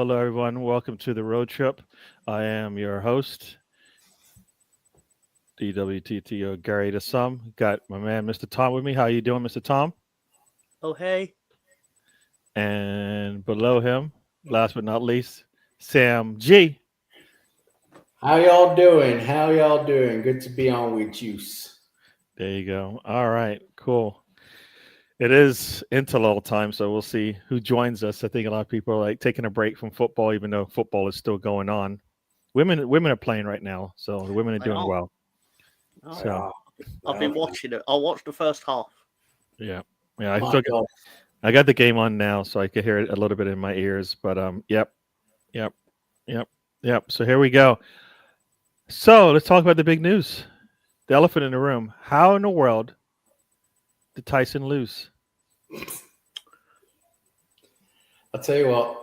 Hello, everyone. Welcome to the road trip. I am your host, DWTT or Gary the Sum. Got my man, Mr. Tom, with me. How you doing, Mr. Tom? Oh, hey. And below him, last but not least, Sam G. How y'all doing? How y'all doing? Good to be on with Juice. There you go. All right, cool. It is interlull time, so we'll see who joins us. I think a lot of people are like taking a break from football, even though football is still going on. Women are playing right now, so the women are doing well. Oh, So I've been watching it. I watched the first half. yeah. My God. I got the game on now, so I can hear it a little bit in my ears. But yep. So here we go. So let's talk about the big news, the elephant in the room. How in the world did Tyson lose? I'll tell you what.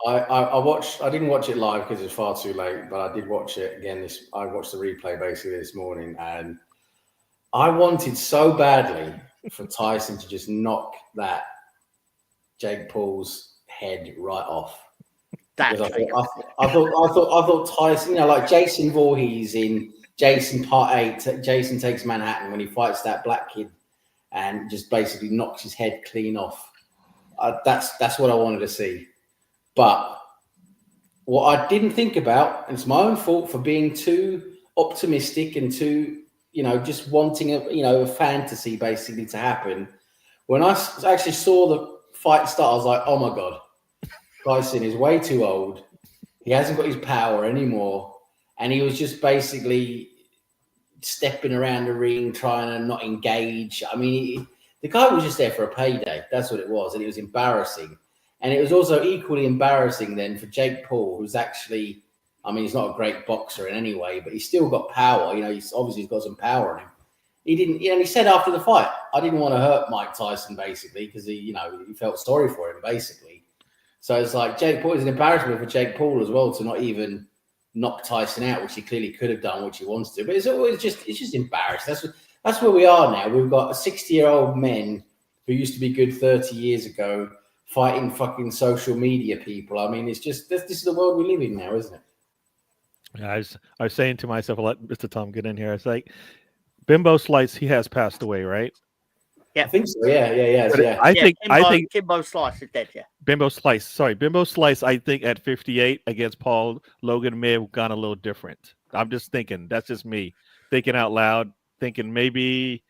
I watched. I didn't watch it live because it's far too late, but I did watch it again. I watched the replay basically this morning, and I wanted so badly for Tyson to just knock that Jake Paul's head right off. That I thought Tyson, like Jason Voorhees in Jason Part 8, Jason Takes Manhattan, when he fights that black kid and just basically knocks his head clean off. That's what I wanted to see. But what I didn't think about, and it's my own fault for being too optimistic and too, just wanting a fantasy basically to happen. When I actually saw the fight start, I was like, oh my God. Tyson is way too old. He hasn't got his power anymore. And he was just basically stepping around the ring, trying to not engage. I mean, the guy was just there for a payday. That's what it was. And it was embarrassing. And it was also equally embarrassing then for Jake Paul, who's actually, he's not a great boxer in any way, but he's still got power. He's obviously got some power in him. He didn't, he said after the fight, I didn't want to hurt Mike Tyson basically because he felt sorry for him basically. So it's like Jake Paul is an embarrassment for Jake Paul as well to not even knock Tyson out, which he clearly could have done, which he wants to. But it's just embarrassing. That's where we are now. We've got 60-year-old men who used to be good 30 years ago fighting fucking social media people. I mean, it's just this is the world we live in now, isn't it? Yeah, I was saying to myself, I'll let Mr. Tom get in here. It's like Bimbo Slice, he has passed away, right? Yeah, I think so. Yeah. I think Kimbo Slice is dead. Yeah, Bimbo Slice, I think at 58 against Paul Logan may have gone a little different. I'm just thinking. That's just me thinking out loud, thinking maybe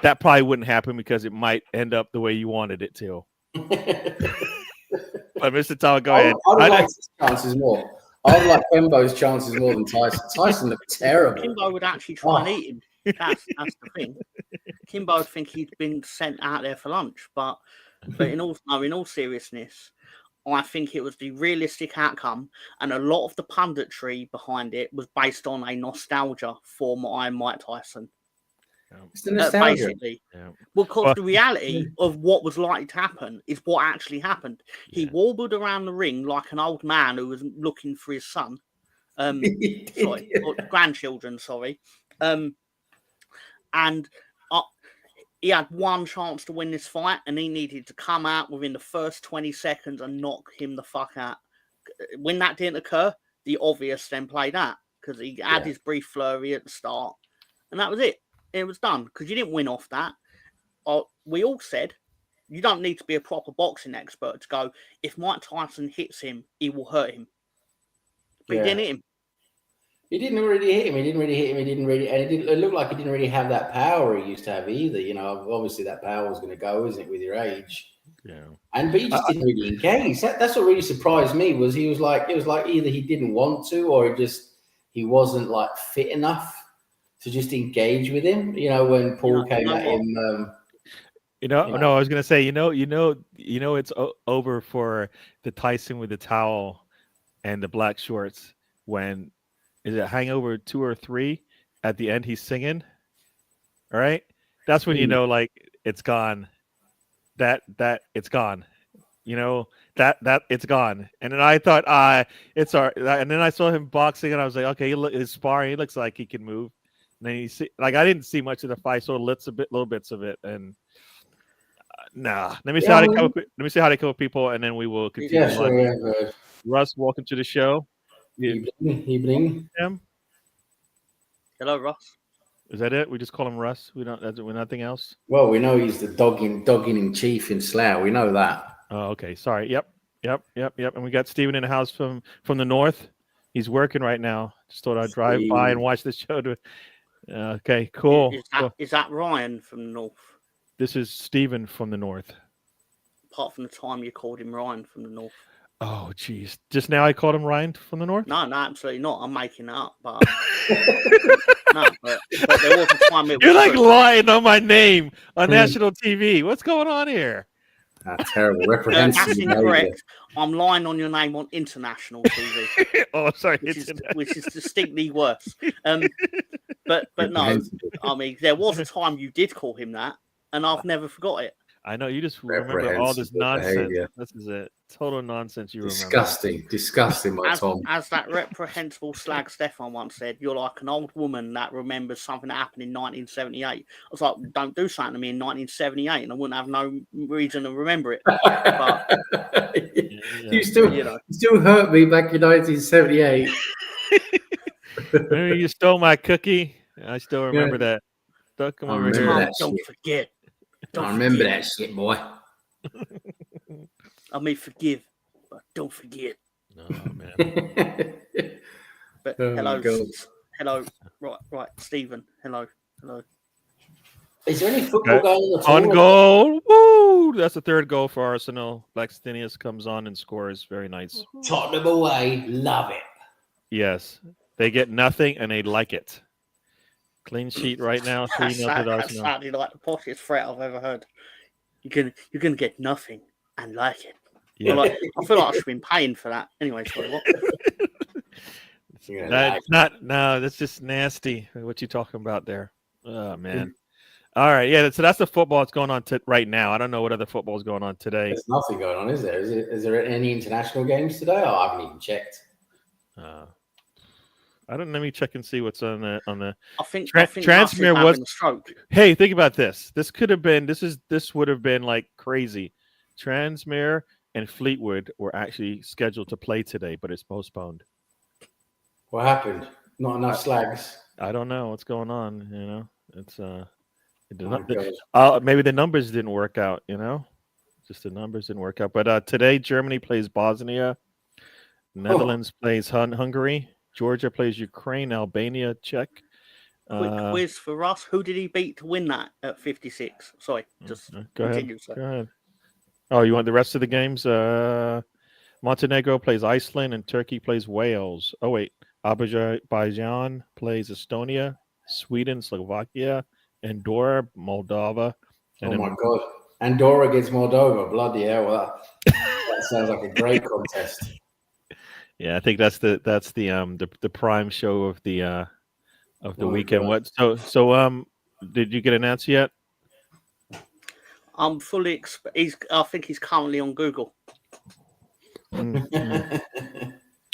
that probably wouldn't happen because it might end up the way you wanted it to. But Mr. Tom, go ahead. I would like his chances more. I would like Bimbo's chances more than Tyson. Tyson looked terrible. Kimbo would actually try and eat him. That's the thing. Kimbo would think he'd been sent out there for lunch, but in all seriousness, I think it was the realistic outcome, and a lot of the punditry behind it was based on a nostalgia for Mike Tyson. It's the nostalgia. Basically, because the reality of what was likely to happen is what actually happened. He warbled around the ring like an old man who was looking for his son, grandchildren, and he had one chance to win this fight, and he needed to come out within the first 20 seconds and knock him the fuck out. When that didn't occur, the obvious then played out because he had his brief flurry at the start, and that was it. It was done because you didn't win off that. We all said you don't need to be a proper boxing expert to go, if Mike Tyson hits him, he will hurt him. But he didn't hit him. He didn't really hit him. It looked like he didn't really have that power he used to have either. Obviously that power was going to go, isn't it, with your age? Yeah. But he just didn't really engage. That's what really surprised me. Was he was like, it was like either he didn't want to, or he wasn't like fit enough to just engage with him. When Paul came at him. No, I was gonna say, it's over for the Tyson with the towel and the black shorts when. Is it Hangover 2 or 3? At the end, he's singing. All right, that's when you know, like it's gone. That it's gone. That it's gone. And then I thought, it's all right. And then I saw him boxing, and I was like, okay, he's sparring. He looks like he can move. And then I didn't see much of the fight, so little bits of it, and nah. Let me see how they kill people, and then we will continue. Yeah, sure. Russ, welcome to the show. Evening. Him? Hello, Ross. Is that it? We just call him Russ. We're nothing else. Well, we know he's the dogging in chief in Slough. We know that. Oh, okay. Sorry. Yep. And we got Steven in the house from the north. He's working right now. Just thought I'd drive by and watch the show. Okay, cool. Is that Ryan from the north? This is Steven from the north. Apart from the time you called him Ryan from the north. Oh, geez. Just now I called him Ryan from the north? No, absolutely not. I'm making it up, but no, but there was a time it was You're like true. lying on my name on national TV. What's going on here? That's terrible. Reprehensible. That's incorrect. I'm lying on your name on international TV. Oh, sorry. Which is distinctly worse. But no, I mean, there was a time you did call him that, and I've never forgot it. I know you just remember all this nonsense. Behavior. This is a total nonsense you remember. Disgusting, my Tom. As that reprehensible slag Stefan once said, you're like an old woman that remembers something that happened in 1978. I was like, don't do something to me in 1978, and I wouldn't have no reason to remember it. But you still hurt me back in 1978. Remember you stole my cookie? I still remember that. Come over here. Don't forget. I remember that shit, boy. I may forgive, but don't forget. Oh, man. But hello, right, Stephen. Hello. Is there any football going on goal? Woo! That's the third goal for Arsenal. Blackstenius comes on and scores. Very nice. Tottenham away. Love it. Yes. They get nothing and they like it. Clean sheet right now. 3-0 to Arsenal. That's sadly like the poshest threat I've ever heard. You're gonna get nothing and like it. Yeah. I feel like I should have been paying for that. Anyway, sorry, what? That's just nasty. What you talking about there? Oh man. All right, yeah. So that's the football that's going on right now. I don't know what other football is going on today. There's nothing going on, is there? Is there any international games today? Oh, I haven't even checked. I don't. Let me check and see what's on the. I think Transmere was a stroke. Hey, think about this. This could have been. This would have been like crazy. Transmere and Fleetwood were actually scheduled to play today, but it's postponed. What happened? Not enough slags. I don't know what's going on. You know, it's maybe the numbers didn't work out. You know, just the numbers didn't work out. But today, Germany plays Bosnia. Netherlands plays Hungary. Georgia plays Ukraine, Albania, Czech. Quick quiz for Russ. Who did he beat to win that at 56? Sorry, just continue, sir. Go ahead. Oh, you want the rest of the games? Montenegro plays Iceland and Turkey plays Wales. Oh, wait. Azerbaijan plays Estonia, Sweden, Slovakia, Andorra, Moldova. And my God. Andorra against Moldova. Bloody hell. That sounds like a great contest. Yeah, I think that's the prime show of the weekend. God. What? So did you get an answer yet? I'm fully. I think he's currently on Google. Mm-hmm.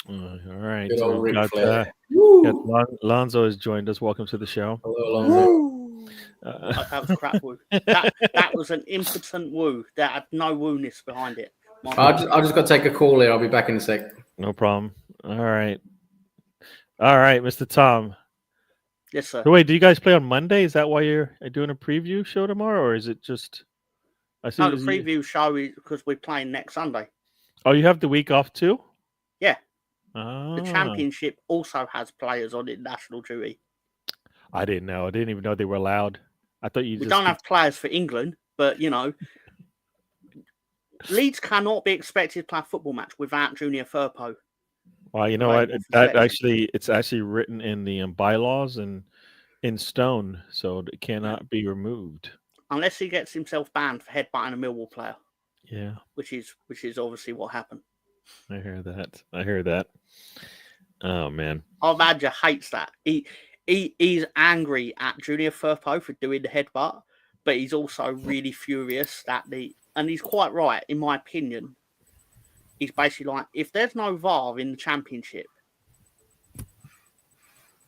All right. Good old Ric Flair. Lonzo has joined us. Welcome to the show. Hello, Lonzo. That was crap woo. That was an impotent woo that had no woo-ness behind it. I just got to take a call here. I'll be back in a sec. No problem. All right, Mr. Tom. Yes, sir. So wait, do you guys play on Monday? Is that why you're doing a preview show tomorrow, or is it just? The preview show is because we're playing next Sunday. Oh, you have the week off too? Yeah. Oh. The championship also has players on international duty. I didn't know. I didn't even know they were allowed. I thought We don't have players for England, but you know, Leeds cannot be expected to play a football match without Junior Firpo. Well, you know what? It's actually written in the bylaws and in stone, so it cannot be removed unless he gets himself banned for headbutting a Millwall player. Yeah, which is obviously what happened. I hear that. Oh man, Badger hates that. He's angry at Junior Firpo for doing the headbutt, but he's also really furious that and he's quite right, in my opinion. He's basically like, if there's no VAR in the championship,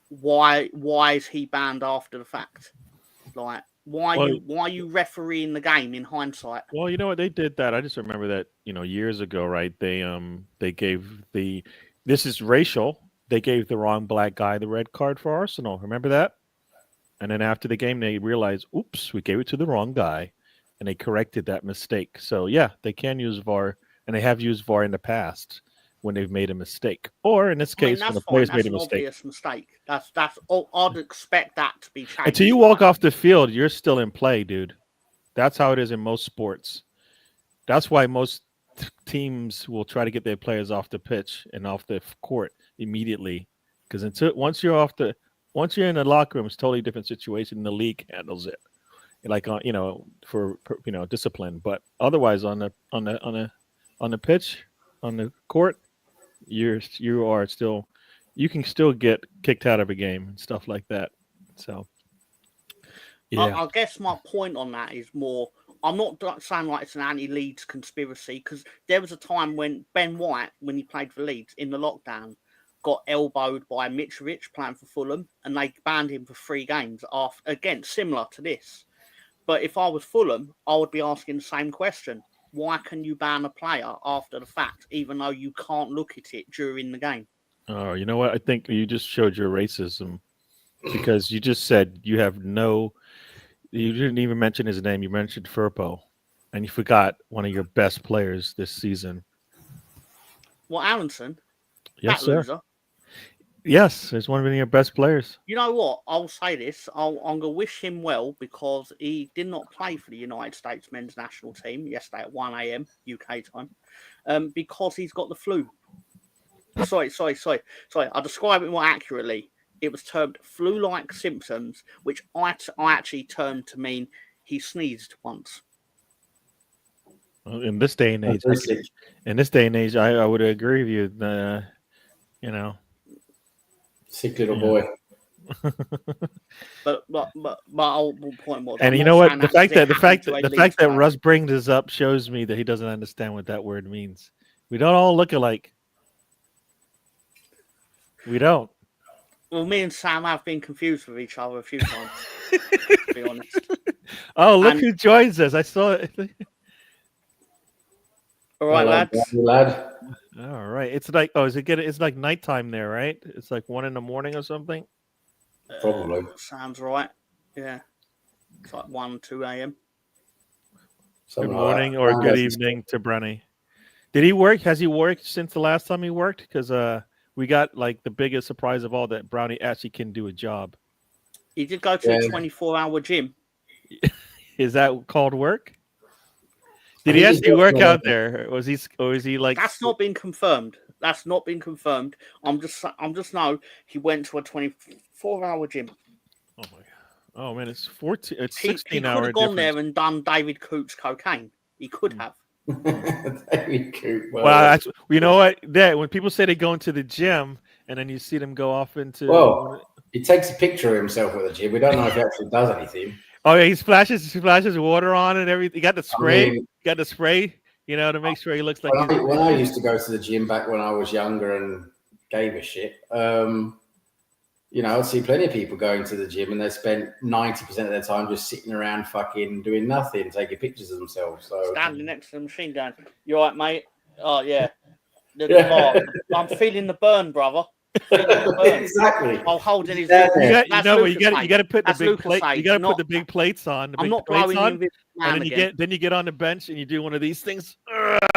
why is he banned after the fact? Like, Why are you refereeing the game in hindsight? Well, you know what, they did that. I just remember that years ago, right? They gave this is racial. They gave the wrong black guy the red card for Arsenal. Remember that? And then after the game, they realized, oops, we gave it to the wrong guy, and they corrected that mistake. So yeah, they can use VAR, and they have used VAR in the past when they've made a mistake, or in this case, when the players made a mistake. That's an obvious mistake. That's. I'd expect that to be changed. Until you walk off the field, you're still in play, dude. That's how it is in most sports. That's why most teams will try to get their players off the pitch and off the court immediately, because once you're in the locker room, it's a totally different situation. The league handles it, like for discipline. But otherwise, on the pitch, on the court, you can still get kicked out of a game and stuff like that. So, yeah. I guess my point on that is more. I'm not saying like it's an anti-Leeds conspiracy, because there was a time when Ben White, when he played for Leeds in the lockdown, got elbowed by Mitrovic playing for Fulham, and they banned him for 3 games. Again, similar to this. But if I was Fulham, I would be asking the same question. Why can you ban a player after the fact, even though you can't look at it during the game? Oh, you know what? I think you just showed your racism, because you just said you didn't even mention his name. You mentioned Firpo, and you forgot one of your best players this season. Well, Aronson? Yes, that sir. Loser. Yes, he's one of your best players. You know what? I'll say this. I'm going to wish him well, because he did not play for the United States men's national team yesterday at 1 a.m. UK time, because he's got the flu. Sorry. I'll describe it more accurately. It was termed flu-like symptoms, which I actually termed to mean he sneezed once. Well, in this day and age, I would agree with you. Sick little boy. but I'll point was. And you know what? The fact that Russ brings this up shows me that he doesn't understand what that word means. We don't all look alike. We don't. Well, me and Sam have been confused with each other a few times, to be honest. Oh, look who joins us. I saw it. All right, lad. All right. It's like, it's like nighttime there, right? It's like 1 a.m. or something. Probably. Sounds right. Yeah. It's like 1, 2 a.m. Good morning or good evening to Brenny. Did he work? Has he worked since the last time he worked? Because we got like the biggest surprise of all, that Brownie actually can do a job. He did go to a 24-hour gym. Is that called work? Did he actually work out there? Or is he like? That's not been confirmed. I'm just know he went to a 24-hour gym. Oh my god! Oh man, it's 14. It's 16 he hour. He could have gone there and done David Coote's cocaine. He could have. David Coote. Well, you know what? When people say they go into the gym and then you see them go off into. Well, he takes a picture of himself at the gym. We don't know if he actually does anything. Oh yeah, he splashes water on and everything. He got the spray. To make sure he looks like. When I used to go to the gym back when I was younger and gave a shit, I'd see plenty of people going to the gym and they spent 90% of their time just sitting around fucking doing nothing, taking pictures of themselves. So standing next to the machine gun. You all right, mate? Oh yeah. I'm feeling the burn, brother. Exactly. I'll hold in his. You got to put the big plate. You got to put the big plates on. I'm not blowing on, and then you get on the bench and you do one of these things.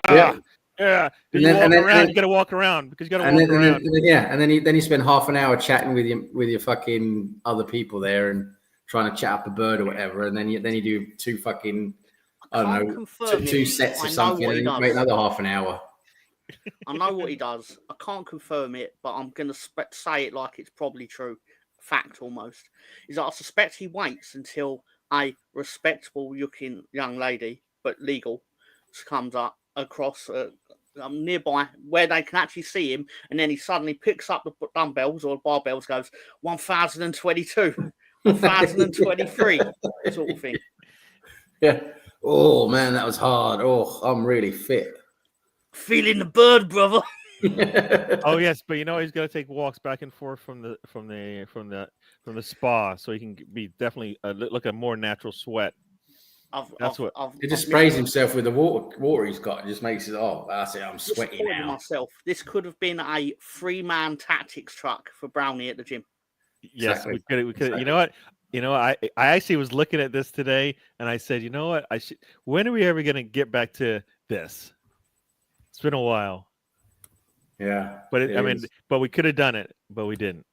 Yeah. Yeah. You got to walk around because you got to walk around. And then you spend half an hour chatting with your fucking other people there and trying to chat up a bird or whatever, and then you do two fucking two sets of something, and then you wait another half an hour. I know what he does. I can't confirm it, but I'm going to say it like it's probably true. Fact almost. Is that I suspect he waits until a respectable-looking young lady, but legal, comes up across nearby where they can actually see him, and then he suddenly picks up the dumbbells or barbells, goes 1,022, 1,023, sort of thing. Yeah. Oh, man, that was hard. Oh, I'm really fit. Feeling the bird, brother. Oh yes, but he's got to take walks back and forth from the spa, so he can be definitely look a more natural sweat. He just sprays himself with the water he's got. It just makes it. Oh, that's it. I'm sweaty now. Myself. This could have been a 3-man tactics truck for Brownie at the gym. Yes, Exactly. we could. You know what? I actually was looking at this today, and I said, you know what? When are we ever going to get back to this? It's been a while. Yeah, but we could have done it, but we didn't.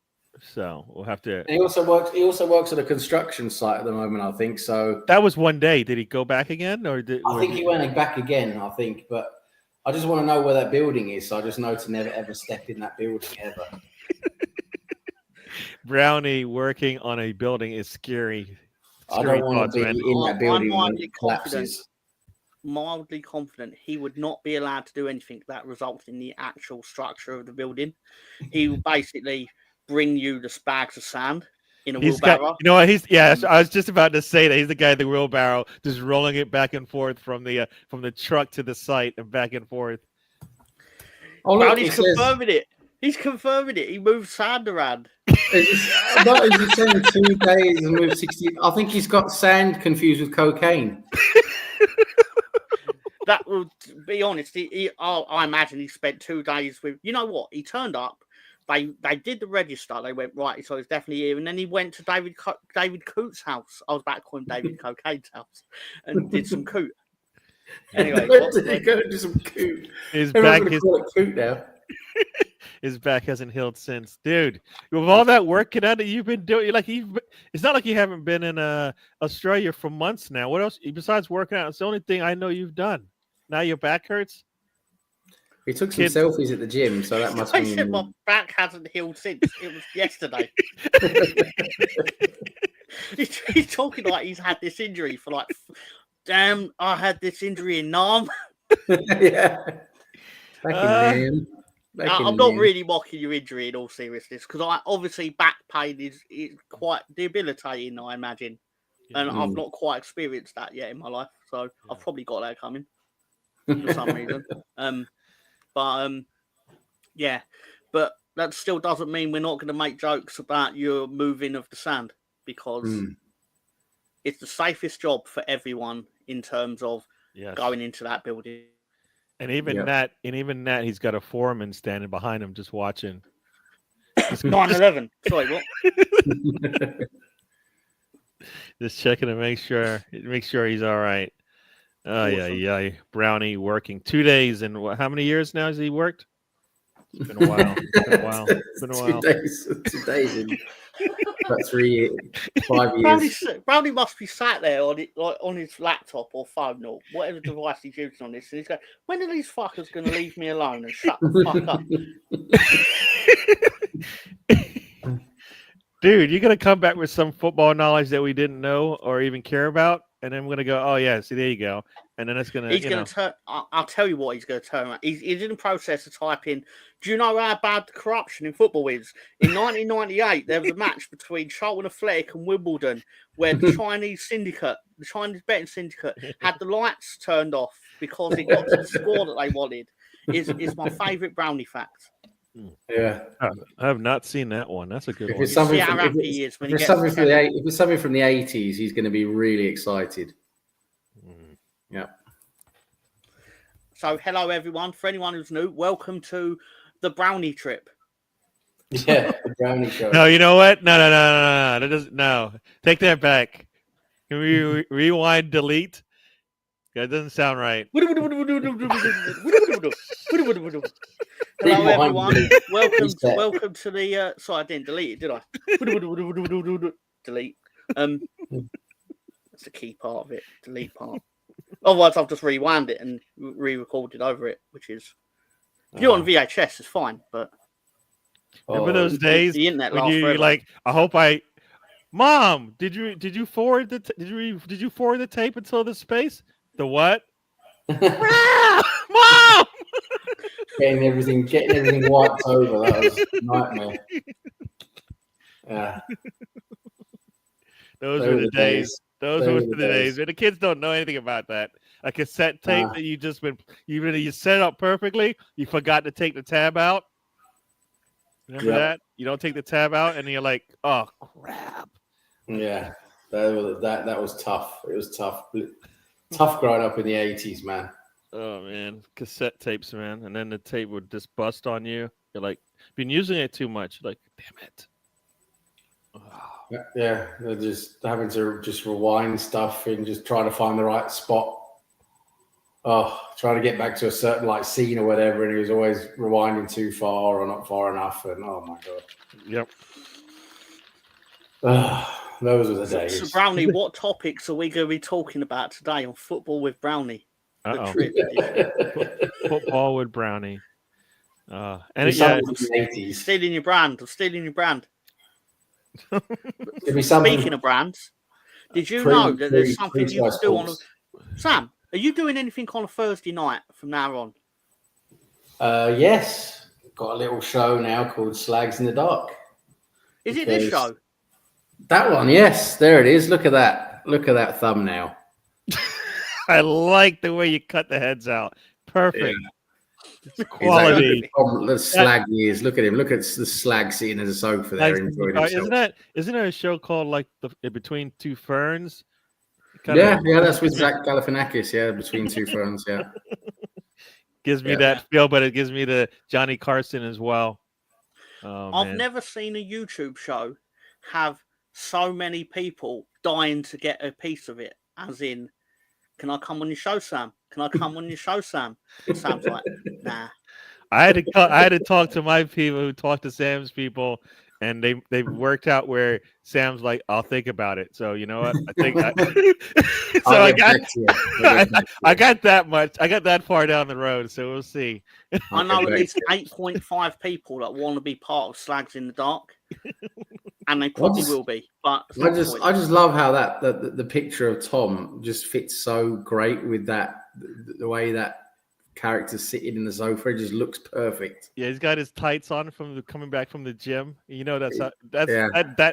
So we'll have to. And he also works at a construction site at the moment, I think. So that was one day. Did he go back again, or I think he went back again. I think, but I just want to know where that building is. So I just know to never ever step in that building ever. Brownie working on a building is scary. I don't want to be in that building when it collapses. Mildly confident he would not be allowed to do anything that results in the actual structure of the building. He will basically bring you the bags of sand in a wheelbarrow. I was just about to say that he's the guy in the wheelbarrow, just rolling it back and forth from the truck to the site and back and forth. Oh, look, he's confirming it. He's confirming it. He moves sand around. He's saying 2 days and moved 60. I think he's got sand confused with cocaine. That would be honest. I imagine he spent 2 days with. You know what? He turned up. They did the register. They went right, so he's definitely here. And then he went to David Coote's house. I was about to call him David Cocaine's house, and did some coot. Anyway, did he go do some coot? His coot now. His back hasn't healed since, dude. With all that working out that you've been doing, it's not like you haven't been in Australia for months now. What else besides working out? It's the only thing I know you've done. Now your back hurts. He took some selfies at the gym, so that must mean my back hasn't healed since. It was yesterday. He's talking like he's had this injury for like, damn, I had this injury in Nam. Yeah. Back in I'm not really mocking your injury in all seriousness, because obviously back pain is quite debilitating, I imagine. And I've not quite experienced that yet in my life, so I've probably got that coming for some reason. But that still doesn't mean we're not going to make jokes about your moving of the sand, because it's the safest job for everyone in terms of going into that building. And even that, he's got a foreman standing behind him, just watching. 9/11. Sorry, what? Just checking to make sure he's all right. Yeah. Brownie working 2 days, and how many years now has he worked? It's been a while. 2 days. 2 days in about 5 years. Brownie must be sat there on his laptop or phone or whatever device he's using on this, and he's going, "When are these fuckers going to leave me alone and shut the fuck up?" Dude, you're gonna come back with some football knowledge that we didn't know or even care about, and then we're gonna go, "Oh yeah, see there you go," and then it's gonna. He's gonna turn. I'll tell you what he's gonna turn around. He's in the process of typing. Do you know how bad the corruption in football is? In 1998, there was a match between Charlton Athletic and Wimbledon, where the Chinese betting syndicate, had the lights turned off because it got to the score that they wanted. Is my favourite Brownie fact. Yeah, I have not seen that one. That's a good one. If it's something from the 80s, he's going to be really excited. Yeah. So, hello everyone. For anyone who's new, welcome to the Brownie trip. Yeah, the Brownie show. No, you know what? No. That doesn't. No, take that back. Can we rewind? Delete. That doesn't sound right. Hello everyone. Welcome to the. Sorry, I didn't delete it, did I? Delete. That's the key part of it. Delete part. Otherwise, I've just rewound it and re-recorded over it, which is if you're on VHS, it's fine. But remember those days the internet when you like? I hope Mom, did you forward did you forward the tape until the space? The what? Mom! Getting everything wiped over. That was a nightmare. Yeah. Those were the days. Those were the days. The kids don't know anything about that. a cassette tape that you set it up perfectly. You forgot to take the tab out. Remember that? You don't take the tab out, and you're like, "Oh crap!" Yeah, that was tough. It was tough. Tough growing up in the 80s, man. Oh man, cassette tapes, man, and then the tape would just bust on you. You're like, been using it too much. You're like, damn it. Oh. Yeah, they're just having to just rewind stuff and just try to find the right spot. Oh, trying to get back to a certain like scene or whatever, and he was always rewinding too far or not far enough. And oh my god. Yep. Those were the days. So Brownie, what topics are we going to be talking about today on Football with Brownie? Football with Brownie. And stealing your brand. I'm stealing your brand. Speaking of brands, did you know that there's something you can do on Sam? Are you doing anything on a Thursday night from now on? Yes, got a little show now called Slags in the Dark. Is it this show? That one, yes. There it is. Look at that. Look at that thumbnail. I like the way you cut the heads out. Perfect. Yeah. It's quality. Exactly. The slag he is. Look at him. Look at the slag sitting as a sofa there. Isn't there a show called like Between Two Ferns? Yeah, that's with Zach Galifianakis. Yeah, Between Two Ferns. Yeah. Gives me that feel, but it gives me the Johnny Carson as well. I've never seen a YouTube show have so many people dying to get a piece of it. As in, can I come on your show, Sam? Can I come on your show, Sam? Sam's like, nah. I had to talk to my people who talked to Sam's people, and they worked out where Sam's like, I'll think about it. So you know what? I think I got that much. I got that far down the road. So we'll see. I know at least 8.5 people that want to be part of Slags in the Dark. And they probably will be, but I just love how the picture of Tom just fits so great with that, the way that character's sitting in the sofa. It just looks perfect. Yeah, he's got his tights on from coming back from the gym. You know that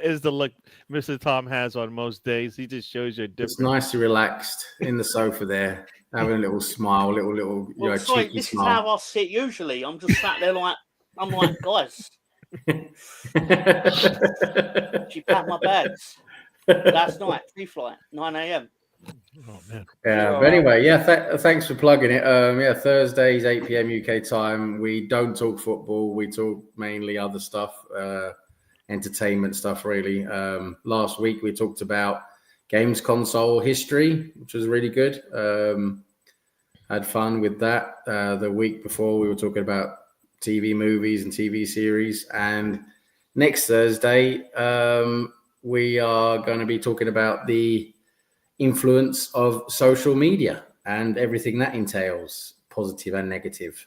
is the look Mr. Tom has on most days. He just shows you a different. It's nicely relaxed in the sofa there, having a little smile, little sorry, cheeky this smile. is how I sit usually. I'm just sat there like guys. She packed my bags last night, pre-flight, 9 a.m. Oh man. Yeah, but anyway, thanks for plugging it. Thursdays, 8 p.m. UK time. We don't talk football. We talk mainly other stuff, entertainment stuff, really. Last week we talked about games console history, which was really good. Had fun with that. The week before we were talking about TV movies and TV series. And next Thursday, we are going to be talking about the influence of social media and everything that entails, positive and negative.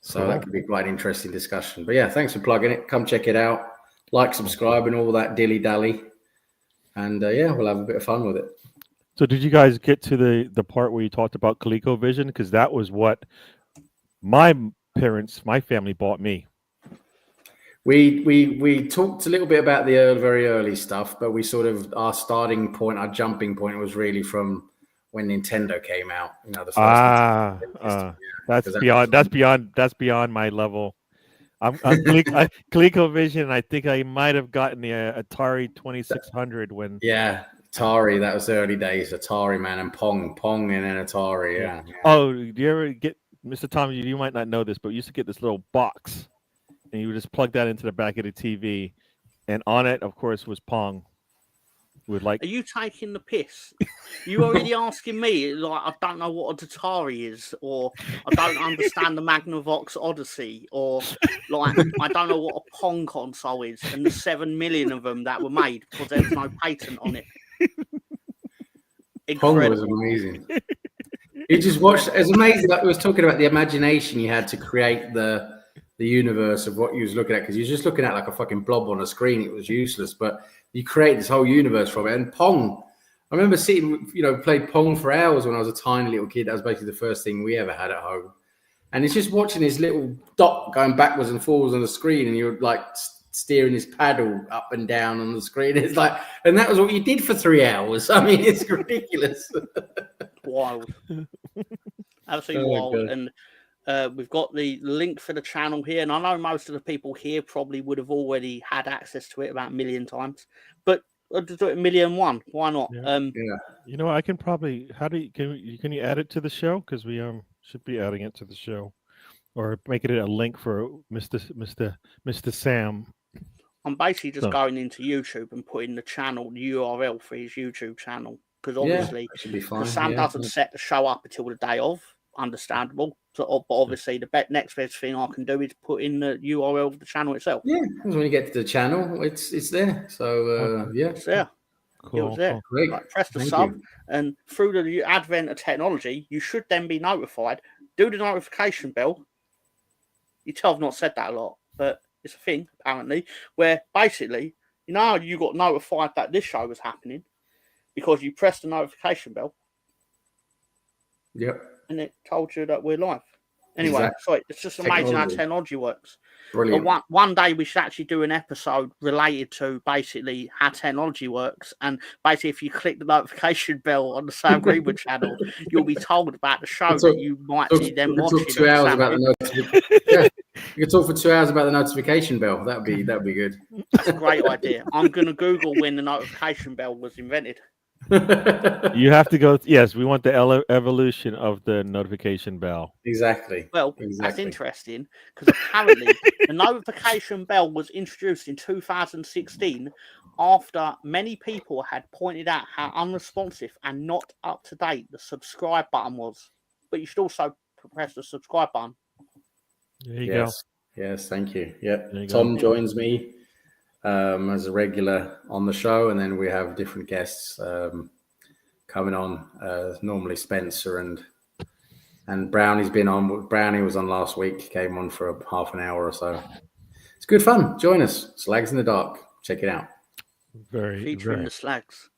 So that could be quite an interesting discussion. But yeah, thanks for plugging it. Come check it out. Like, subscribe, and all that dilly-dally. And we'll have a bit of fun with it. So did you guys get to the part where you talked about ColecoVision? Because that was what my family bought me. We talked a little bit about the very early stuff, but we sort of our starting point, our jumping point was really from when Nintendo came out. You know, the first. That's beyond my level. I'm ColecoVision. I think I might have gotten the Atari 2600 when. Yeah, Atari. That was the early days. Atari, man, and Pong, and then Atari. Yeah. Oh, do you ever get, Mr. Tom? You might not know this, but we used to get this little box. And you would just plug that into the back of the TV, and on it, of course, was Pong. Are you taking the piss? You already asking me like I don't know what a Atari is, or I don't understand the Magnavox Odyssey, or like I don't know what a Pong console is, and the 7 million of them that were made because there was no patent on it. Pong was amazing. You just watched. It's amazing that we was talking about the imagination you had to create the universe of what you was looking at, because you're just looking at like a fucking blob on a screen. It was useless, but you create this whole universe from it. And Pong, I remember sitting, played Pong for hours when I was a tiny little kid. That was basically the first thing we ever had at home. And it's just watching this little dot going backwards and forwards on the screen, and you're like steering this paddle up and down on the screen. It's like, and that was what you did for 3 hours. I mean, it's ridiculous. wild. Absolutely Oh, wild. God. And we've got the link for the channel here. And I know most of the people here probably would have already had access to it about a million times. But I'll just do it 1,000,001. Why not? Yeah. You know, I can probably. How do you can you add it to the show? Because we should be adding it to the show, or making it a link for Mr. Sam. I'm basically just So- going into YouTube and putting the channel, the URL for his YouTube channel. Because Yeah, obviously, that should be fine. because Sam yeah. doesn't set the show up until the day of. Understandable. So, but obviously, the next best thing I can do is put in the URL of the channel itself. Yeah, because when you get to the channel, it's there. So yeah, It's there. Cool. It was there. Cool. great. Like, press the Thank sub, you. and through the advent of technology, you should then be notified. Do the notification bell. You tell I've not said that a lot, but it's a thing apparently. Where basically, you know, how you got notified that this show was happening because you pressed the notification bell, Yep. and it told you that we're live. Anyway, Exactly. sorry, it's just amazing how Technology. technology works. Brilliant. But one day we should actually do an episode related to basically how technology works. And basically, if you click the notification bell on the Sam Greenwood channel, you'll be told about the show that you might see them watching. Talk 2 hours about the notification. Yeah, you could talk for 2 hours about the notification bell. That'd be good. That's a great idea. I'm going to Google when the notification bell was invented. You have to go. Yes, we want the evolution of the notification bell. Exactly. Well, that's Exactly. interesting because apparently the notification bell was introduced in 2016 after many people had pointed out how unresponsive and not up to date the subscribe button was. But you should also press the subscribe button. There you Yes. Yes. Thank you. Yep. There you Tom go. joins me as a regular on the show, and then we have different guests coming on. Normally Spencer and Brownie's been on. Brownie was on last week. Came on for half an hour or so. It's good fun. Join us. Slags in the Dark. Check it out. Very Featuring very the slags.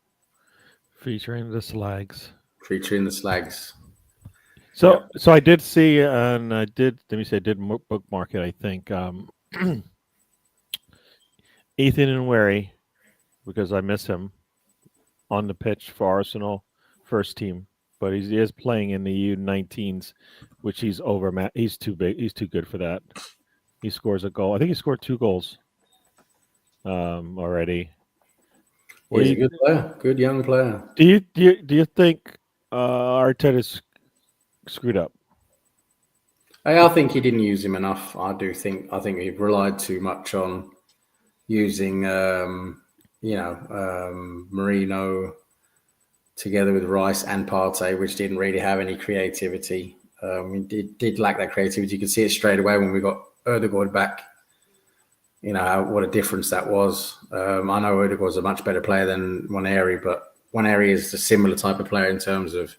featuring the slags. Featuring the Slags. So I did see, and I did. Let me say, I did bookmark it. I think Ethan and Wary, because I miss him on the pitch for Arsenal first team, but he is playing in the U19s, which he's over. He's too big. He's too good for that. He scores a goal. I think he scored 2 goals already. He's a good player. Good young player. Do you think Arteta's screwed up? I think he didn't use him enough. I think he relied too much on using Marino together with Rice and Partey, which didn't really have any creativity. He did lack that creativity. You could see it straight away when we got Ødegaard back. You know what a difference that was. I know Ødegaard's a much better player than Waneri, but Waneri is a similar type of player in terms of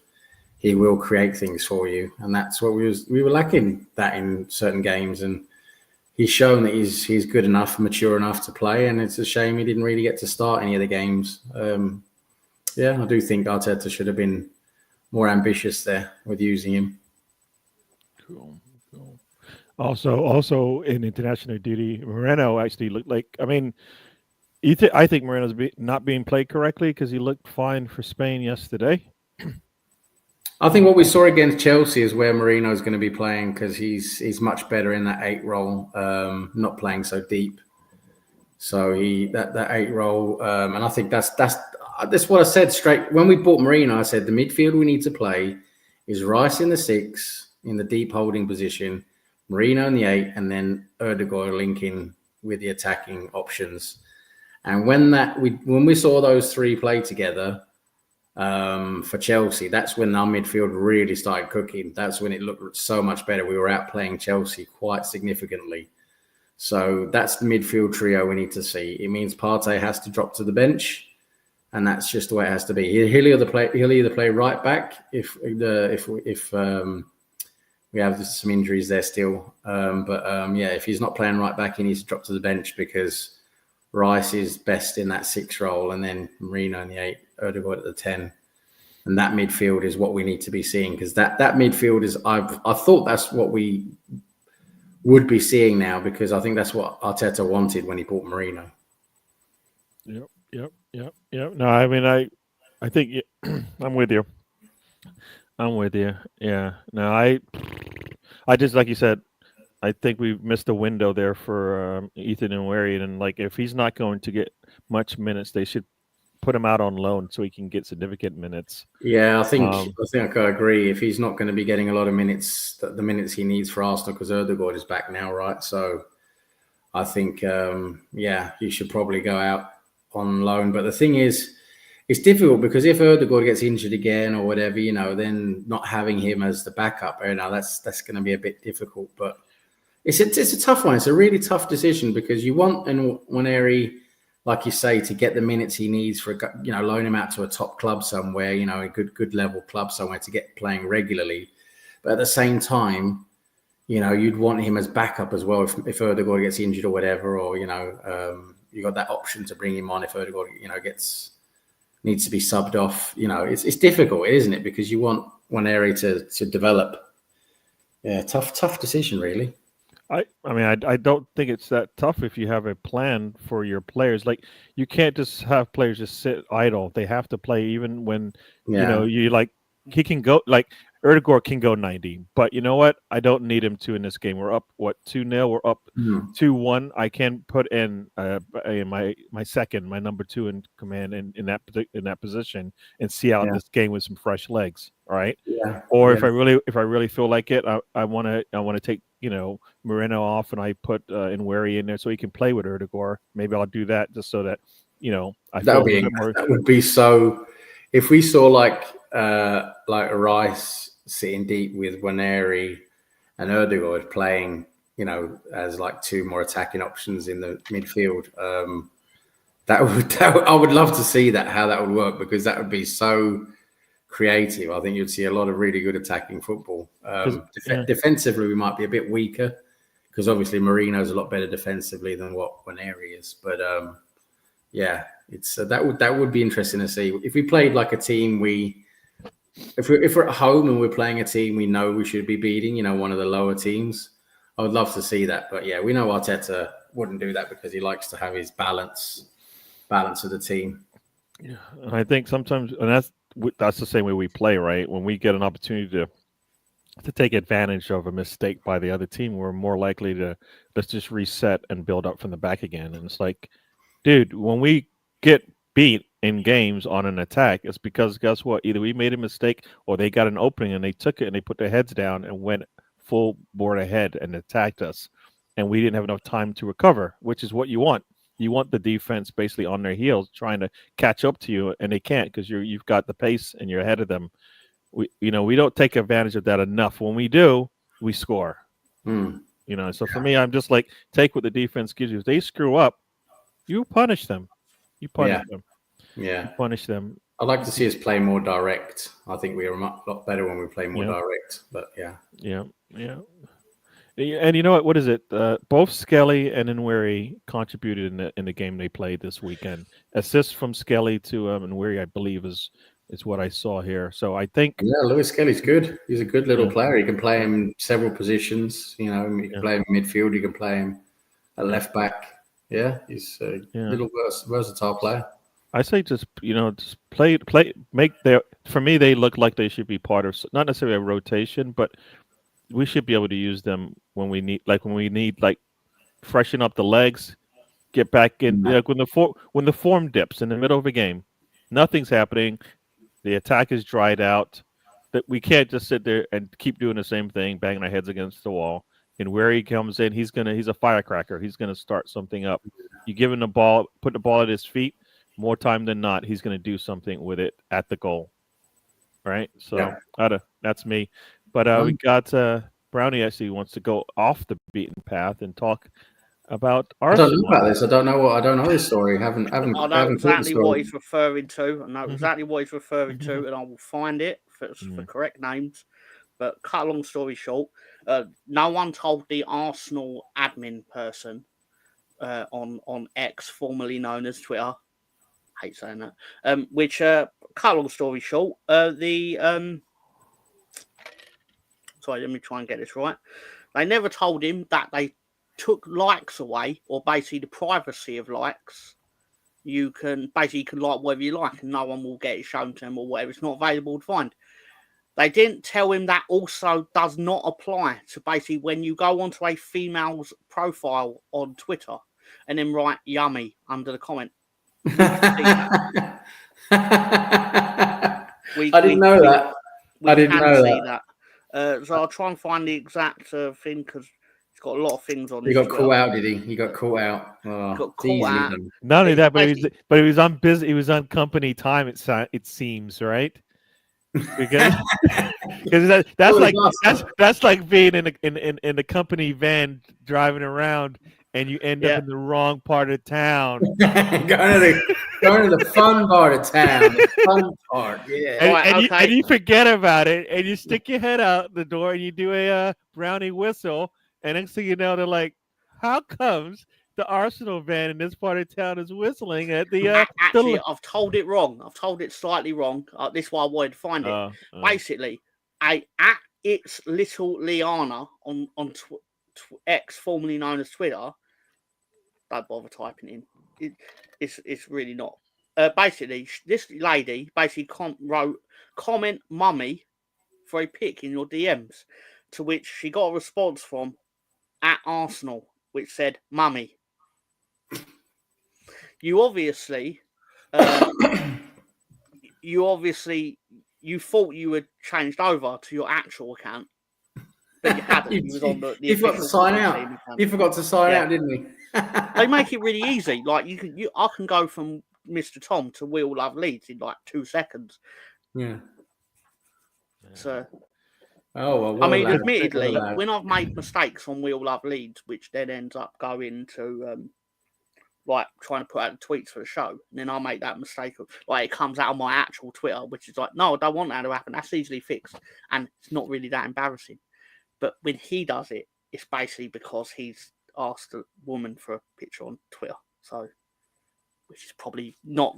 he will create things for you, and that's what we were lacking that in certain games. And he's shown that he's good enough, mature enough to play, and it's a shame he didn't really get to start any of the games. I do think Arteta should have been more ambitious there with using him. Cool. Also in international duty, Moreno actually looked like. I mean, I think Moreno's not being played correctly because he looked fine for Spain yesterday. I think what we saw against Chelsea is where Marino is going to be playing because he's much better in that 8 role, not playing so deep. So that 8 role, and I think that's what I said straight when we bought Marino. I said the midfield we need to play is Rice in the 6 in the deep holding position, Marino in the 8, and then Ødegaard linking with the attacking options. And when we saw those 3 play together. For Chelsea, that's when our midfield really started cooking. That's when it looked so much better. We were outplaying Chelsea quite significantly. So that's the midfield trio we need to see. It means Partey has to drop to the bench, and that's just the way it has to be. He'll either play right back if we have some injuries there still. If he's not playing right back, he needs to drop to the bench because Rice is best in that 6 role, and then Marino in the 8, Ødegaard at the 10. And that midfield is what we need to be seeing because that midfield is, I thought that's what we would be seeing now because I think that's what Arteta wanted when he bought Marino. Yep. No, I mean, I think I'm with you. I'm with you. Yeah. No, I just like you said. I think we missed a window there for Ethan and Warian, and like if he's not going to get much minutes, they should put him out on loan so he can get significant minutes. Yeah, I think Um, I agree. If he's not going to be getting a lot of minutes, the minutes he needs for Arsenal, because Erdegaard is back now, right? So I think, yeah, he should probably go out on loan. But the thing is, it's difficult because if Erdegaard gets injured again or whatever, then not having him as the backup, that's going to be a bit difficult. But it's a tough one. It's a really tough decision because you want Nwaneri, like you say, to get the minutes he needs for loan him out to a top club somewhere, a good level club somewhere to get playing regularly. But at the same time, you'd want him as backup as well if Erdegaard gets injured or whatever, or you got that option to bring him on if Erdegaard needs to be subbed off. It's difficult, isn't it? Because you want Nwaneri to develop. Yeah, tough decision, really. I mean, I don't think it's that tough if you have a plan for your players. Like you can't just have players just sit idle. They have to play even when you like he can go like Erdegaard can go 90. But you know what? I don't need him to in this game. We're up 2-0. We're up 2-1. I can put in my number 2 in command in that position and see out this game with some fresh legs. All right. Yeah. Or if I really feel like it, I want to take Moreno off and I put Nweri in there so he can play with Erdegaard. Maybe I'll do that just so that I feel a little bit more. That would be so. If we saw like Rice sitting deep with Nwaneri and Erdegaard playing, as like 2 more attacking options in the midfield, I would love to see how that would work because that would be so creative. I think you'd see a lot of really good attacking football. Defensively, we might be a bit weaker because obviously Marino's a lot better defensively than what Nwaneri is. But yeah, it's that would be interesting to see if we played like a team if we're at home and we're playing a team we know we should be beating, one of the lower teams. I would love to see that, but yeah, we know Arteta wouldn't do that because he likes to have his balance of the team. Yeah, I think sometimes, and that's the same way we play, right? When we get an opportunity to take advantage of a mistake by the other team, we're more likely to let's just reset and build up from the back again. And it's like, dude, when we get beat in games on an attack, it's because guess what? Either we made a mistake or they got an opening and they took it and they put their heads down and went full board ahead and attacked us. And we didn't have enough time to recover, which is what you want. You want the defense basically on their heels trying to catch up to you, and they can't because you've got the pace and you're ahead of them. We don't take advantage of that enough. When we do, we score. So for me, I'm just like, take what the defense gives you. If they screw up, you punish them. You punish them. Yeah. You punish them. I'd like to see us play more direct. I think we are a lot better when we play more direct. But yeah. Yeah. And you know what? What is it? Both Skelly and Nweri contributed in the game they played this weekend. Assist from Skelly to Nweri, I believe, is what I saw here. So I think Lewis Skelly's good. He's a good little player. You can play him in several positions. You can play him in midfield. You can play him at left back. Yeah, he's a little versatile player. I say just play. For me, they look like they should be part of not necessarily a rotation, but we should be able to use them when we need freshen up the legs, get back in. Like when the form dips in the middle of a game, nothing's happening. The attack is dried out. That we can't just sit there and keep doing the same thing, banging our heads against the wall. And where he comes in, he's a firecracker. He's gonna start something up. You give him the ball, put the ball at his feet. More time than not, he's gonna do something with it at the goal. Right. So that's me. But we got Brownie actually wants to go off the beaten path and talk about Arsenal. I don't know about this. I don't know his story. I know exactly what he's referring to. I know exactly what he's referring to, and I will find it for correct names. But cut a long story short, no one told the Arsenal admin person on X, formerly known as Twitter. I hate saying that. Which cut a long story short, sorry, let me try and get this right. They never told him that they took likes away, or basically the privacy of likes. You can like whatever you like, and no one will get it shown to them or whatever. It's not available to find. They didn't tell him that also does not apply to basically when you go onto a female's profile on Twitter and then write yummy under the comment. I didn't know that. We I didn't can know see that. that. So I'll try and find the exact thing because it's got a lot of things on. He got caught out, did he? He got caught out. Oh, got caught out. done. Not only that, but he was on busy. He was on company time. It seems, right? Because that's like being in a company van driving around and you end up in the wrong part of town. going to the fun part of town. The fun part, yeah. And you forget about it and you stick your head out the door and you do a brownie whistle and next thing you know they're like, how comes the Arsenal van in this part of town is whistling at the actually I've told it wrong. I've told it slightly wrong. This is why I wanted to find it. Basically, at It's Little Liana on X, formerly known as Twitter. Don't bother typing in. It's really not. Basically, this lady wrote comment mummy for a pic in your DMs, to which she got a response from at Arsenal, which said mummy. You obviously thought you had changed over to your actual account, but you hadn't. You was on the you forgot to sign out. You forgot to sign out, didn't you? They make it really easy. Like I can go from Mr. Tom to Will Love Leeds in like 2 seconds. Yeah. So. Oh well. I mean, admittedly, when I've made mistakes on Will Love Leeds, which then ends up going to like trying to put out the tweets for the show, and then I make that mistake of like it comes out on my actual Twitter, which is like, no, I don't want that to happen. That's easily fixed, and it's not really that embarrassing. But when he does it, it's basically because he's asked a woman for a picture on Twitter, so which is probably not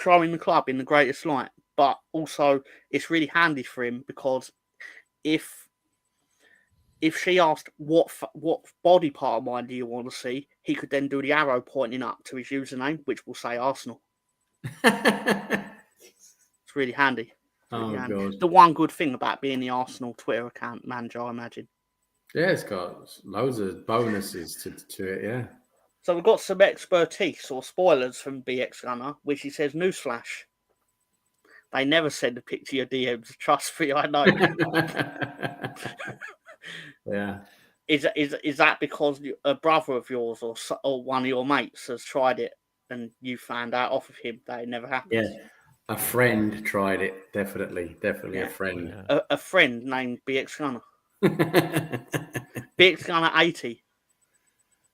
showing the club in the greatest light. But also, it's really handy for him because if she asked what body part of mine do you want to see, he could then do the arrow pointing up to his username, which will say Arsenal. It's really handy. God. The one good thing about being the Arsenal Twitter account manager, I imagine. Yeah, it's got loads of bonuses to it, yeah. So we've got some expertise or spoilers from BX Gunner, which he says, newsflash. They never send a picture of your DMs. Trust me, I know. Yeah. Is that because a brother of yours or one of your mates has tried it and you found out off of him that it never happened? Yeah. A friend tried it. Definitely a friend. Yeah. A friend named BX Gunner. BX Gunner 80.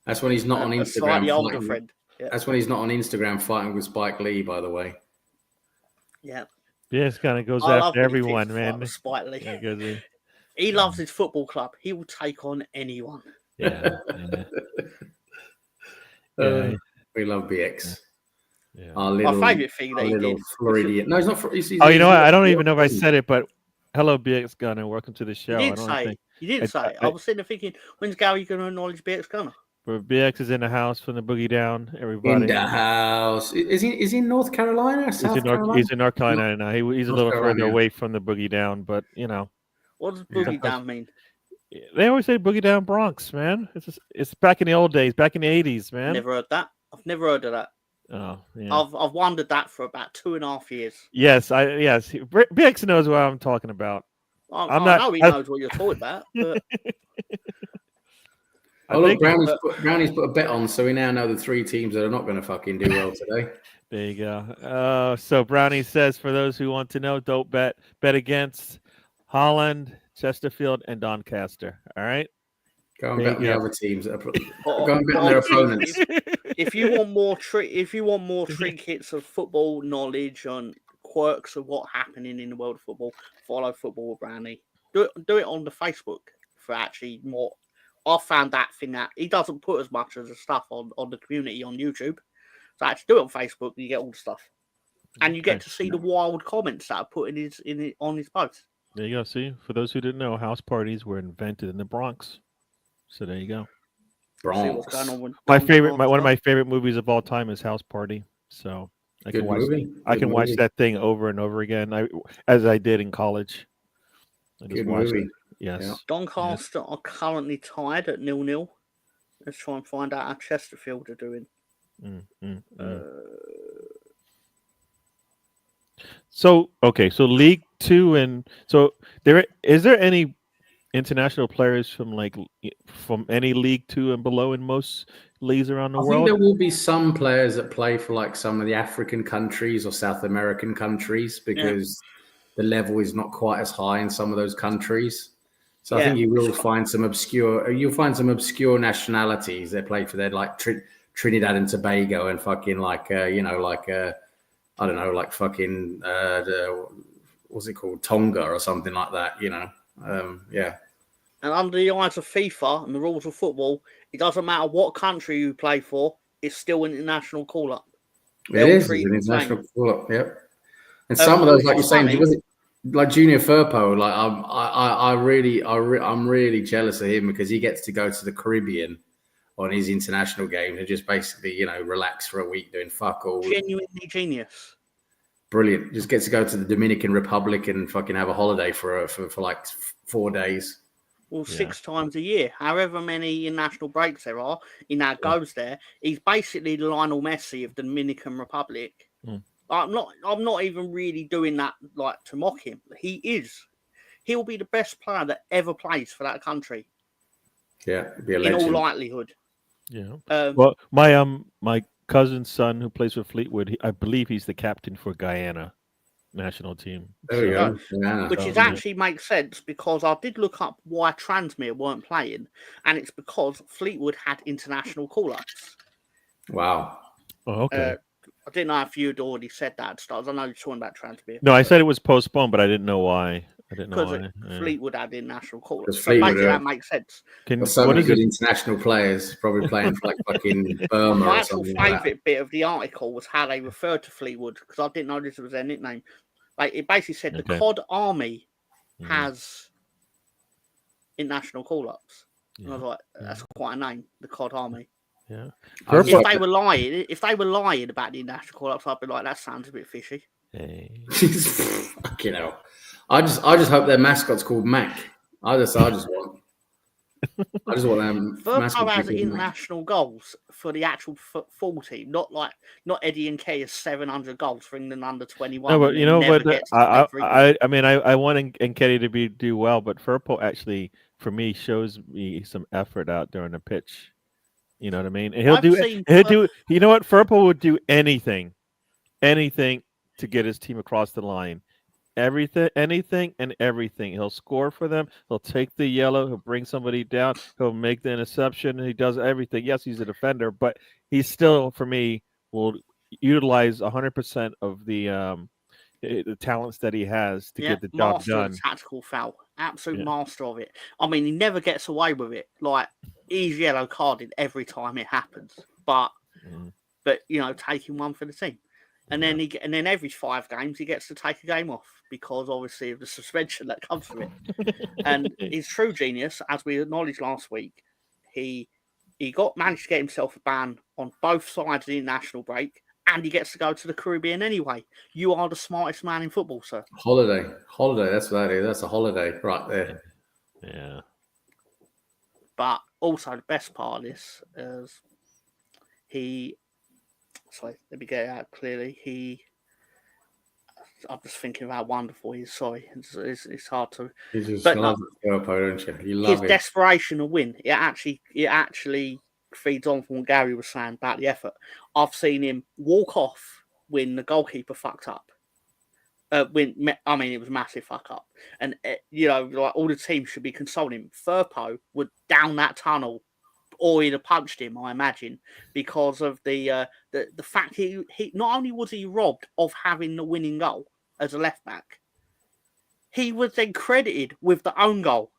That's when he's not on Instagram. A slightly older friend. Yeah. That's when he's not on Instagram fighting with Spike Lee, by the way. Yeah. BX kind of goes after everyone, man. Spike Lee. Yeah, he loves his football club. He will take on anyone. Yeah. We love BX. Yeah. My favourite thing that he did. Floridian. No, he's not. You know what? I don't even know if I said it, but hello, BX Gunner. Welcome to the show. You didn't say it. I was sitting there thinking, when's Gary going to acknowledge BX Gunner? But BX is in the house from the Boogie Down. Everybody in the house. Is he in North Carolina? He's in North Carolina now. He's a little further away from the Boogie Down, but you know. What does Boogie Down mean? They always say Boogie Down Bronx, man. It's back in the old days, back in the 80s, man. Never heard that. I've never heard of that. Oh, yeah. I've wondered that for about 2.5 years. Yes. BX knows what I'm talking about. I know he knows what you're talking about. But... look, Brownie's put a bet on, so we now know the 3 teams that are not going to fucking do well today. There you go. So Brownie says, for those who want to know, don't bet against Holland, Chesterfield, and Doncaster. All right. Go and bet on the other teams. Go and bet on their opponents. If you want more trinkets of football knowledge and quirks of what's happening in the world of football, follow Football with Brownie. Do it on the Facebook for actually more. I found that thing that he doesn't put as much as the stuff on the community on YouTube. So actually do it on Facebook, you get all the stuff, and you get to see the wild comments that are put on his post. There you go. See, for those who didn't know, house parties were invented in the Bronx. So there you go. Bronx. One of my favorite movies of all time is House Party. So I Good can watch. movie. I Good can watch movie. that thing over and over again. As I did in college. I just Good watched movie. it. Yes. Yeah. Doncaster are currently tied at 0-0. Let's try and find out how Chesterfield are doing. So okay, so League Two, and so is there any international players from any League Two and below in most leagues around the I think world? there will be some players that play for like some of the African countries or South American countries because the level is not quite as high in some of those countries. So I think you'll find some obscure nationalities that play for their like Trinidad and Tobago and fucking like I don't know, like fucking what's it called, Tonga or something like that. Yeah. And under the eyes of FIFA and the rules of football, it doesn't matter what country you play for; it's still an international call-up. It is an international call-up. Yep. And some of those, like you're saying, was it like Junior Firpo? Like I'm really jealous of him because he gets to go to the Caribbean on his international games and just basically, relax for a week doing fuck all. Genuinely genius. Brilliant. Just gets to go to the Dominican Republic and fucking have a holiday for like 4 days. Well, 6 times a year, however many international breaks there are, he now goes there. He's basically the Lionel Messi of the Dominican Republic. I'm not even really doing that like to mock him. He is. He'll be the best player that ever plays for that country. Yeah, be a legend. In all likelihood. Yeah. Well, my cousin's son who plays for Fleetwood, I believe he's the captain for Guyana national team. There we go. Yeah, which actually makes sense because I did look up why Transmere weren't playing, and it's because Fleetwood had international call-ups. Wow. Oh, okay. I didn't know if you'd already said that at start. I know you're talking about Transmere. No, I said it was postponed, but I didn't know why. Because Fleetwood had international call-ups. So basically that makes sense. There's so many good international players probably playing for like fucking Burma. My actual favourite bit of the article was how they referred to Fleetwood because I didn't know this was their nickname. Like it basically said the COD Army has international call-ups. And I was like, that's quite a name, the COD Army. Yeah. If they were lying about the international call-ups, I'd be like, that sounds a bit fishy. Hey. Fucking hell. I just hope their mascot's called Mac. I just want them. Firpo has international goals for the actual full team, not Eddie and Kay has 700 goals for England under 21. No, but I want Nketiah to do well, but Firpo actually for me shows me some effort out during the pitch. You know what I mean? And he'll do. You know what? Firpo would do anything to get his team across the line. Anything and everything. He'll score for them. He'll take the yellow. He'll bring somebody down. He'll make the interception. He does everything. Yes, he's a defender, but he still, for me, will utilize 100% of the talents that he has to get the job done. Master of the tactical foul. Absolute master of it. I mean, he never gets away with it. Like, he's yellow carded every time it happens. But taking one for the team. And then every 5 games he gets to take a game off because obviously of the suspension that comes from it. And his true genius, as we acknowledged last week, he managed to get himself a ban on both sides of the international break, and he gets to go to the Caribbean anyway. You are the smartest man in football, sir. Holiday. That's what that is. That's a holiday right there. Yeah. But also the best part of this is sorry, let me get it out clearly. I'm just thinking of how wonderful he is. Sorry, it's hard to. You just love it, don't you? You love his desperation to win. It actually feeds on from what Gary was saying about the effort. I've seen him walk off when the goalkeeper fucked up. It was a massive fuck up, and like all the team should be consoling him. Firpo would down that tunnel. Or he'd have punched him, I imagine, because of the fact he not only was he robbed of having the winning goal as a left back, he was then credited with the own goal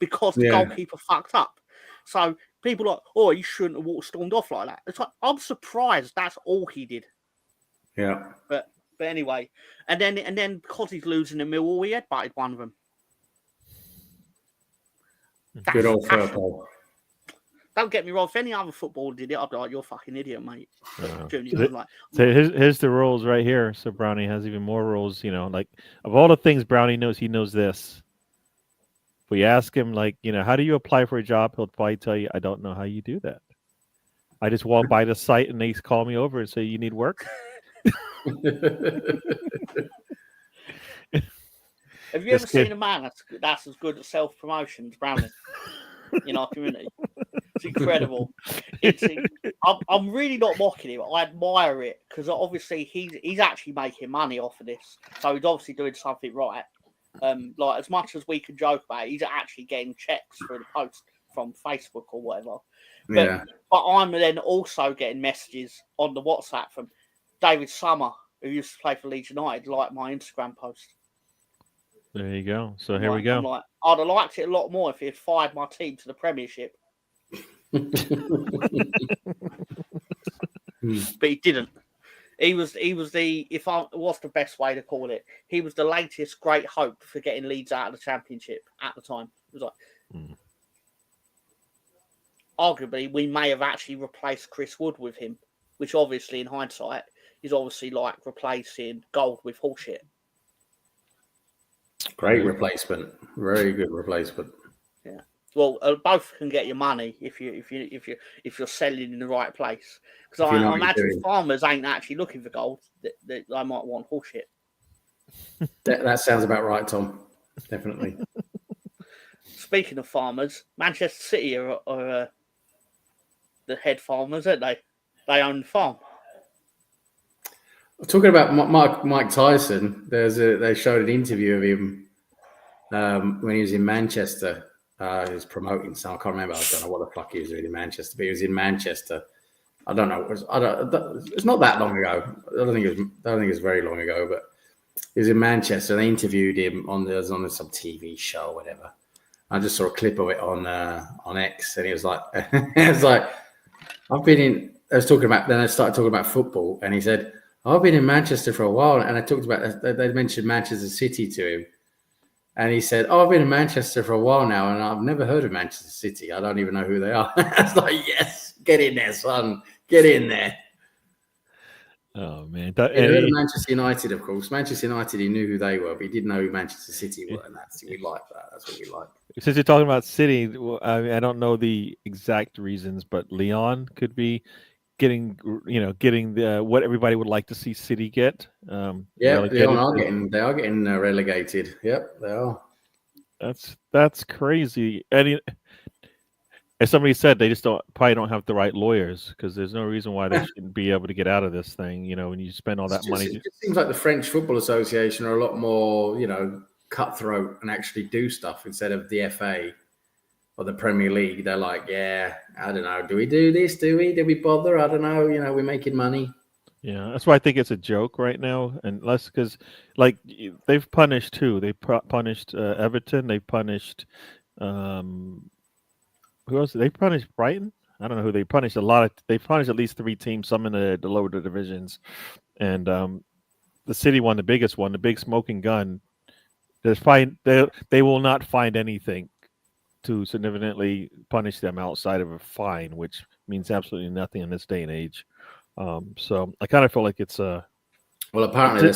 because the goalkeeper fucked up. So people are like, oh, he shouldn't have stormed off like that. It's like I'm surprised that's all he did. Yeah. But anyway, and then because he's losing the Millwall, he headbutted one of them. Good old Firpo. Don't get me wrong. If any other footballer did it, I'd be like, "You're a fucking idiot, mate." Junior was like, So here's the rules right here. So Brownie has even more rules. Like of all the things Brownie knows, he knows this. If we ask him, like, how do you apply for a job? He'll probably tell you, I don't know how you do that. I just walk by the site and they call me over and say, you need work. Have you ever seen a man that's as good at self-promotion as Brownie in our community? It's incredible. I'm really not mocking him. I admire it because obviously he's actually making money off of this. So he's obviously doing something right. Like as much as we can joke about it, he's actually getting checks through the post from Facebook or whatever. But I'm then also getting messages on the WhatsApp from David Summer, who used to play for Leeds United, like my Instagram post. There you go. So here we go. I'm like, I'd have liked it a lot more if he had fired my team to the Premiership. But he didn't. He was the, what's the best way to call it? He was the latest great hope for getting Leeds out of the Championship at the time. It was like, arguably, we may have actually replaced Chris Wood with him, which obviously, in hindsight, is obviously like replacing gold with horseshit. Great replacement, very good replacement. Yeah. Well, both can get your money if you're selling in the right place. Because I imagine farmers ain't actually looking for gold; they might want horseshit. That sounds about right, Tom. Definitely. Speaking of farmers, Manchester City are the head farmers, aren't they? They own the farm. Talking about Mike Tyson, they showed an interview of him when he was in Manchester. He was promoting some. I can't remember. I don't know what the fuck he was doing in Manchester, but he was in Manchester. I don't know. It's not that long ago. I don't think it was very long ago, but he was in Manchester. And they interviewed him on some TV show or whatever. I just saw a clip of it on X, and he was like, I've been in. Then I started talking about football, and he said, I've been in Manchester for a while, and I talked about. They mentioned Manchester City to him, and he said, I've been in Manchester for a while now, and I've never heard of Manchester City. I don't even know who they are. I was like, yes, get in there, son, get in there. Oh man, He heard of Manchester United, of course. Manchester United, he knew who they were, but he didn't know who Manchester City were, and we like that. That's what we like. Since you're talking about City, I don't know the exact reasons, but Leon could be getting the what everybody would like to see City get. Yeah, Leon are getting relegated. Yep, they are. That's crazy. And as somebody said, they just probably don't have the right lawyers because there's no reason why they shouldn't be able to get out of this thing. When you spend all that money, it just seems like the French Football Association are a lot more, cutthroat and actually do stuff instead of the FA or the Premier League. They're like, yeah, I don't know. Do we do this? Do we bother? I don't know. We're making money. Yeah, that's why I think it's a joke right now, and less because like they've punished too. They punished Everton. They punished who else? They punished Brighton. I don't know who they punished. They punished at least 3 teams, some in the lower divisions, and the City one, the biggest one, the big smoking gun. They will not find anything to significantly punish them outside of a fine, which means absolutely nothing in this day and age. So I kind of feel like it's well, apparently they're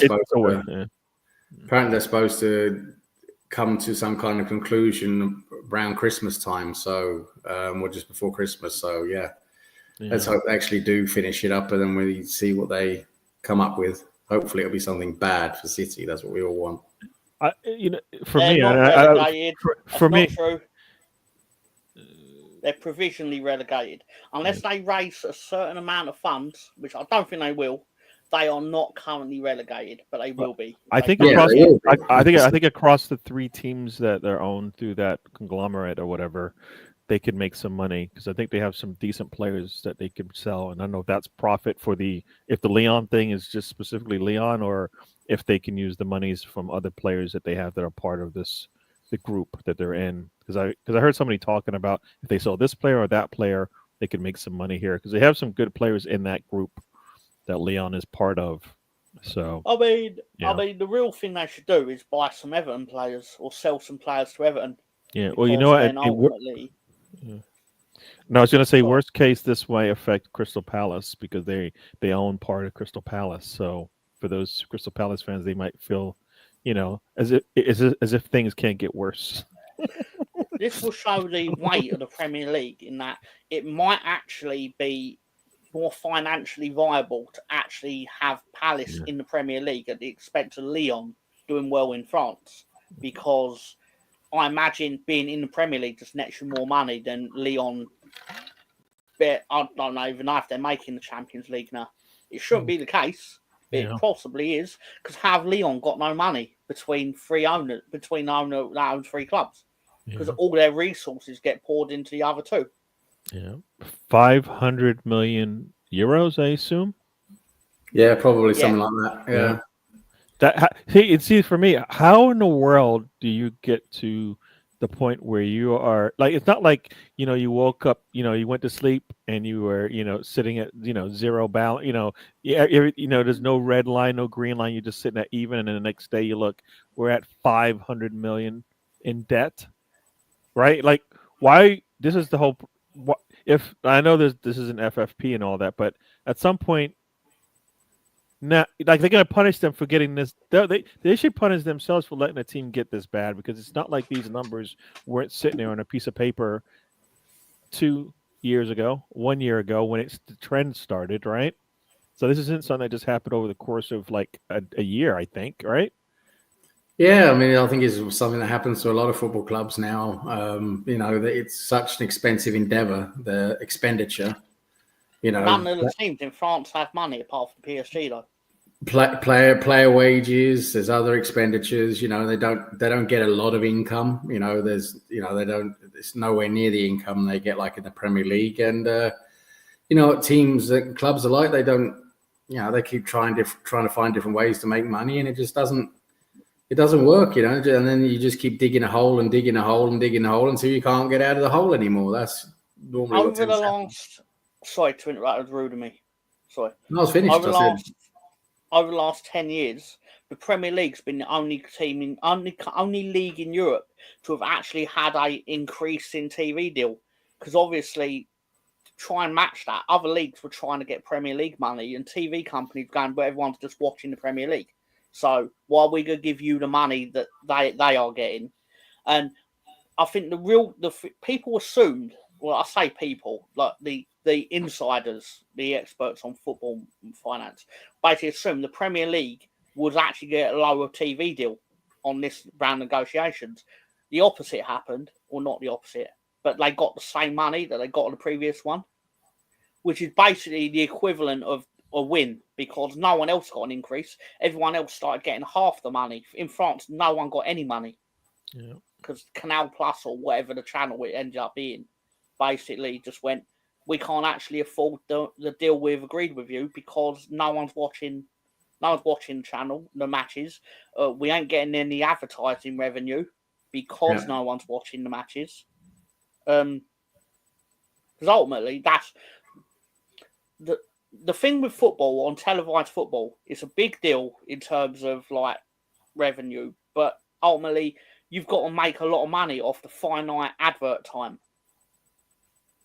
supposed to come to some kind of conclusion around Christmas time. So or just before Christmas. So yeah, let's hope they actually do finish it up, and then we see what they come up with. Hopefully, it'll be something bad for City. That's what we all want. They're provisionally relegated. Unless they raise a certain amount of funds, which I don't think they will, they are not currently relegated, but they will be. I think across the 3 teams that they're owned through that conglomerate or whatever, they could make some money because I think they have some decent players that they could sell. And I don't know if that's profit if the Leon thing is just specifically Leon, or if they can use the monies from other players that they have that are part of the group that they're in. Because I heard somebody talking about if they sell this player or that player, they could make some money here because they have some good players in that group that Leon is part of. So I mean, the real thing they should do is buy some Everton players or sell some players to Everton. Yeah, well, you know what? No, I was going to say Sure. worst case this way affect Crystal Palace because they own part of Crystal Palace. So for those Crystal Palace fans, they might feel, as if things can't get worse. This will show the weight of the Premier League in that it might actually be more financially viable to actually have Palace in the Premier League at the expense of Lyon doing well in France, because I imagine being in the Premier League just nets you more money than Lyon. But I don't even know if they're making the Champions League now. It shouldn't be the case. It possibly is, because have Lyon got no money between the owner that owns three clubs? Because all their resources get poured into the other two. Yeah, 500 million euros, I assume. Yeah, probably something like that. Yeah. See, for me, how in the world do you get to the point where you are like? It's not like you woke up, you went to sleep and you were sitting at zero balance. There's no red line, no green line. You're just sitting at even, and then the next day you look, we're at 500 million in debt. Right? Like, why? This is the whole. If I know this is an FFP and all that, but at some point, like they're gonna punish them for getting this. They should punish themselves for letting a team get this bad, because it's not like these numbers weren't sitting there on a piece of paper 2 years ago, 1 year ago when the trend started, right? So this isn't something that just happened over the course of like a year, I think, right? Yeah, I mean, I think it's something that happens to a lot of football clubs now. It's such an expensive endeavour, the expenditure. None of the teams in France have money apart from PSG, though. Player wages. There's other expenditures. They don't get a lot of income. It's nowhere near the income they get like in the Premier League. And teams, clubs alike, they don't. They keep trying to find different ways to make money, and it just doesn't. It doesn't work, and then you just keep digging a hole and digging a hole and digging a hole until you can't get out of the hole anymore. That's normally over the last. Sorry to interrupt, it was rude of me. Sorry. No, I was finished. Over the last 10 years, the Premier League's been the only only league in Europe to have actually had a increase in TV deal. Because obviously, to try and match that, other leagues were trying to get Premier League money, and TV companies going, but everyone's just watching the Premier League. So why are we going to give you the money that they are getting? And I think the people assumed, well, I say people, like the insiders, the experts on football and finance, basically assumed the Premier League would actually get a lower TV deal on this round of negotiations. The opposite happened, or not the opposite, but they got the same money that they got on the previous one, which is basically the equivalent of a win, because no one else got an increase. Everyone else started getting half the money. In France, no one got any money. Yeah. Because Canal Plus or whatever the channel it ended up being basically just went, we can't actually afford the deal we've agreed with you because no one's watching the channel, the matches. We ain't getting any advertising revenue because no one's watching the matches. Because ultimately, that's the thing with football, on televised football, it's a big deal in terms of like revenue, but ultimately you've got to make a lot of money off the finite advert time.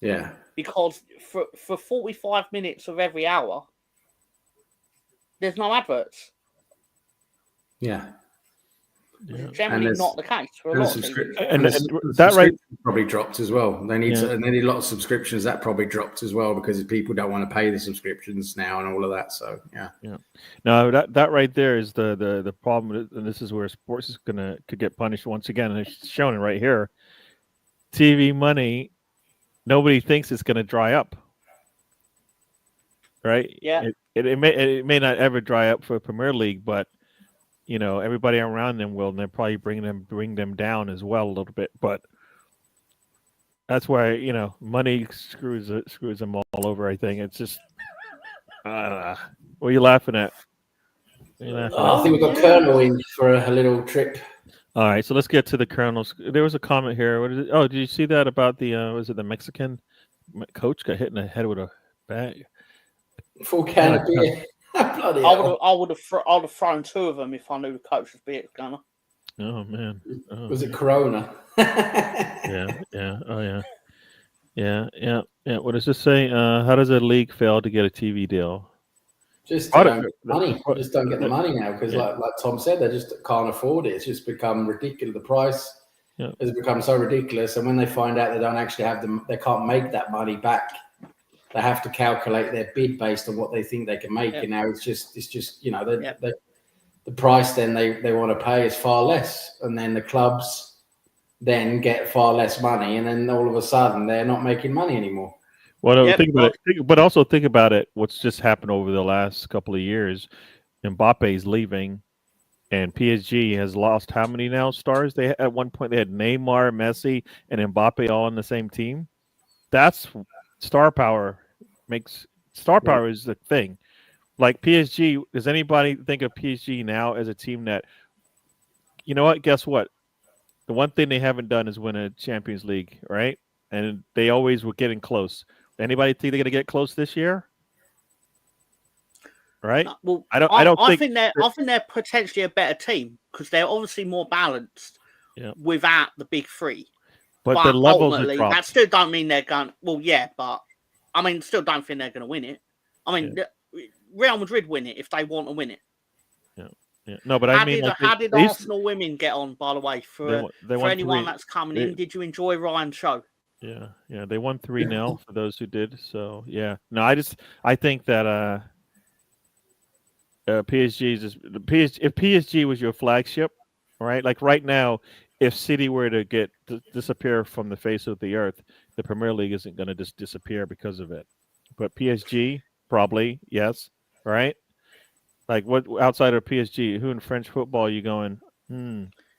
Yeah. Because for 45 minutes of every hour, there's no adverts. Yeah. It's generally not the case for a lot of things. And that right probably dropped as well. They need a lot of subscriptions. That probably dropped as well because people don't want to pay the subscriptions now and all of that. So yeah. No, that right there is the problem, and this is where sports could get punished once again. And it's shown right here. TV money, nobody thinks it's going to dry up, right? Yeah. It may not ever dry up for Premier League, but everybody around them will, and they're probably bring them down as well a little bit. But that's why money screws them all over. I think it's just what are you laughing at? I think we've got Colonel in for a little trip. All right, so let's get to the Colonels. There was a comment here. What is it? Oh, did you see that about the was it the Mexican coach got hit in the head with a bag? Full can of beer. I would have thrown two of them if I knew the coach was beer gunner. Oh man, was it Corona? yeah. Oh yeah. Yeah, yeah, yeah. What does this say? How does a league fail to get a TV deal? Just Part don't get the money. part- Just don't get the money now because, yeah, like Tom said, they just can't afford it. It's just become ridiculous. The price yeah. has become so ridiculous, and when they find out they don't actually have them, they can't make that money back. They have to calculate their bid based on what they think they can make, Yep. and now it's just you know Yep. the price then they want to pay is far less, and then the clubs then get far less money, and then all of a sudden they're not making money anymore. Well, Yep, think about it, but also think about it. What's just happened over the last couple of years? Mbappe's leaving, and PSG has lost how many now stars? They at one point they had Neymar, Messi, and Mbappe all on the same team. That's star power. Makes star Yeah. power is the thing. Like PSG, does anybody think of PSG now as a team that, you know what? Guess what? The one thing they haven't done is win a Champions League, right? And they always were getting close. Anybody think they're going to get close this year? Right? No, well, I don't I think. think they're potentially a better team because they're obviously more balanced Yeah. without the big three. But the levels have ultimately, dropped. that still don't mean they're going. Well, yeah, but I mean, still don't think they're going to win it. I mean, Real Madrid win it if they want to win it. Yeah. No, but How I mean, did, like how did Arsenal women get on? By the way, for won anyone 3. that's coming They- in, did you enjoy Ryan's show? Yeah, yeah, they won 3-0 for those who did. So yeah, no, I think that PSG is just the PSG. If PSG was your flagship, right? Like right now, if City were to disappear from the face of the earth, the Premier League isn't going to just disappear because of it. But PSG probably yes, right? Like what outside of PSG, who in French football are you going?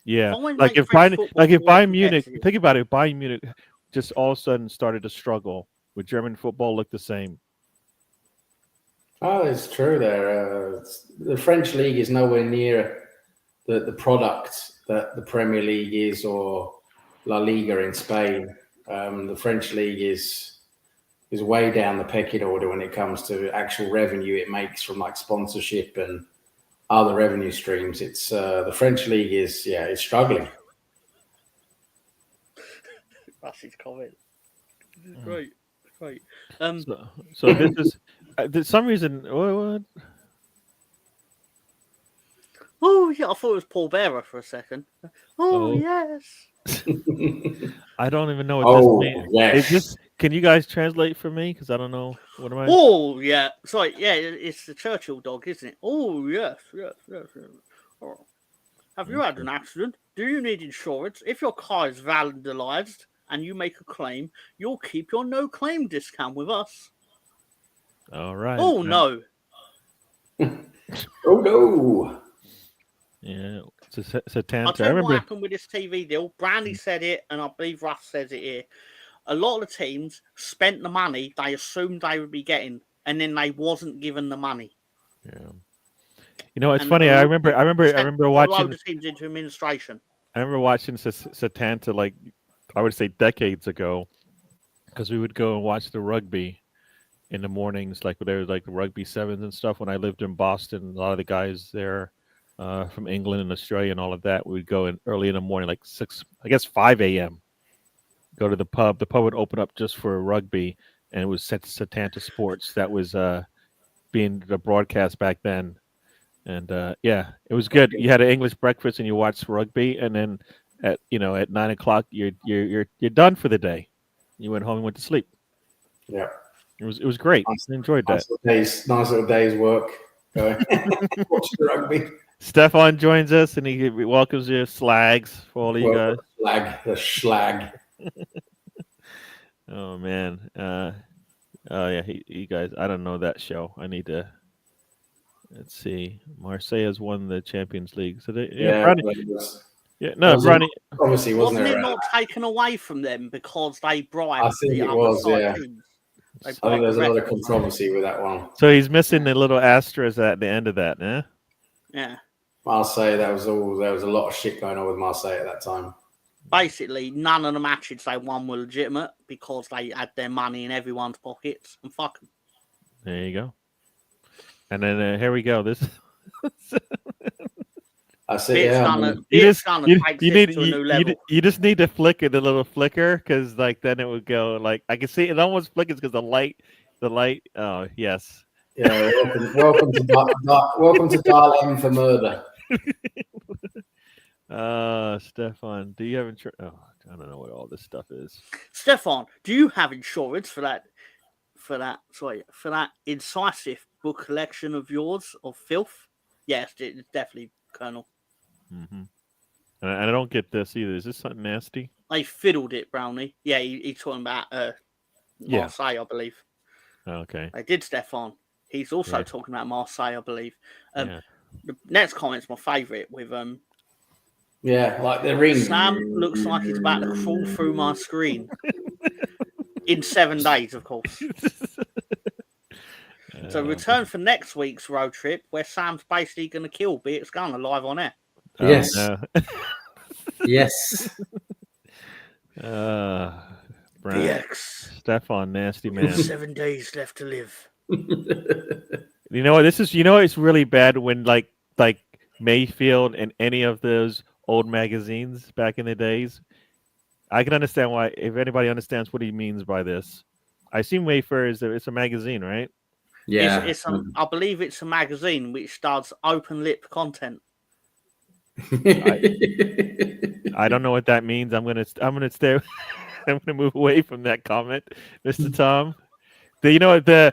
Yeah, Fine, like make if French Bayern, football like if more Bayern Munich, competitive. think about it. If Bayern Munich just all of a sudden started to struggle, would German football look the same? Oh, it's true. There, the French league is nowhere near the product that the Premier League is or La Liga in Spain. The French league is way down the pecking order when it comes to actual revenue it makes from like sponsorship and other revenue streams. It's the French league is struggling. That's his comment. This is great. So this is there's some reason. What? Oh yeah, I thought it was Paul Bearer for a second. Oh yes. I don't even know what Oh, this means. yes. Is this? Can you guys translate for me? Because I don't know. What am I? Oh yeah. Sorry, yeah, it's the Churchill dog, isn't it? Oh yes. Oh. Have you had an accident? Do you need insurance? If your car is vandalized and you make a claim, you'll keep your no claim discount with us. All right. Oh no. Oh no. Yeah. It's I'll Satanta. I tell you what remember. happened with this TV deal. Brandy said it, and I believe Russ says it here. A lot of the teams spent the money they assumed they would be getting, and then they wasn't given the money. Yeah. You know, it's And funny. I remember put watching. a load of teams into administration. I remember watching Satanta like I would say decades ago, because we would go and watch the rugby in the mornings, like there was like the rugby sevens and stuff. When I lived in Boston, a lot of the guys there from England and Australia and all of that, we'd go in early in the morning, like 5 a.m. Go to the pub. The pub would open up just for rugby, and it was Satanta Sports that was being the broadcast back then. And yeah, it was good. You had an English breakfast and you watched rugby, and then at 9 o'clock you're done for the day. You went home and went to sleep. Yeah. It was great. I enjoyed that. Nice little day's work. Watch the rugby. Stefan joins us and he welcomes you, slags for all of you guys. The schlag. Oh man. Oh yeah, he guys. I don't know that show. I need to. Let's see. Marseille's won the Champions League, so they Bronny. Obviously, wasn't it not taken away from them because they bribed I think the it other was, side yeah. teams? I think there's a lot of controversy with that one. So he's missing the little asterisk at the end of that, eh? Yeah. Marseille, there was a lot of shit going on with Marseille at that time. Basically, none of the matches they won were legitimate because they had their money in everyone's pockets and fuck them. There you go. And then here we go. This I see. Bit's Yeah, gonna You just take you this need to a new level. you just need to flicker the little flicker because like then it would go like I can see it almost flickers because the light. Oh yes. yeah. Welcome to Dial M for murder. Stefan, do you have insurance? Oh, I don't know what all this stuff is. Stefan, do you have insurance for that? For that incisive book collection of yours of filth? Yes, it's definitely Colonel. Mm-hmm. And I don't get this either. Is this something nasty? I fiddled it, Brownie. Yeah, he's talking about Marseille, I believe. Okay. I did, Stefan. He's also Yeah. talking about Marseille, I believe. Yeah. The next comment's my favourite with Yeah, like the ring. Sam looks like he's about to crawl through my screen. In 7 days, of course. So return for next week's road trip where Sam's basically going to kill Beat's Gunner live on air. Oh, Yes. no. Yes. Brian, BX. Stefan, nasty man. 7 days left to live. You know what? It's really bad when like Mayfield and any of those old magazines back in the days. I can understand why if anybody understands what he means by this. I assume Wayfair it's a magazine, right? Yeah. I believe it's a magazine which does open lip content. I don't know what that means. I'm gonna stay. I'm gonna move away from that comment, Mr. Tom. The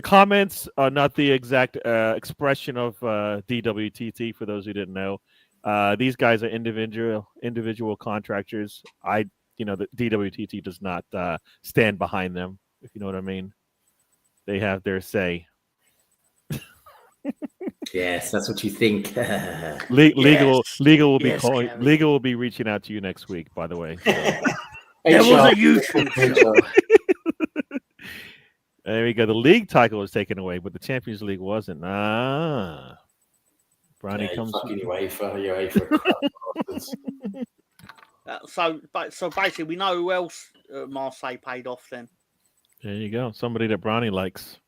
comments are not the exact expression of DWTT. For those who didn't know, these guys are individual contractors. The DWTT does not stand behind them. If you know what I mean, they have their say. Yes, that's what you think. Legal will be Yes, calling. Kevin. Legal will be reaching out to you next week. By the way, There was a YouTube show. there we go. The league title was taken away, but the Champions League wasn't. Brownie comes. Fucking UEFA. So basically, we know who else Marseille paid off then. There you go. Somebody that Brownie likes.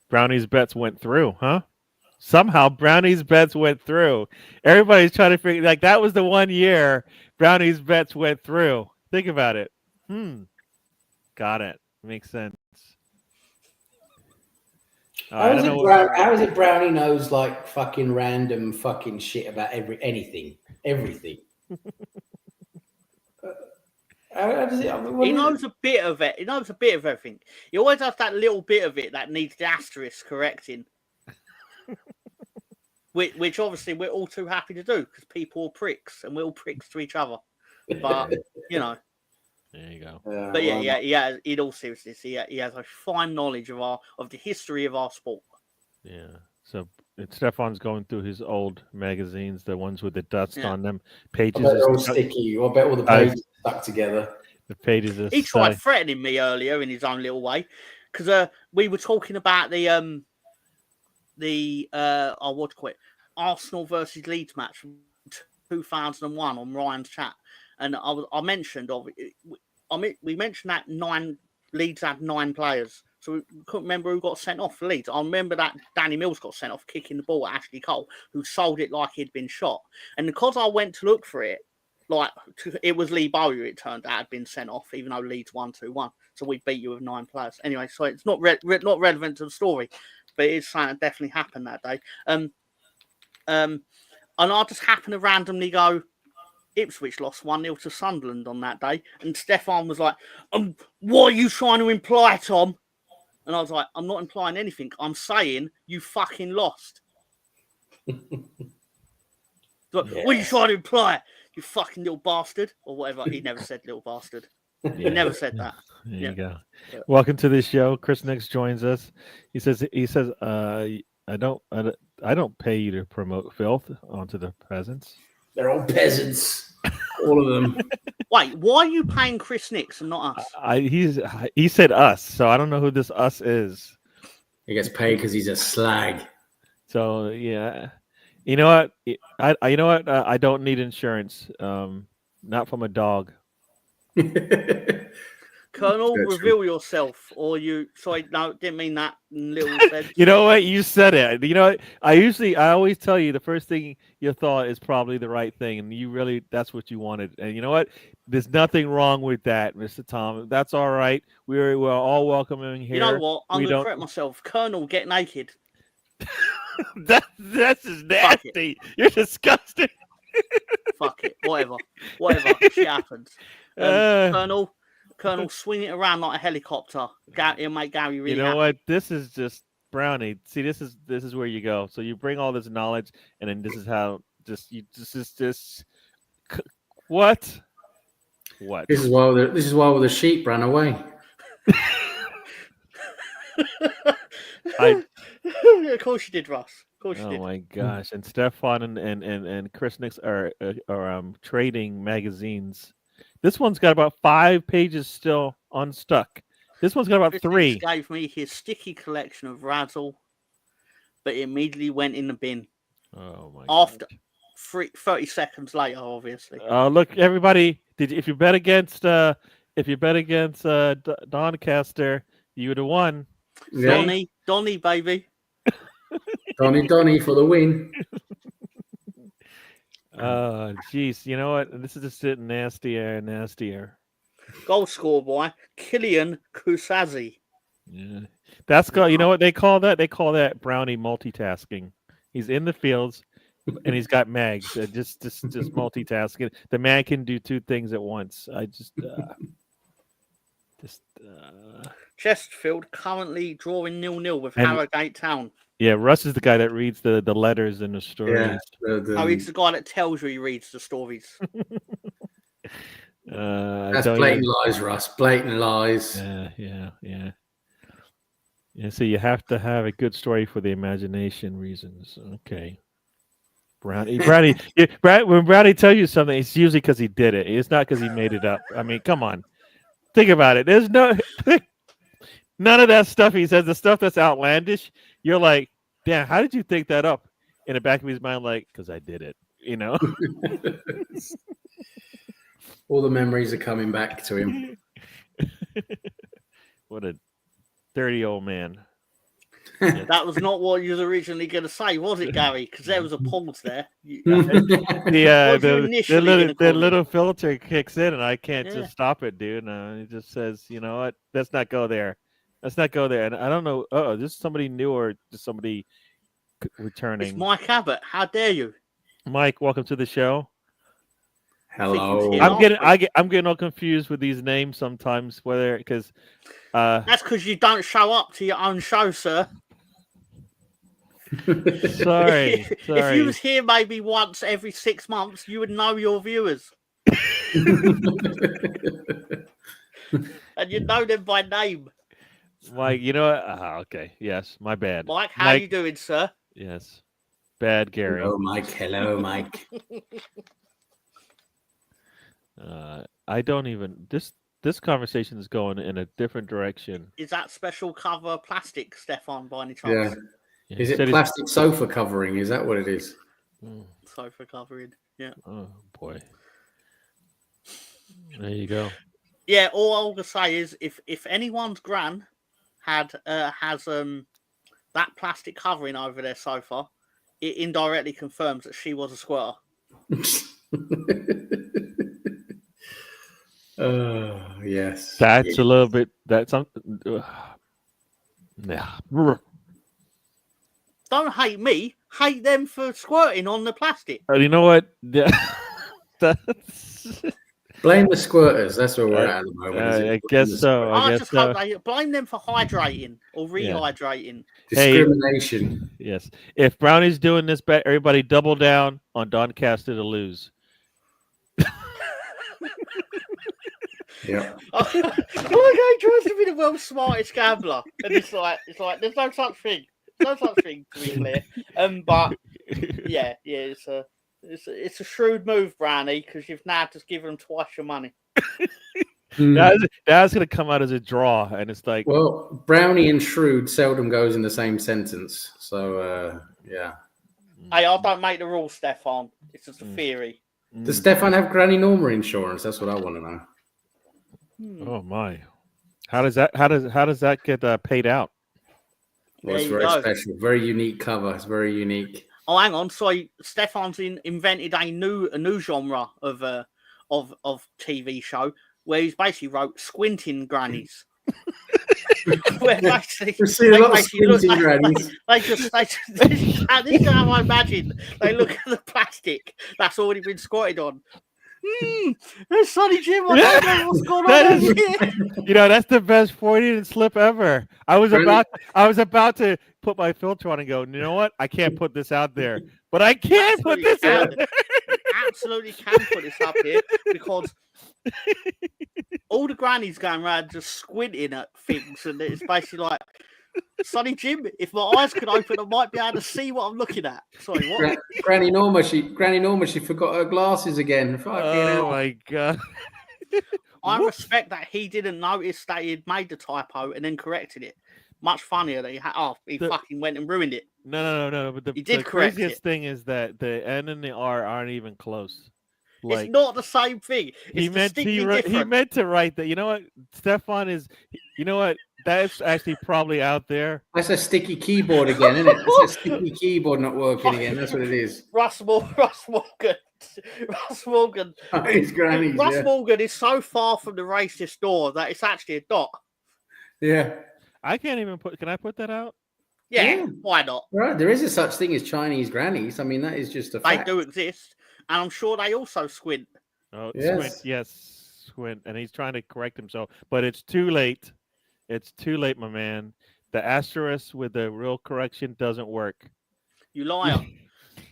Brownie's bets went through, huh? Somehow Brownie's bets went through. Everybody's trying to figure like that was the one year Brownie's bets went through. Think about it. Got it. Makes sense. How is it Brownie knows like fucking random fucking shit about everything? How does it? He knows a bit of it. He knows a bit of everything. He always has that little bit of it that needs the asterisk correcting. Which obviously we're all too happy to do because people are pricks and we're all pricks to each other. But, you know. There you go. But yeah, in all seriousness, he has a fine knowledge of the history of our sport. Yeah. So Stefan's going through his old magazines, the ones with the dust on them. Pages. I bet they're all sticky. I bet all the pages are stuck together. The pages are. He tried threatening me earlier in his own little way because we were talking about the Arsenal versus Leeds match from 2001 on Ryan's chat, and I mentioned we mentioned that Leeds had 9 players, so we couldn't remember who got sent off for Leeds. I remember that Danny Mills got sent off kicking the ball at Ashley Cole, who sold it like he'd been shot, and because I went to look for it, it was Lee Bowyer. It turned out had been sent off, even though Leeds won 2-1. So we beat you with 9 players. Anyway, so it's not not relevant to the story, but it's something that definitely happened that day. And I just happened to randomly go, Ipswich lost 1-0 to Sunderland on that day. And Stefan was like, what are you trying to imply, Tom? And I was like, I'm not implying anything. I'm saying you fucking lost. What are you trying to imply? You fucking little bastard. Or whatever. He never said little bastard. He never said that. There you go. Welcome to the show. Chris Nix joins us. He says I don't pay you to promote filth onto the peasants. They're all peasants, all of them. Wait, why are you paying Chris Nix and not us? He said us, so I don't know who this us is. He gets paid because he's a slag. So yeah, you know what? I don't need insurance. Not from a dog. Colonel, That's reveal yourself, or you. Sorry, no, didn't mean that in little sense. You know what? You said it. You know what? I always tell you the first thing you thought is probably the right thing, and you really that's what you wanted. And you know what? There's nothing wrong with that, Mr. Tom. That's all right. We're all welcoming here. You know what? I'm We gonna don't- correct myself. Colonel, get naked. that's just Fuck it. nasty. You're disgusting. Fuck it. Whatever. Shit happens. Colonel, swing it around like a helicopter. It'll make Gary really you know happy. what? This is just Brownie. See, this is where you go. So you bring all this knowledge, and then this is how what? What? This is why the sheep ran away. Of course you did, Russ. Of course you Oh did. my gosh! And Stefan and Chris Nix are trading magazines. This one's got about 5 pages still unstuck. This one's got about Chris 3. Nix gave me his sticky collection of Razzle, but it immediately went in the bin. Oh my! After gosh. 30 seconds later, obviously. Look, everybody! If you bet against Doncaster, you would have won. Yeah. Donny, baby. Donny for the win. Jeez, you know what? This is just getting nastier and nastier. Goal scorer boy, Kylian Kusazi. Yeah, that's called. You know what they call that? They call that Brownie multitasking. He's in the fields, and he's got mags. Just multitasking. The man can do 2 things at once. Chesterfield currently drawing 0-0 with And- Harrogate Town. Yeah, Russ is the guy that reads the letters and the stories. Oh, he's the guy that tells you he reads the stories. That's blatant lies, Russ. Blatant lies. Yeah. So you have to have a good story for the imagination reasons. Okay. Brownie. When Brownie tells you something, it's usually because he did it. It's not because he made it up. I mean, come on. Think about it. There's none of that stuff he says. The stuff that's outlandish, you're like, damn, how did you think that up? In the back of his mind, like, because I did it, you know? All the memories are coming back to him. What a dirty old man. That was not what you was originally going to say, was it, Gary? Because there was a pause there. The little filter kicks in, and I can't just stop it, dude. It just says, you know what? Let's not go there. Let's not go there. And I don't know. Oh, this is somebody new or just somebody returning? It's Mike Abbott. How dare you, Mike? Welcome to the show. Hello. Yeah. I'm getting all confused with these names sometimes. Whether because that's because you don't show up to your own show, sir. Sorry. If you was here maybe once every 6 months, you would know your viewers. And you'd know them by name. Mike, you know what? Okay. Yes, my bad. Mike, how you doing, sir? Yes. Bad Gary. Hello, Mike. Hello, Mike. I don't even this conversation is going in a different direction. Is that special cover plastic, Stefan, by any chance? Yeah. Is it plastic sofa covering? Is that what it is? Sofa covering. Yeah. Oh boy. There you go. Yeah, all I'm gonna say is if anyone's gran has that plastic covering over their sofa, it indirectly confirms that she was a squirter. Yes. That's a little bit. That's something. Yeah. Don't hate me. Hate them for squirting on the plastic. You know what? Yeah. That's. Blame the squirters. That's where we're at the moment. I guess so. I just hope they blame them for hydrating or rehydrating. Discrimination. Yes. If Brownie's doing this bet, everybody double down on Doncaster to lose. Yeah. Like he tries to be the world's smartest gambler, and it's like there's no such thing. There's no such thing, to be clear. But yeah, it's a shrewd move, Brownie, because you've now just given them twice your money. That's going to come out as a draw, and it's like, well, Brownie and shrewd seldom goes in the same sentence. So yeah. Hey, I don't make the rules, Stefan. It's just a theory. Does Stefan have Granny Norma insurance? That's what I want to know. Oh my! How does that get paid out? Well, it's There you very go. special, very unique cover. It's very unique. Oh, hang on. Sorry, Stefan's invented a new genre of TV show where he's basically wrote squinting grannies. Where basically We see a lot of squinting like, grannies. this is how I imagine they look at the plastic that's already been squatted on. There's Sonny Jim. I don't know what's going on over here. That's the best Freudian slip ever. I was Really? about to put my filter on and go, you know what? I can't put this out there, but I can put this out there. You absolutely can put this up here because all the grannies going around just squinting at things, and it's basically like, Sonny Jim, if my eyes could open, I might be able to see what I'm looking at. Sorry, what? Granny Norma, she forgot her glasses again. Oh my god! I respect that he didn't notice that he had made the typo and then corrected it. Much funnier that he fucking went and ruined it. No. But the craziest thing is that the N and the R aren't even close. It's not the same thing. He meant to write that. You know what? Stefan is. You know what? That's actually probably out there. That's a sticky keyboard again, isn't it? It's a sticky keyboard not working again. That's what it is. Russ Morgan. His grannies, Russ Morgan is so far from the racist door that it's actually a dot. Yeah. I can't even put. Can I put that out? Yeah. Why not? Right. There is a such thing as Chinese grannies. I mean, that is just a fact. They do exist, and I'm sure they also squint. Oh, yes. Squint, and he's trying to correct himself, but it's too late. It's too late, my man. The asterisk with the real correction doesn't work. You liar.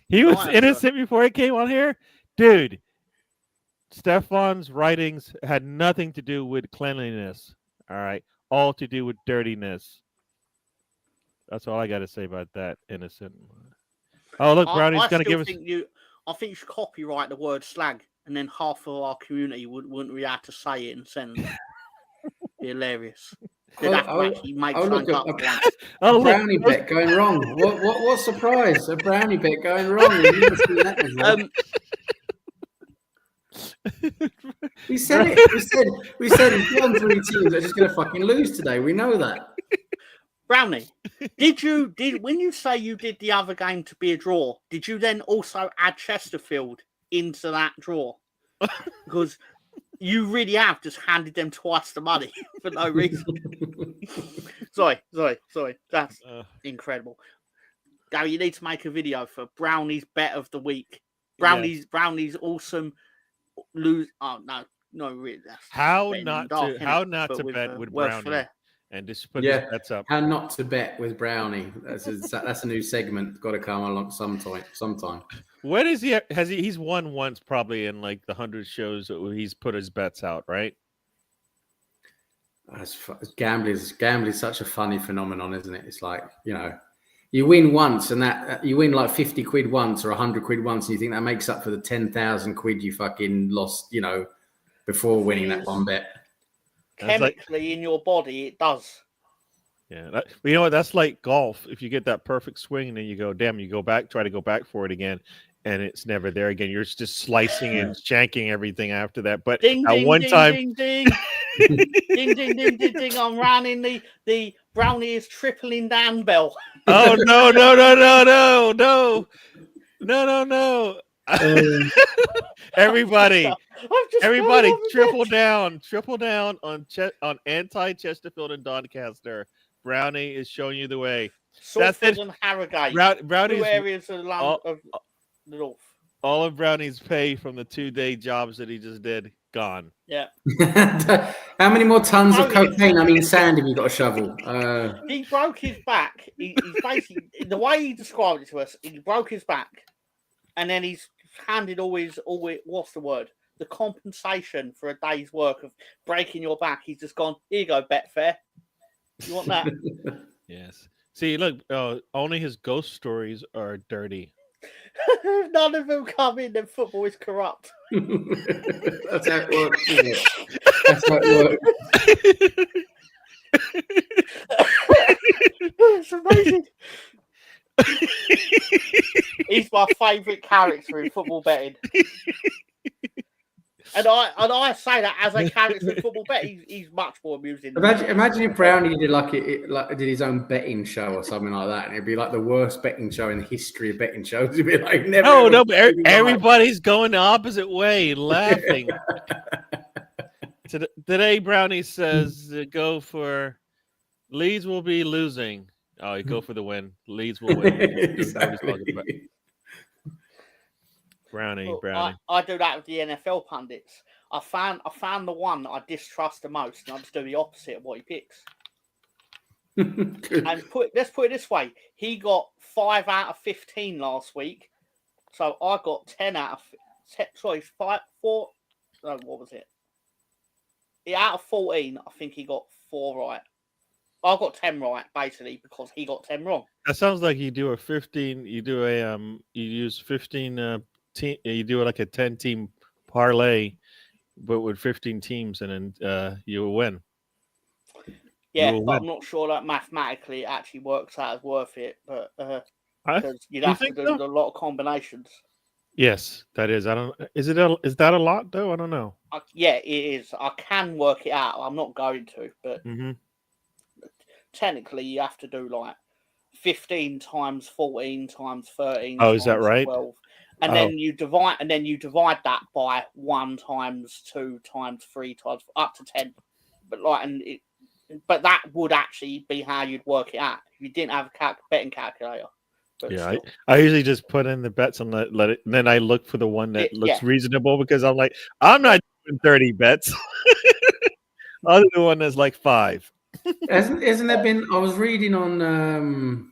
He was innocent before he came on here, dude. Stefan's writings had nothing to do with cleanliness. All right, all to do with dirtiness. That's all I got to say about that. Innocent. Oh, look, Brownie's going to give us. I think you should copyright the word slag, and then half of our community wouldn't be able to say it and send it. Be hilarious. They'd have to actually make something up. A brownie bet going wrong. What surprise? A brownie bet going wrong. We said it. We said it's one 3 teams are just going to fucking lose today. We know that. Brownie, when you say you did the other game to be a draw, did you then also add Chesterfield into that draw? Because you really have just handed them twice the money for no reason. Sorry. That's incredible. Gary, you need to make a video for Brownie's bet of the week. Brownie's awesome lose. Oh no, really. How not to bet with Brownie. And just put his bets up. How not to bet with Brownie. That's a new segment. Got to come along sometime. What is he? He's won once probably in like the 100 shows that he's put his bets out, right? Gambling is such a funny phenomenon, isn't it? It's like, you win once and that you win like 50 quid once or 100 quid once, and you think that makes up for the 10,000 quid you fucking lost, before winning that one bet. Chemically in your body, it does. Yeah, you know what? That's like golf. If you get that perfect swing, and then you go, damn, you go back, try to go back for it again, and it's never there again. You're just slicing and shanking everything after that. But ding, at ding, one ding, time, ding, ding. Ding, ding, ding, ding, ding. I'm rounding the Brownie is tripling down bell. Oh no. Everybody, triple down on anti-Chesterfield and Doncaster. Brownie is showing you the way. Salford and Harrogate. Brownie's 2 areas of the north. All of Brownie's pay from the 2-day jobs that he just did gone. Yeah. How many more tons of cocaine? Sand have you got to shovel? He broke his back. He's basically, the way he described it to us, he broke his back, and then he's handed always what's the word? The compensation for a day's work of breaking your back. He's just gone, here you go, Betfair. You want that? Yes. See, look, only his ghost stories are dirty. None of them come in, then football is corrupt. That's how it works, isn't it? That's how it works. It's amazing. He's my favourite character in football betting. And I say that as a character in football bet, he's much more amusing. Imagine if Brownie did did his own betting show or something like that, and it'd be like the worst betting show in the history of betting shows. It'd be like no, but everybody's going the opposite way, laughing. Today, Brownie says go for Leeds will be losing. Oh, you go for the win. Leeds will win. Exactly. Brownie. I do that with the NFL pundits. I found the one that I distrust the most, and I just do the opposite of what he picks. And let's put it this way: he got 5 out of 15 last week, so I got 10 out of 4. No, what was it? Out of 14, I think he got 4 right. I got 10 right basically because he got 10 wrong. That sounds like you do a 15. You do a you use 15 team. You do like a 10-team parlay, but with 15 teams, and then you will win. Yeah, but I'm not sure that mathematically it actually works out as worth it. But because you'd have to do a lot of combinations. Yes, that is. I don't. Is that a lot though? I don't know. Yeah, it is. I can work it out. I'm not going to, but technically you have to do like 15 times 14 times 13. Oh, is that right? 12. And then you divide that by 1 times 2 times 3 times up to 10. But that would actually be how you'd work it out if you didn't have a betting calculator. But yeah, I usually just put in the bets and let it. And then I look for the one that looks reasonable because I'm like, I'm not doing 30 bets. I'll do the one that's like 5. Hasn't there been? I was reading on.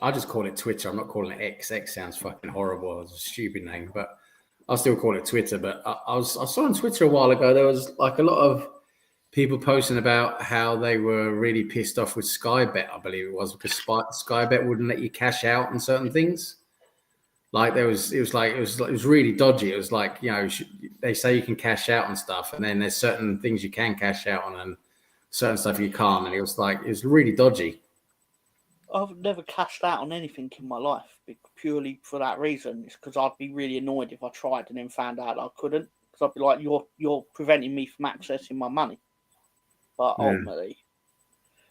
I just call it Twitter. I'm not calling it X. X sounds fucking horrible. It's a stupid name, but I'll still call it Twitter. But I saw on Twitter a while ago there was like a lot of people posting about how they were really pissed off with Sky Bet, I believe it was, because Sky Bet wouldn't let you cash out on certain things. Like it was really dodgy. It was like, you know, they say you can cash out on stuff, and then there's certain things you can cash out on, and certain stuff you can't. And it was really dodgy. I've never cashed out on anything in my life purely for that reason. It's because I'd be really annoyed if I tried and then found out I couldn't. Because I'd be like, you're preventing me from accessing my money. But ultimately,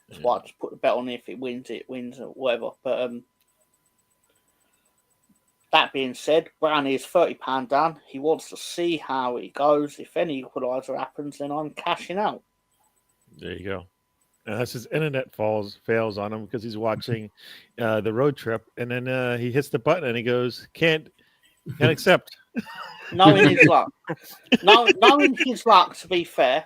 that's why I just put the bet on if it wins, or whatever. But that being said, Brownie is £30 down. He wants to see how it goes. If any equaliser happens, then I'm cashing out. There you go. Unless his internet fails on him because he's watching the road trip, and then he hits the button and he goes, can't accept. Knowing his luck. Knowing his luck, to be fair.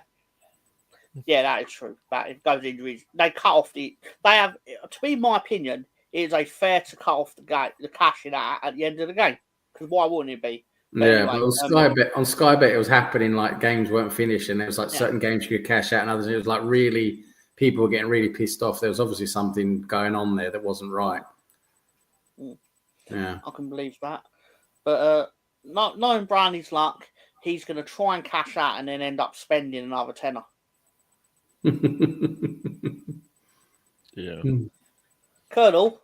Yeah, that is true. But if goes injuries, they cut off they have, to be my opinion, it is fair to cut off the cashing out at the end of the game. Because why wouldn't it be? But yeah, anyway, but on Sky Bet, it was happening like games weren't finished, and there was like certain games you could cash out, and others it was like really people were getting really pissed off. There was obviously something going on there that wasn't right. Yeah, I can believe that. But not knowing Brownie's luck, he's going to try and cash out and then end up spending another tenner. Yeah. Colonel,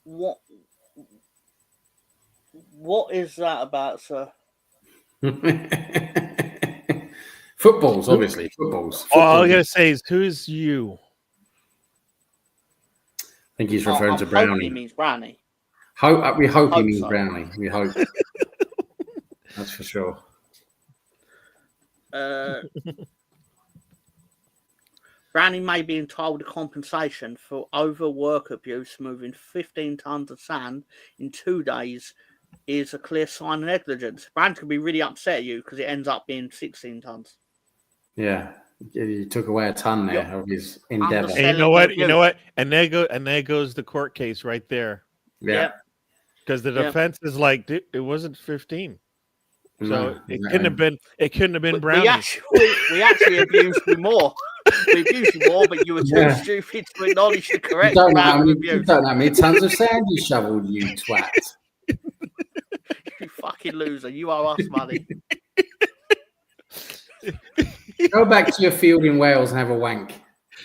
what is that about, sir? Footballs, obviously. Footballs. All I gotta say is, who's you? I think he's referring to Brownie. He means Brownie. We hope he means Brownie. We hope. That's for sure. Brownie may be entitled to compensation for overwork abuse. Moving 15 tons of sand in 2 days is a clear sign of negligence. Brownie could be really upset at you because it ends up being 16 tons. Yeah, you took away a ton there of his endeavor. And you know what? And there goes the court case right there. Yeah. Because the defense is like, it wasn't 15. So it couldn't have been Brownie. We actually abused you more. We abused you more, but you were too stupid to acknowledge the correct amount of abuse. You don't know how many tons of sand you shoveled, you twat. You fucking loser. You owe us money. Go back to your field in Wales and have a wank.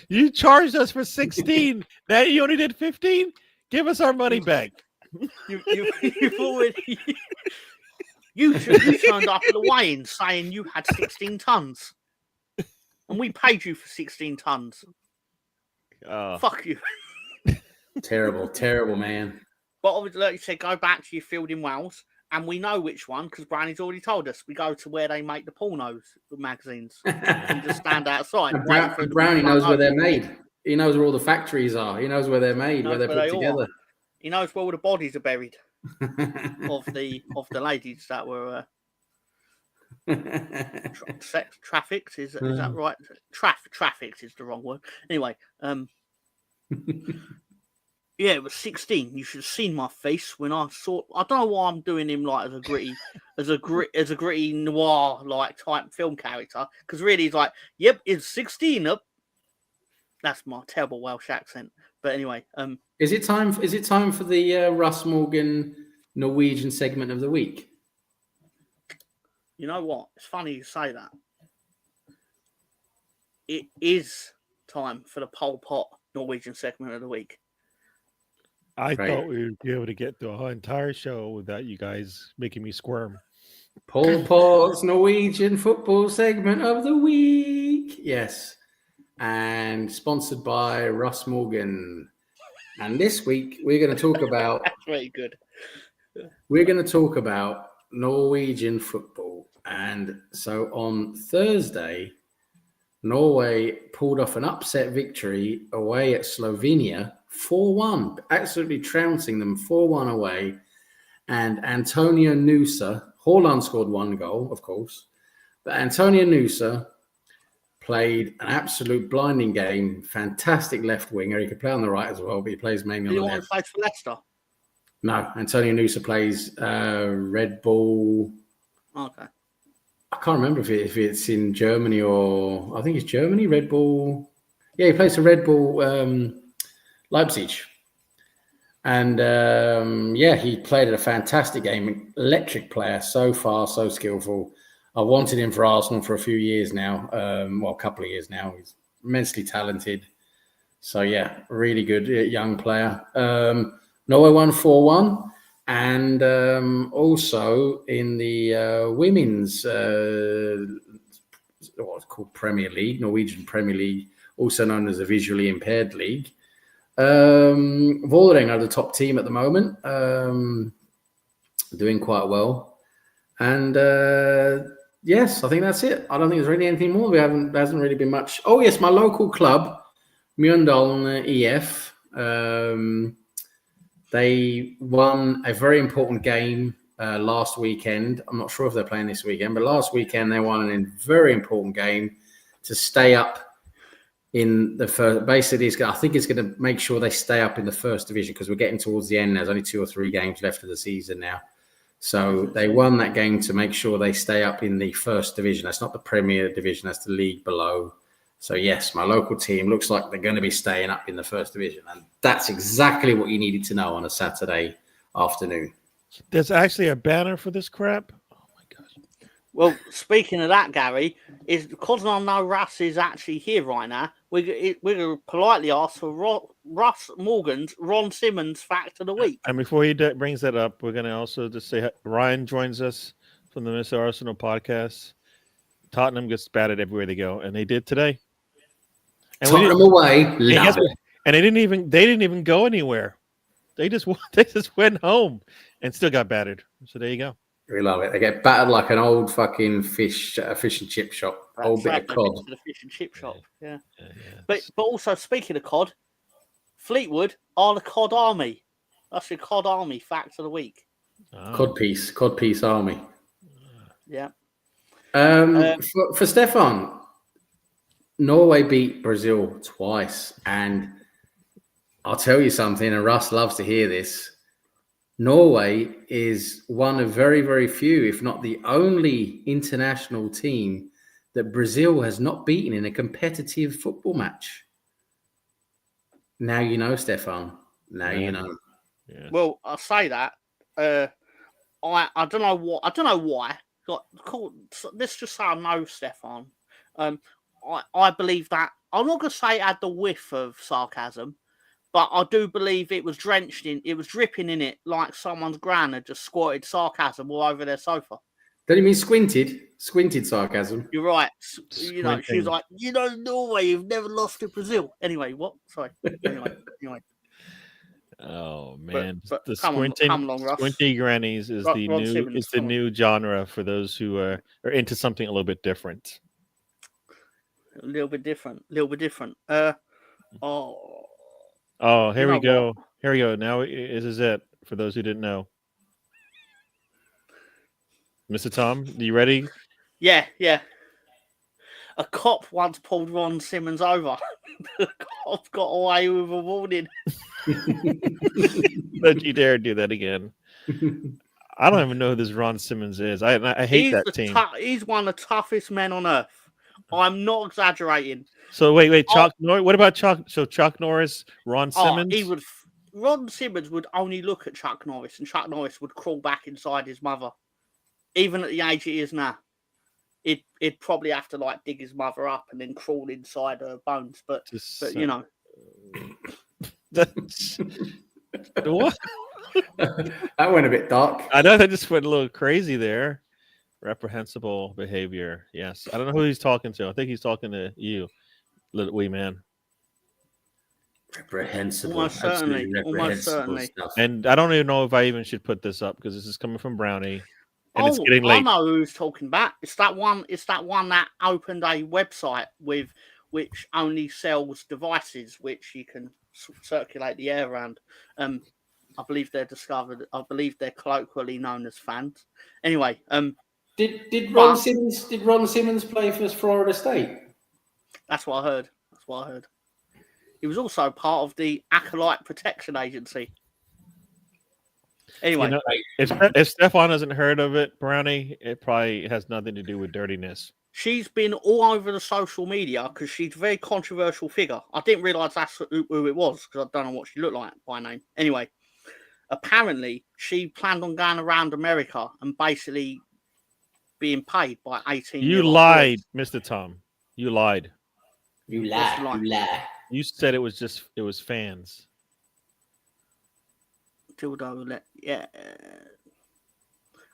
You charged us for 16. Now you only did 15? Give us our money back. You've You turned up at the weigh-in saying you had 16 tons, and we paid you for 16 tons. Fuck you. Terrible, man. But obviously, like you said, go back to your field in Wales, and we know which one because Brownie's already told us. We go to where they make the pornos magazines. And just stand outside. And Brownie knows where they're made. He knows where all the factories are. He knows where they're made, where they're put together. He knows where all the bodies are buried of the ladies that were trafficked. Is that right? Trafficked is the wrong word. Anyway, yeah, it was 16. You should have seen my face when I saw. I don't know why I'm doing him like as a gritty noir like type film character, because really he's like, yep, it's 16 up. That's my terrible Welsh accent. But anyway, is it time for the Russ Morgan Norwegian segment of the week? You know what? It's funny you say that. It is time for the Pol Pot Norwegian segment of the week. I thought we would be able to get through a entire show without you guys making me squirm. Pol Pot's Norwegian football segment of the week. Yes. And sponsored by Russ Morgan. And this week we're going to talk about. That's very good. We're going to talk about Norwegian football. And so on Thursday, Norway pulled off an upset victory away at Slovenia, 4-1, absolutely trouncing them 4-1 away. And Antonio Nusa, Haaland scored one goal, of course, but Antonio Nusa played an absolute blinding game. Fantastic left winger. He could play on the right as well, but he plays mainly on the left. He plays for Leicester? No, Antonio Nusa plays Red Bull. Okay. I can't remember if it's in Germany or I think it's Germany. Red Bull. Yeah, he plays for Red Bull Leipzig. And he played a fantastic game. Electric player, so far, so skillful. I wanted him for Arsenal for a few years now. A couple of years now. He's immensely talented. So, yeah, really good young player. Norway won 4-1. And also in the women's, what's called Premier League, Norwegian Premier League, also known as the Visually Impaired League. Vålerenga are the top team at the moment, doing quite well. And yes, I think that's it. I don't think there's really anything more. There hasn't really been much. Oh yes, my local club, Mjøndalen EF. They won a very important game last weekend. I'm not sure if they're playing this weekend, but last weekend they won a very important game to stay up in the first. Basically, I think it's going to make sure they stay up in the first division because we're getting towards the end. There's only 2 or 3 games left of the season now. So they won that game to make sure they stay up in the first division. That's not the Premier Division. That's the league below. So, yes, my local team looks like they're going to be staying up in the first division. And that's exactly what you needed to know on a Saturday afternoon. There's actually a banner for this crap? Oh, my gosh. Well, speaking of that, Gary, is because I know Russ is actually here right now, we're going to politely ask for Russ Morgan's Ron Simmons Fact of the Week. And before he brings that up, we're going to also just say Ryan joins us from the Mr. Arsenal podcast. Tottenham gets battered everywhere they go, and they did today. And Tottenham away, and they didn't even go anywhere. They just went home and still got battered. So there you go. We love it. They get battered like an old fucking fish and chip shop. That's old bit of cod. To the fish and chip shop. Yeah. But also speaking of cod, Fleetwood are the cod army. That's your cod army fact of the week. Oh. Cod piece army. Yeah. For Stefan, Norway beat Brazil twice, and I'll tell you something, and Russ loves to hear this. Norway is one of very, very few, if not the only international team that Brazil has not beaten in a competitive football match. Now you know, Stefan. Now you know. Yeah. Well, I'll say that. I don't know why. Let's just say I know Stefan. I believe that. I'm not going to say it had the whiff of sarcasm, but I do believe it was dripping in it like someone's gran had just squirted sarcasm all over their sofa. Don't you mean squinted? Squinted sarcasm. You're right. You know, she was Squinting. like, Norway, you've never lost to Brazil. Anyway, what? Sorry. Anyway. Oh man, But the come along, Russ. squinty grannies is Ron the new Simmons, the come on. new genre for those who are into something a little bit different. A little bit different. Oh, Here we know go. what? Here we go. Now this is it for those who didn't know. Mr. Tom, are you ready? yeah. A cop once pulled Ron Simmons over. The cop got away with a warning. Don't you dare do that again. I don't even know who this Ron Simmons is. I hate He's that team. He's one of the toughest men on earth. I'm not exaggerating. So wait, Chuck Norris. What about Chuck? So Chuck Norris, Ron Simmons. Ron Simmons would only look at Chuck Norris, and Chuck Norris would crawl back inside his mother, even at the age he is now. He'd probably have to like dig his mother up and then crawl inside her bones. But you know, that's what? That went a bit dark. I know that just went a little crazy there. Reprehensible behavior. Yes, I don't know who he's talking to. I think he's talking to you, little wee man. Reprehensible. Almost certainly. Stuff. And I don't even know if I even should put this up because this is coming from Brownie. And it's getting late. I know who's talking about. It's that one that opened a website which only sells devices which you can circulate the air around. I believe they're colloquially known as fans. Anyway, Did Ron Simmons play for Florida State? That's what I heard. He was also part of the Acolyte Protection Agency. Anyway, if Stefan hasn't heard of it, Brownie, it probably has nothing to do with dirtiness. She's been all over the social media because she's a very controversial figure. I didn't realise that's who it was because I don't know what she looked like by name. Anyway, apparently she planned on going around America and basically being paid by 18. You lied, Mr. Tom. You lied. You lie. You said it was fans. Dildo, yeah.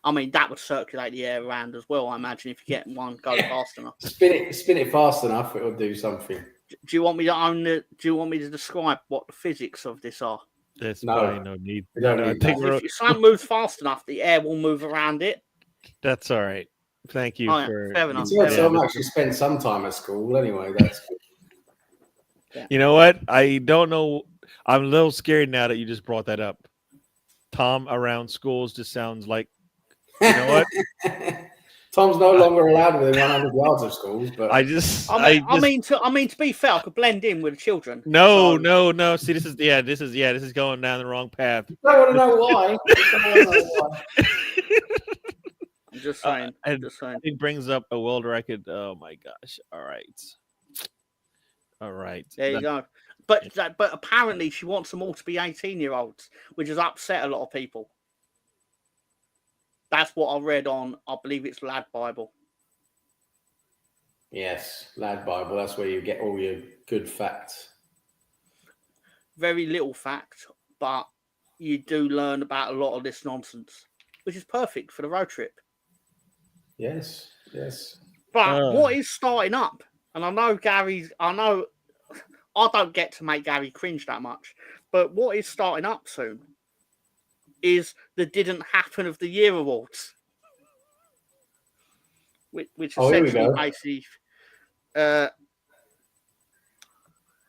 I mean, that would circulate the air around as well. I imagine if you get one go fast enough. Spin it fast enough, it'll do something. Do you want me to describe what the physics of this are? There's probably no need. If something moves fast enough, the air will move around it. That's all right. Thank you for. Fair enough. So actually spent some time at school anyway. That's good. Yeah. You know what? I don't know. I'm a little scared now that you just brought that up. Tom around schools just sounds like, you know what? Tom's no longer allowed within 100 yards of schools, but I mean, to be fair, I could blend in with the children. No. See, this is going down the wrong path. I don't want to know why. I'm just saying. It brings up a world record. Oh my gosh! All right. There you go. But apparently she wants them all to be 18-year-olds, which has upset a lot of people. That's what I read on, I believe it's Lad Bible. Yes, Lad Bible. That's where you get all your good facts. Very little fact, but you do learn about a lot of this nonsense, which is perfect for the road trip. Yes. But what is starting up? And I know I don't get to make Gary cringe that much, but what is starting up soon is the Didn't Happen of the Year Awards, which essentially basically, well,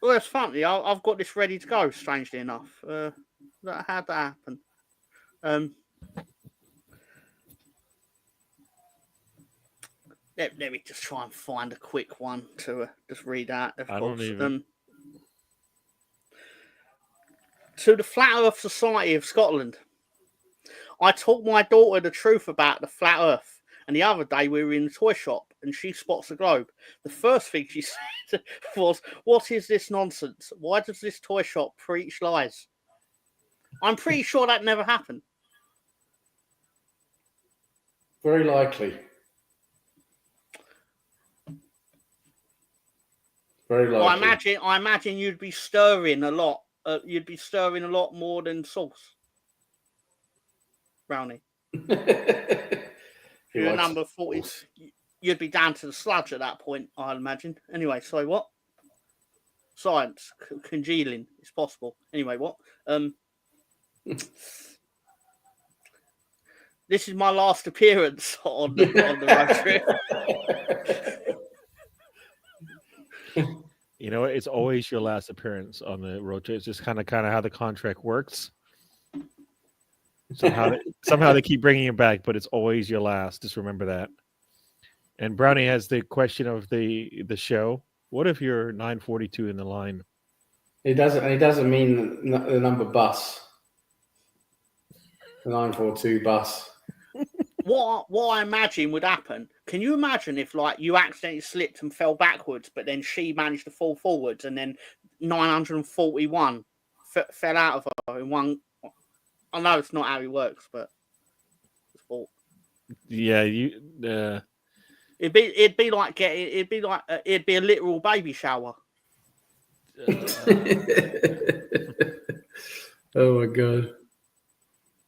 it's funny. I've got this ready to go. Strangely enough, how'd that happen? Let me just try and find a quick one to just read out. I don't even. To the Flat Earth Society of Scotland. I told my daughter the truth about the flat Earth, and the other day we were in the toy shop and she spots the globe. The first thing she said was, "What is this nonsense? Why does this toy shop preach lies?" I'm pretty sure that never happened. Very likely. Very likely. I imagine you'd be stirring a lot. You'd be stirring a lot more than sauce. Brownie. You're number 40. You'd be down to the sludge at that point, I'd imagine. Anyway, so what? Science, congealing, it's possible. Anyway, what? This is my last appearance on the road trip. You know, it's always your last appearance on the road trip. It's just kind of how the contract works. Somehow they keep bringing you back, but it's always your last. Just remember that. And Brownie has the question of the show. What if you're 942 in the line? It doesn't mean the number bus. The 942 bus. What I imagine would happen, can you imagine if like you accidentally slipped and fell backwards, but then she managed to fall forwards and then 941 fell out of her in one? I know it's not how it works, but it's fault. Yeah, it'd be a literal baby shower. Oh my god.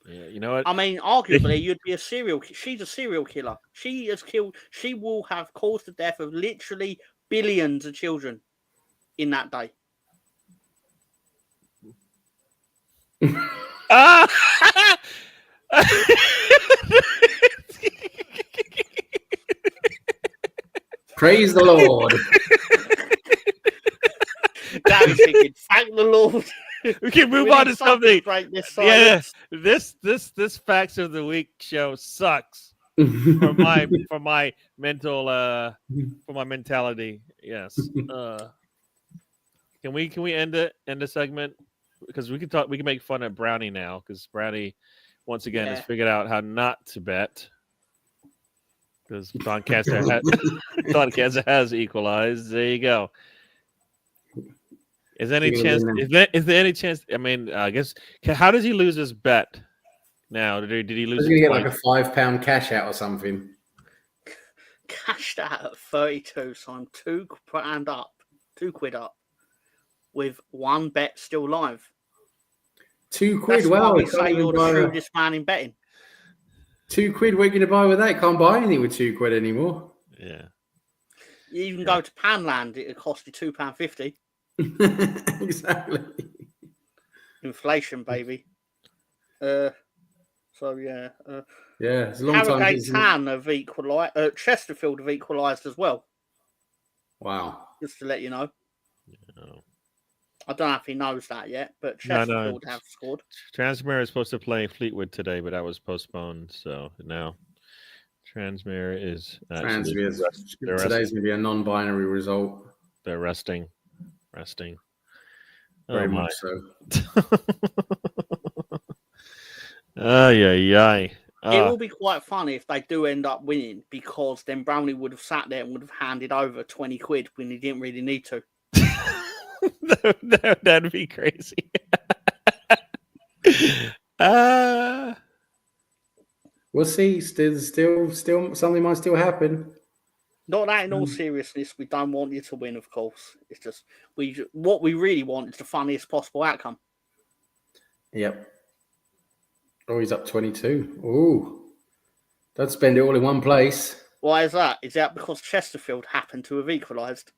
Yeah, you know what? I mean, arguably, you'd be she's a serial killer. She will have caused the death of literally billions of children in that day. Praise the Lord. Daddy's thinking, thank the Lord. We can move on to something. Yeah, this facts of the week show sucks for my mentality. Yes. Can we end the segment, because we can make fun of Brownie now, because Brownie once again has figured out how not to bet, because Doncaster has equalized. There you go. Is there any chance? Is there any chance? I mean, I guess. How does he lose his bet now? Did he lose? He's gonna get like a £5 cash out or something. Cashed out at 32, so I'm £2 up, with one bet still live. £2. That's Wow! why we say you're the shrewdest man in betting. £2. What are you going to buy with that? You can't buy anything with £2 anymore. Yeah. You even go to Panland, it'll cost you £2.50. Exactly. Inflation, baby. So yeah. Yeah, it's a long time. Harrogate Town have equalised. Chesterfield have equalised as well. Wow. Just to let you know. No. I don't know if he knows that yet, but Chesterfield have scored. Transmere is supposed to play Fleetwood today, but that was postponed. So now Transmere is today's going to be a non-binary result. They're resting. Very much so. It will be quite funny if they do end up winning, because then Brownie would have sat there and would have handed over 20 quid when he didn't really need to. That'd be crazy. We'll see. Still, something might still happen. Not that in all seriousness, we don't want you to win, of course. It's just what we really want is the funniest possible outcome. Yep. Oh, he's up 22. Ooh. Don't spend it all in one place. Why is that? Is that because Chesterfield happened to have equalised?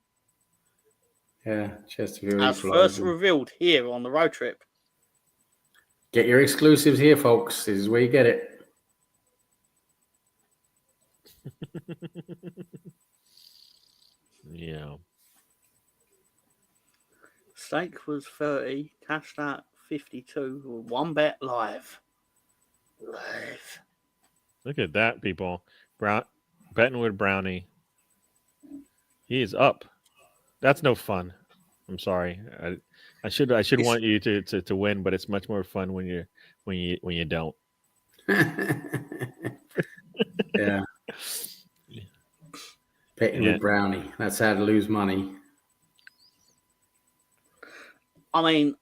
Yeah, Chesterfield as first revealed here on the road trip. Get your exclusives here, folks. This is where you get it. Yeah. Stake was 30, cashed out 52, one bet live. Look at that, people. Betting with Brownie. He is up. That's no fun. I'm sorry. I should want you to win, but it's much more fun when you don't. Yeah. Betting with Brownie. That's how to lose money. I mean,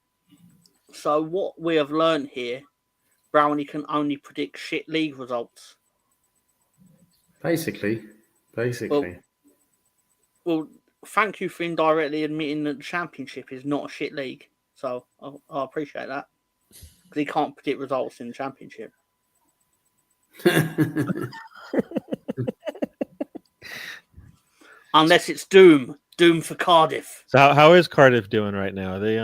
so what we have learned here, Brownie can only predict shit league results. Basically. Well, thank you for indirectly admitting that the championship is not a shit league. So I appreciate that. Because he can't predict results in the championship. Unless it's Doom for Cardiff. So how is Cardiff doing right now? Are they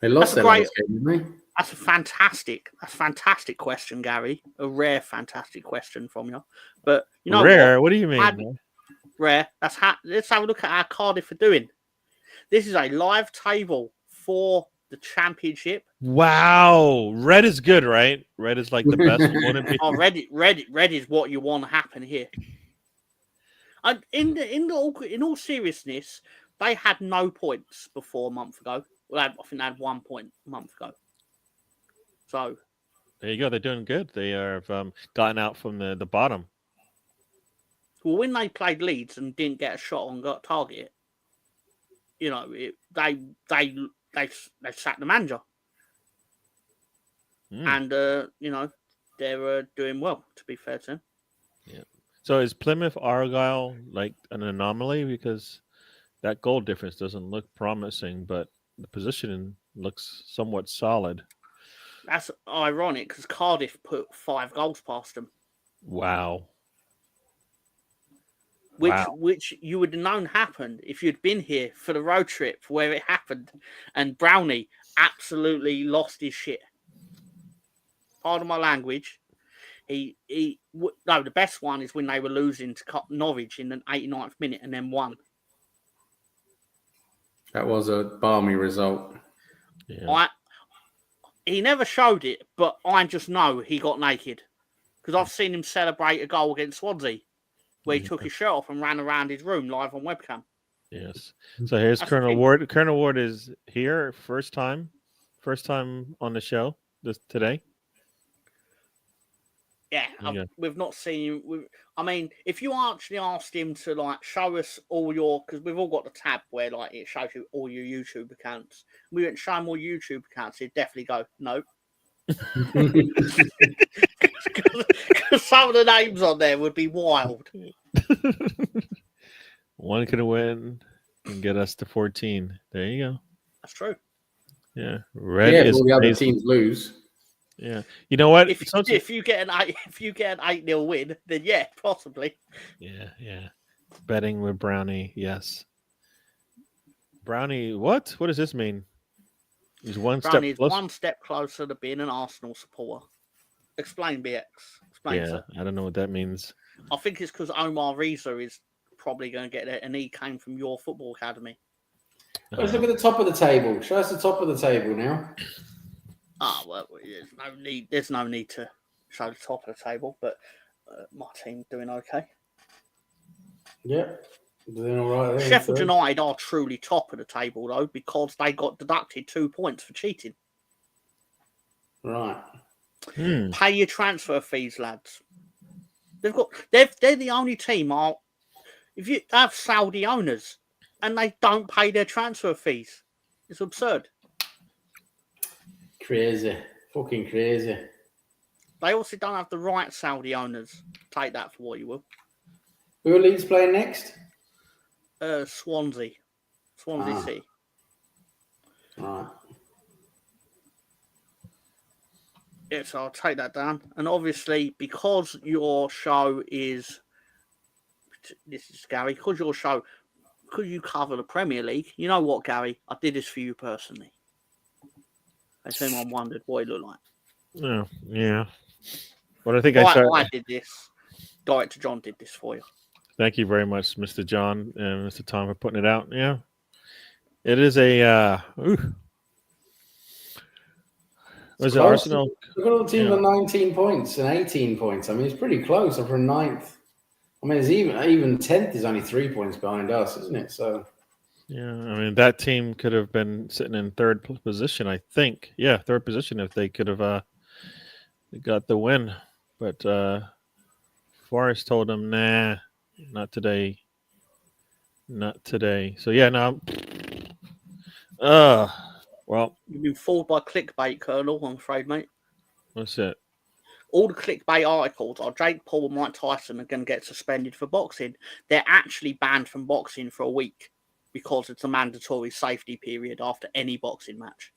They lost That's their a last game, didn't they? That's a fantastic question, Gary. A rare, fantastic question from you. But you know rare? what? What do you mean? Rare. Let's have a look at how Cardiff are doing. This is a live table for the championship. Wow, red is good, right? Red is like the best. Wouldn't it be? Oh, red is what you want to happen here. And in all seriousness, they had no points before a month ago. Well, I think they had 1 point a month ago. So There you go. They're doing good. They have gotten out from the bottom. well, when they played Leeds and didn't get a shot on target, you know, they sacked the manager, and you know, they're doing well. To be fair to them. Yeah. So is Plymouth Argyle like an anomaly because that goal difference doesn't look promising, but the positioning looks somewhat solid. That's ironic because Cardiff put 5 goals past them. Wow. Which you would have known happened if you'd been here for the road trip where it happened, and Brownie absolutely lost his shit. Pardon my language. No, the best one is when they were losing to Norwich in the 89th minute and then won. That was a balmy result. Yeah. He never showed it, but I just know he got naked because I've seen him celebrate a goal against Swansea where he took his shirt off and ran around his room live on webcam. Yes. So here's That's Colonel Ward. Colonel Ward is here, first time on the show today. Yeah, we've not seen him. I mean, if you actually asked him to like show us all your, because we've all got the tab where like it shows you all your YouTube accounts. We went show him all YouTube accounts. He'd definitely go no, because some of the names on there would be wild. One could win and get us to 14. There you go. That's true. Yeah, red is all the other amazing. teams lose. Yeah, you know what? If you get an 8-0 win, then yeah, possibly. Yeah. Betting with Brownie, yes. Brownie, what? What does this mean? He's one Brownie step closer. one step closer to being an Arsenal supporter. Explain, BX. Explain, sir. I don't know what that means. I think it's because Omar Reza is probably going to get it, and he came from your football academy. Let's look at the top of the table. Show us the top of the table now. Well, there's no need to show the top of the table, but my team's doing okay. Yep. Doing all right. Sheffield United are truly top of the table, though, because they got deducted 2 points for cheating. Right. Pay your transfer fees, lads. They're the only team. If you have Saudi owners and they don't pay their transfer fees, it's absurd. Crazy. Fucking crazy. They also don't have the right Saudi owners. Take that for what you will. Who are Leeds playing next? Swansea City. Right. Yeah, so I'll take that down. And obviously, because your show is... This is Gary. Because you cover the Premier League, you know what, Gary? I did this for you personally. If anyone wondered what it looked like. Oh, yeah. But I think I did this. Director John did this for you. Thank you very much, Mr. John and Mr. Tom, for putting it out. Yeah. It is a... Was it Arsenal? Look at all the teams on 19 points and 18 points. I mean, it's pretty close. Up for 9th. I mean, it's even 10th is only 3 points behind us, isn't it? So... Yeah, I mean, that team could have been sitting in third position, I think. Yeah, third position if they could have got the win. But Forrest told them, nah, not today. Not today. So, yeah, no. Well. You've been fooled by clickbait, Colonel, I'm afraid, mate. What's it? All the clickbait articles are Jake Paul and Mike Tyson are going to get suspended for boxing. They're actually banned from boxing for a week, because it's a mandatory safety period after any boxing match.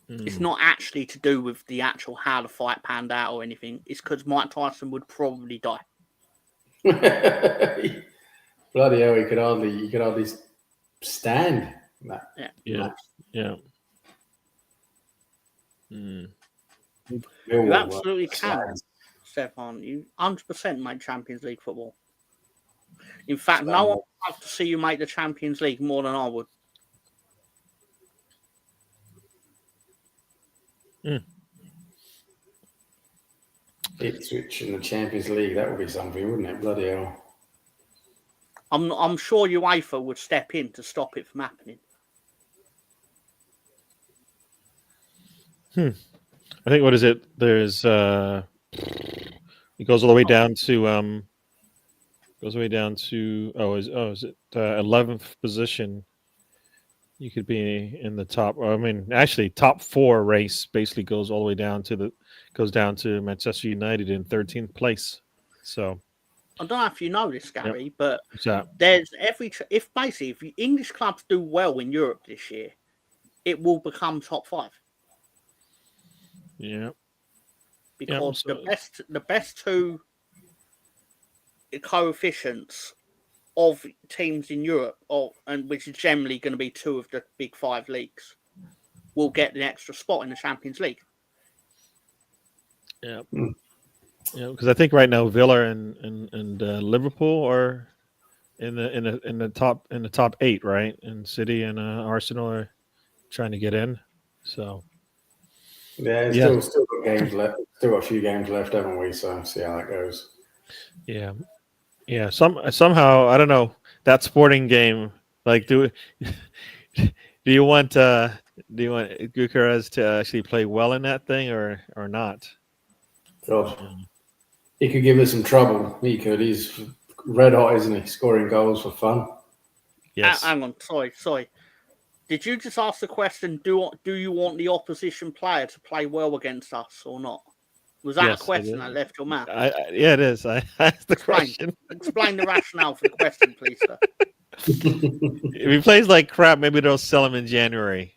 It's not actually to do with the actual how the fight panned out or anything. It's because Mike Tyson would probably die. Bloody hell, he could hardly stand. That. Yeah. You absolutely can, Stefan. You 100% make Champions League football. In fact, no one would love to see you make the Champions League more than I would. Ipswich in the Champions League, that would be something, wouldn't it? Bloody hell. I'm sure UEFA would step in to stop it from happening. I think, what is it? There's it goes all the way down to is it 11th position? You could be in the top. I mean, actually, top 4 race basically goes all the way down to Manchester United in 13th place. So I don't know if you know this, Gary, but so, there's if English clubs do well in Europe this year, it will become top 5. Yeah, because the best 2 coefficients of teams in Europe, and which is generally going to be 2 of the big 5 leagues, will get the extra spot in the Champions League. Yeah, because I think right now Villa and Liverpool are in the top 8, right? And City and Arsenal are trying to get in. So still got games left. Still got a few games left, haven't we? So see how that goes. Yeah. Somehow, I don't know, that Sporting game. Like, do you want Gyökeres to actually play well in that thing or not? God, he could give us some trouble. He could. He's red hot, isn't he? Scoring goals for fun. Yes. Hang on. Sorry. Did you just ask the question? Do you want the opposition player to play well against us or not? Was that a question that left your mouth? Yeah, it is. I asked the question. Explain the rationale for the question, please, sir. If he plays like crap, maybe they'll sell him in January.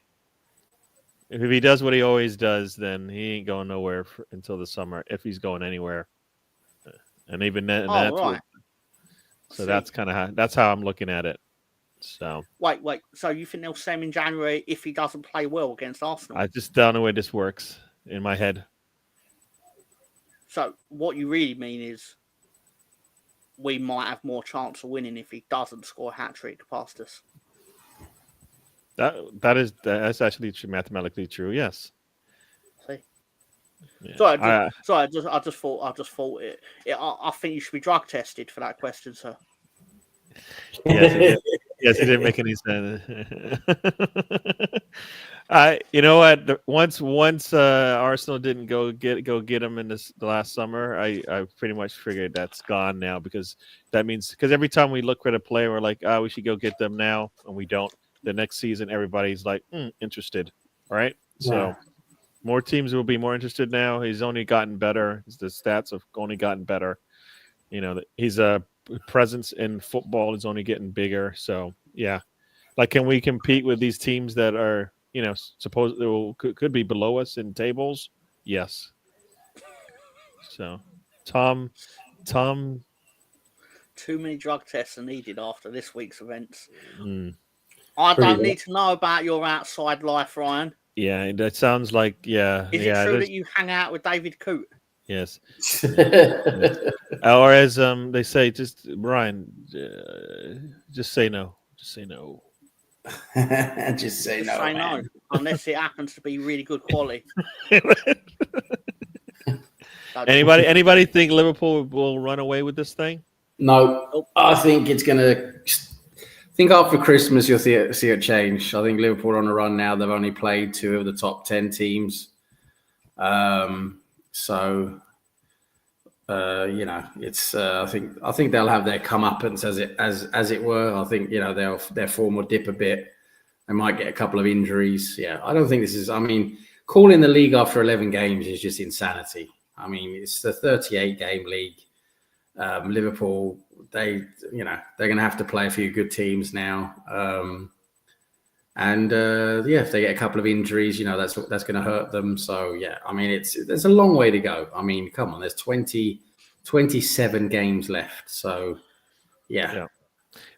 If he does what he always does, then he ain't going nowhere until the summer, if he's going anywhere. And even then, right. So that's how I'm looking at it. So wait. So you think they'll sell him in January if he doesn't play well against Arsenal? I just don't know where this works in my head. So what you really mean is we might have more chance of winning if he doesn't score a hat-trick past us. That's actually mathematically true. Yes. See. Yeah. Sorry. I just thought it. I think you should be drug tested for that question, sir. Yes, it didn't make any sense. You know what? Once Arsenal didn't go get him in the last summer, I pretty much figured that's gone now, because every time we look for the player, we're like, we should go get them now, and we don't. The next season, everybody's like interested, right? So more teams will be more interested now. He's only gotten better. The stats have only gotten better. You know, he's a presence in football is only getting bigger. So yeah, like, can we compete with these teams that are, supposed could be below us in tables? Yes. So Tom, too many drug tests are needed after this week's events. I don't need to know about your outside life, Ryan. Yeah, that sounds like Is it true that you hang out with David Coote? Yes. Or as they say, just Brian, just say no. Just say no. Just say no. Unless it happens to be really good quality. Anybody think Liverpool will run away with this thing? No, I think it's gonna. I think after Christmas you'll see it change. I think Liverpool are on a run now. They've only played 2 of the top 10 teams. So it's I think they'll have their comeuppance as it were. I think their form will dip a bit. They might get a couple of injuries. Yeah, I don't think this is. I mean, calling the league after 11 games is just insanity. I mean, it's the 38 game league. Liverpool, they're going to have to play a few good teams now. And if they get a couple of injuries, that's going to hurt them. So yeah, I mean, there's a long way to go. I mean, come on, there's 27 games left. So yeah.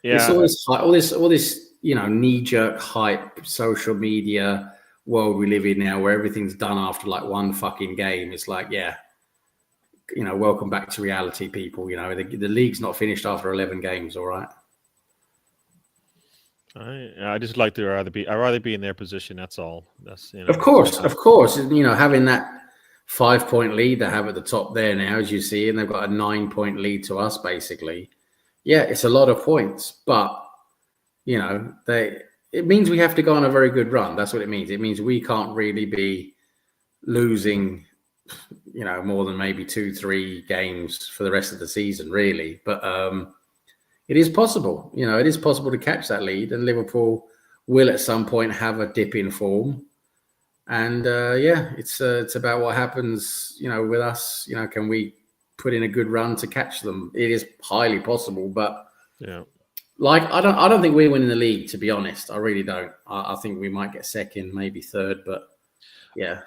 It's all this knee-jerk hype, social media world we live in now, where everything's done after like one fucking game. It's like, yeah, welcome back to reality, people. The league's not finished after 11 games. All right. I just like to I'd rather be in their position. That's all. That's Of course. Having that 5-point lead they have at the top there now, as you see, and they've got a 9-point lead to us, basically. Yeah, it's a lot of points, but it means we have to go on a very good run. That's what it means. It means we can't really be losing, more than maybe 2-3 games for the rest of the season, really. But it is possible. It is possible to catch that lead, and Liverpool will at some point have a dip in form. And it's about what happens, with us. Can we put in a good run to catch them? It is highly possible, but yeah. Like, I don't think we're winning the league, to be honest. I really don't. I think we might get second, maybe third, but yeah.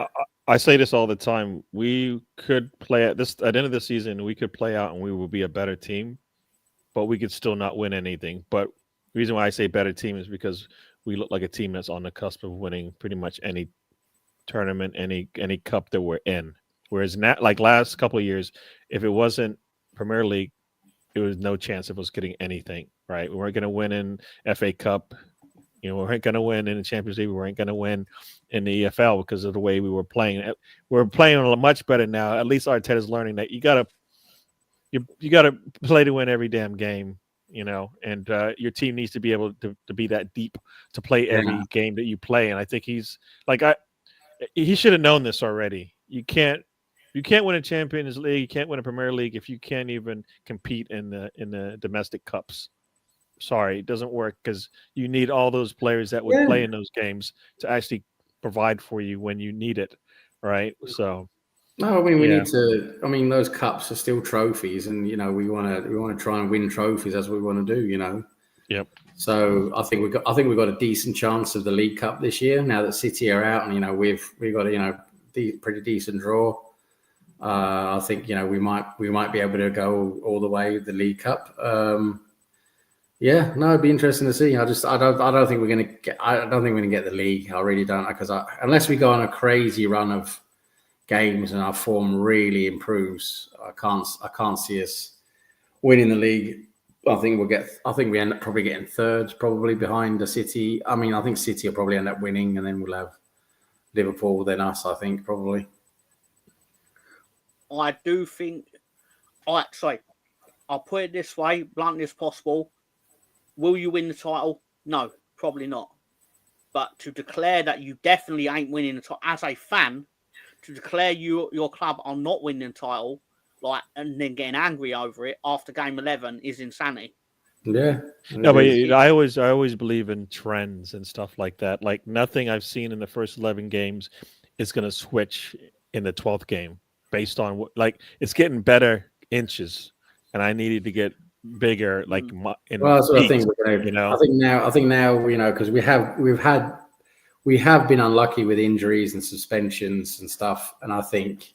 I say this all the time. We could play at the end of the season, we could play out and we will be a better team, but we could still not win anything. But the reason why I say better team is because we look like a team that's on the cusp of winning pretty much any tournament, any cup that we're in. Whereas like last couple of years, if it wasn't Premier League, it was no chance of us getting anything, right? We weren't going to win in FA Cup. We weren't going to win in the Champions League. We weren't going to win in the EFL because of the way we were playing. We're playing much better now. At least Arteta's learning that you gotta play to win every damn game, and your team needs to be able to be that deep to play every game that you play. And I think he should have known this already. You can't win a Champions League. You can't win a Premier League if you can't even compete in the domestic cups. Sorry, it doesn't work because you need all those players that would play in those games to actually provide for you when you need it, right? So, no, I mean we need to. I mean those cups are still trophies, and we want to try and win trophies. That's what we want to do. Yep. So I think we've got a decent chance of the League Cup this year. Now that City are out, and we've got a pretty decent draw. I think we might be able to go all the way with the League Cup. It'd be interesting to see. I don't think we're going to get. I don't think we're going to get the league. I really don't, because unless we go on a crazy run of games and our form really improves, I can't see us winning the league. I think we end up probably getting third, probably behind the City. I mean, I think City will probably end up winning, and then we'll have Liverpool, then us. I think probably. I do think. I'll put it this way, bluntly as possible. Will you win the title? No, probably not. But to declare that you definitely ain't winning the title, as a fan, to declare your club are not winning the title, and then getting angry over it after game 11 is insanity. Yeah. No, but I always believe in trends and stuff like that. Like nothing I've seen in the first 11 games is going to switch in the 12th game based on what, it's getting better inches, and I needed to get bigger, that's what I think. I think now, because we have been unlucky with injuries and suspensions and stuff, and I think,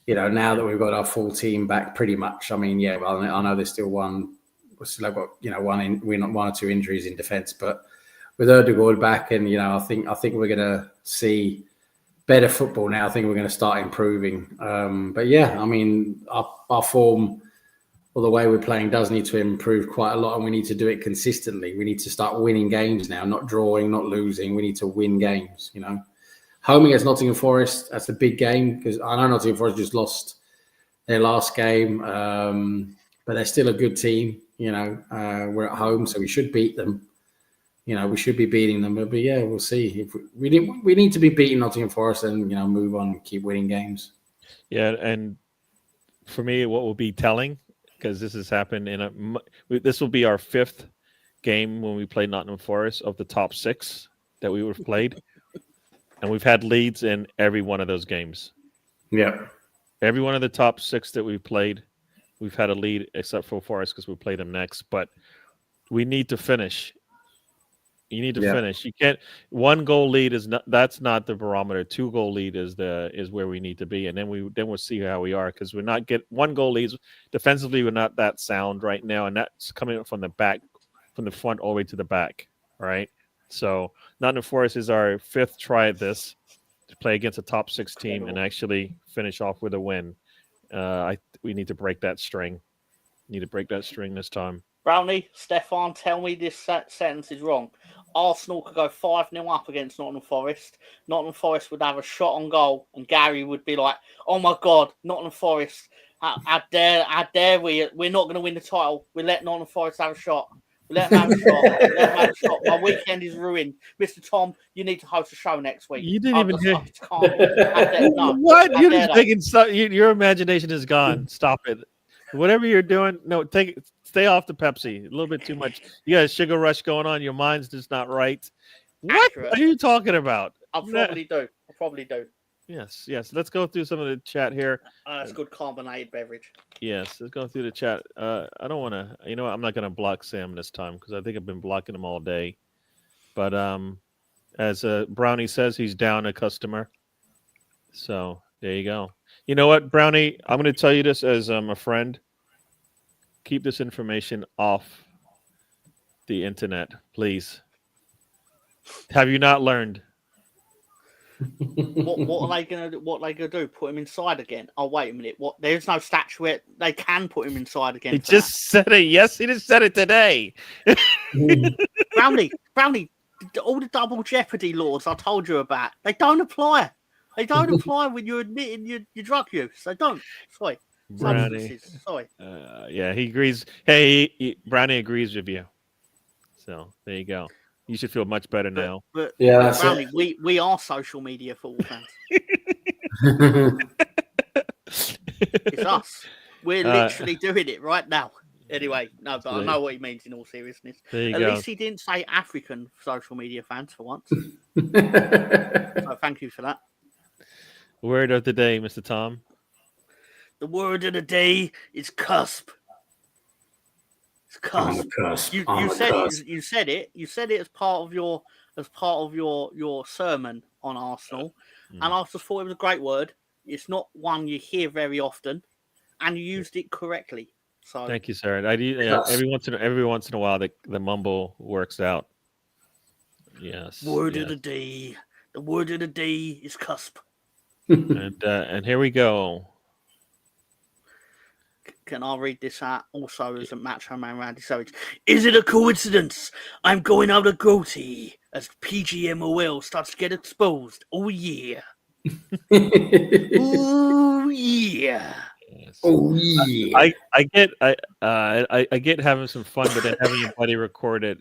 now that we've got our full team back, pretty much. I mean, I know there's still one. We still have got one or two injuries in defence, but with Erdegaard back, and I think we're going to see better football now. I think we're going to start improving. But I mean, our form, or the way we're playing, does need to improve quite a lot, and we need to do it consistently. We need to start winning games now, not drawing, not losing. We need to win games, Home against Nottingham Forest, that's a big game, because I know Nottingham Forest just lost their last game, but they're still a good team. We're at home, so we should beat them. We should be beating them. But we'll see. If we need to be beating Nottingham Forest and, move on and keep winning games. Yeah, and for me, what will be telling, because this has happened this will be our 5th game when we play Nottingham Forest of the top 6 that we would have played, and we've had leads in every one of those games. Yeah, every one of the top 6 that we've played, we've had a lead, except for Forest because we played them next. But we need to finish You need to Yeah. finish. You can't. 1 goal lead is not. That's not the barometer. 2 goal lead is where we need to be, and then we'll see how we are because we're not 1 goal leads defensively. We're not that sound right now, and that's coming from the back, from the front all the way to the back. All right. So Nottingham Forest is our 5th try at this to play against a top 6 team and actually finish off with a win. We need to break that string. Need to break that string this time. Brownie, Stefan, tell me this sentence is wrong. Arsenal could go 5-0 up against Nottingham Forest. Nottingham Forest would have a shot on goal, and Gary would be like, "Oh my God, Nottingham Forest! How dare we? We're not going to win the title. We let Nottingham Forest have a shot. We let them have a shot. Let them have a shot. My weekend is ruined, Mr. Tom. You need to host a show next week." You didn't even hear. I just can't. No, What? how You're dare just they? making stuff. Your imagination is gone. Stop it. Whatever you're doing, no, stay off the Pepsi. A little bit too much. You got a sugar rush going on. Your mind's just not right. What Accurate. are you talking about? I probably do. Yes. Let's go through some of the chat here. That's good carbonated beverage. Yes, let's go through the chat. I don't want to. You know what? I'm not going to block Sam this time because I think I've been blocking him all day. But as Brownie says, he's down a customer. So there you go. You know what, Brownie? I'm going to tell you this as a friend. Keep this information off the internet, please. Have you not learned? What are they gonna do? What are they gonna do? Put him inside again? Oh wait a minute. What? There's no statuette. They can put him inside again. He just said it. Yes, he just said it today. Brownie. All the double jeopardy laws I told you about, they don't apply. They don't apply when you're admitting your drug use. They don't. Sorry. Brownie. Sorry. Yeah, he agrees. Hey, Brownie agrees with you. So there you go. You should feel much better now. But Yeah, that's Brownie, we are social media football fans. It's us. We're literally doing it right now. Anyway, no, but I know what he means in all seriousness. There you At go. least he didn't say African social media fans for once. So thank you for that. Word of the day, Mr. Tom. The word of the day is cusp. It's cusp. You said it as part of your sermon on Arsenal, and I just thought it was a great word. It's not one you hear very often, and you used it correctly. So Thank you, sir. I do. Yeah, every once in a while, the mumble works out. Yes. Word of the day. The word of the day is cusp. And here we go. Can I read this out also as a Macho Man Randy Savage? Is it a coincidence? I'm going out of goatee as PGMOL starts to get exposed. Oh yeah. Oh yeah. Yes. Oh yeah. I get having some fun, but then having your buddy record it.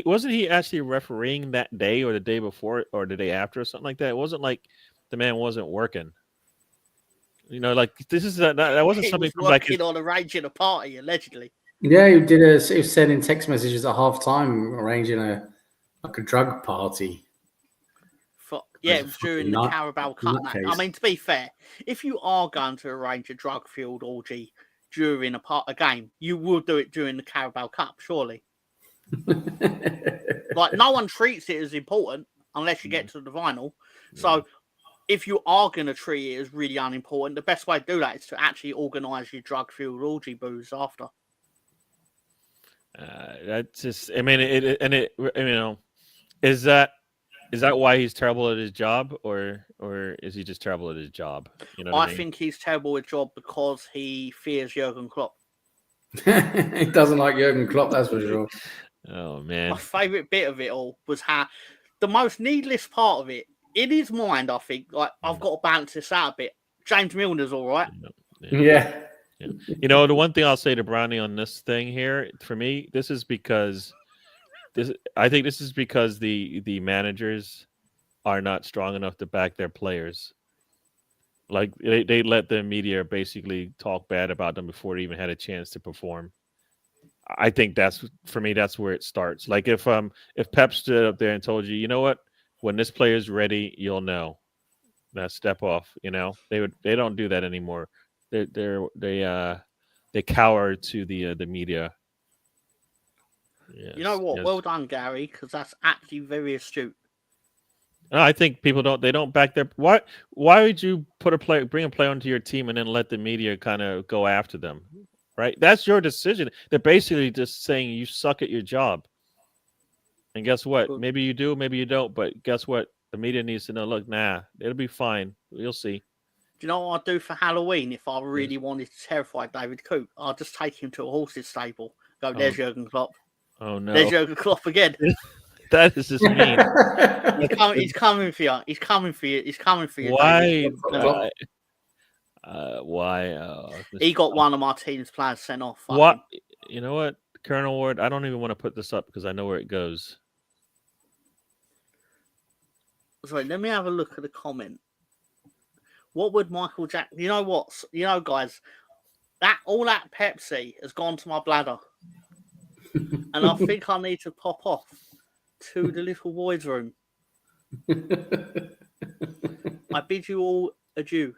Wasn't he actually refereeing that day or the day before or the day after or something like that? It wasn't like the man wasn't working. You know, like this is that wasn't something was working on arranging a party allegedly. Yeah, he was sending text messages at half time, arranging a drug party. It was during the Carabao Cup match. I mean, to be fair, if you are going to arrange a drug-fueled orgy during a game, you will do it during the Carabao Cup, surely. Like, no one treats it as important unless you get to the final. So, if you are going to treat it as really unimportant, the best way to do that is to actually organise your drug-fueled orgy booze after. That's just. I mean, is that why he's terrible at his job, or is he just terrible at his job? You know, I think he's terrible at his job because he fears Jurgen Klopp. He doesn't like Jurgen Klopp, that's for sure. Oh man, my favourite bit of it all was how the most needless part of it. In his mind, I think, like, I've got to balance this out a bit. James Milner's all right. Yeah. You know, the one thing I'll say to Brownie on this thing here, for me, I think this is because the managers are not strong enough to back their players. Like they let the media basically talk bad about them before they even had a chance to perform. I think that's where it starts. Like if Pep stood up there and told you, you know what, when this player's ready, you'll know. Now step off. You know, they don't do that anymore. They cower to the media. You know what? Yes. Well done, Gary, because that's actually very astute. No, I think people don't back their why would you bring a player onto your team and then let the media kind of go after them, right? That's your decision. They're basically just saying you suck at your job. And guess what? Good. Maybe you do, maybe you don't, but guess what? The media needs to know, look, nah, it'll be fine. You'll see. Do you know what I'd do for Halloween if I really wanted to terrify David Coop? I'd just take him to a horse's stable. Go, there's Jurgen Klopp. Oh no. There's Jurgen Klopp again. That is just mean. He's coming for you. He's coming for you. He's coming for you. Why? David. Why? He got one of my team's players sent off. What? You know what, Colonel Ward? I don't even want to put this up because I know where it goes. Sorry, let me have a look at the comment. What would Michael Jackson? You know what? You know, guys, all that Pepsi has gone to my bladder, and I think I need to pop off to the little boys' room. I bid you all adieu.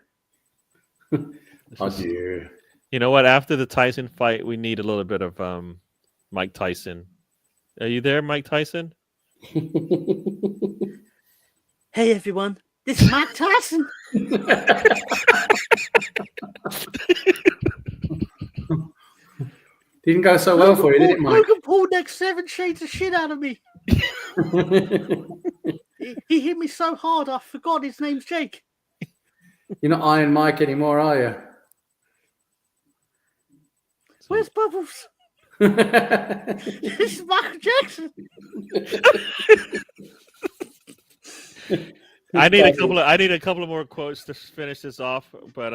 Adieu. You know what? After the Tyson fight, we need a little bit of Mike Tyson. Are you there, Mike Tyson? Hey everyone, this is Mike Tyson. Didn't go so well for you, did it, Mike? Logan Paul next 7 shades of shit out of me. He hit me so hard I forgot his name's Jake. You're not Iron Mike anymore, are you? Where's Bubbles? This is Michael Jackson. I need a couple of more quotes to finish this off, but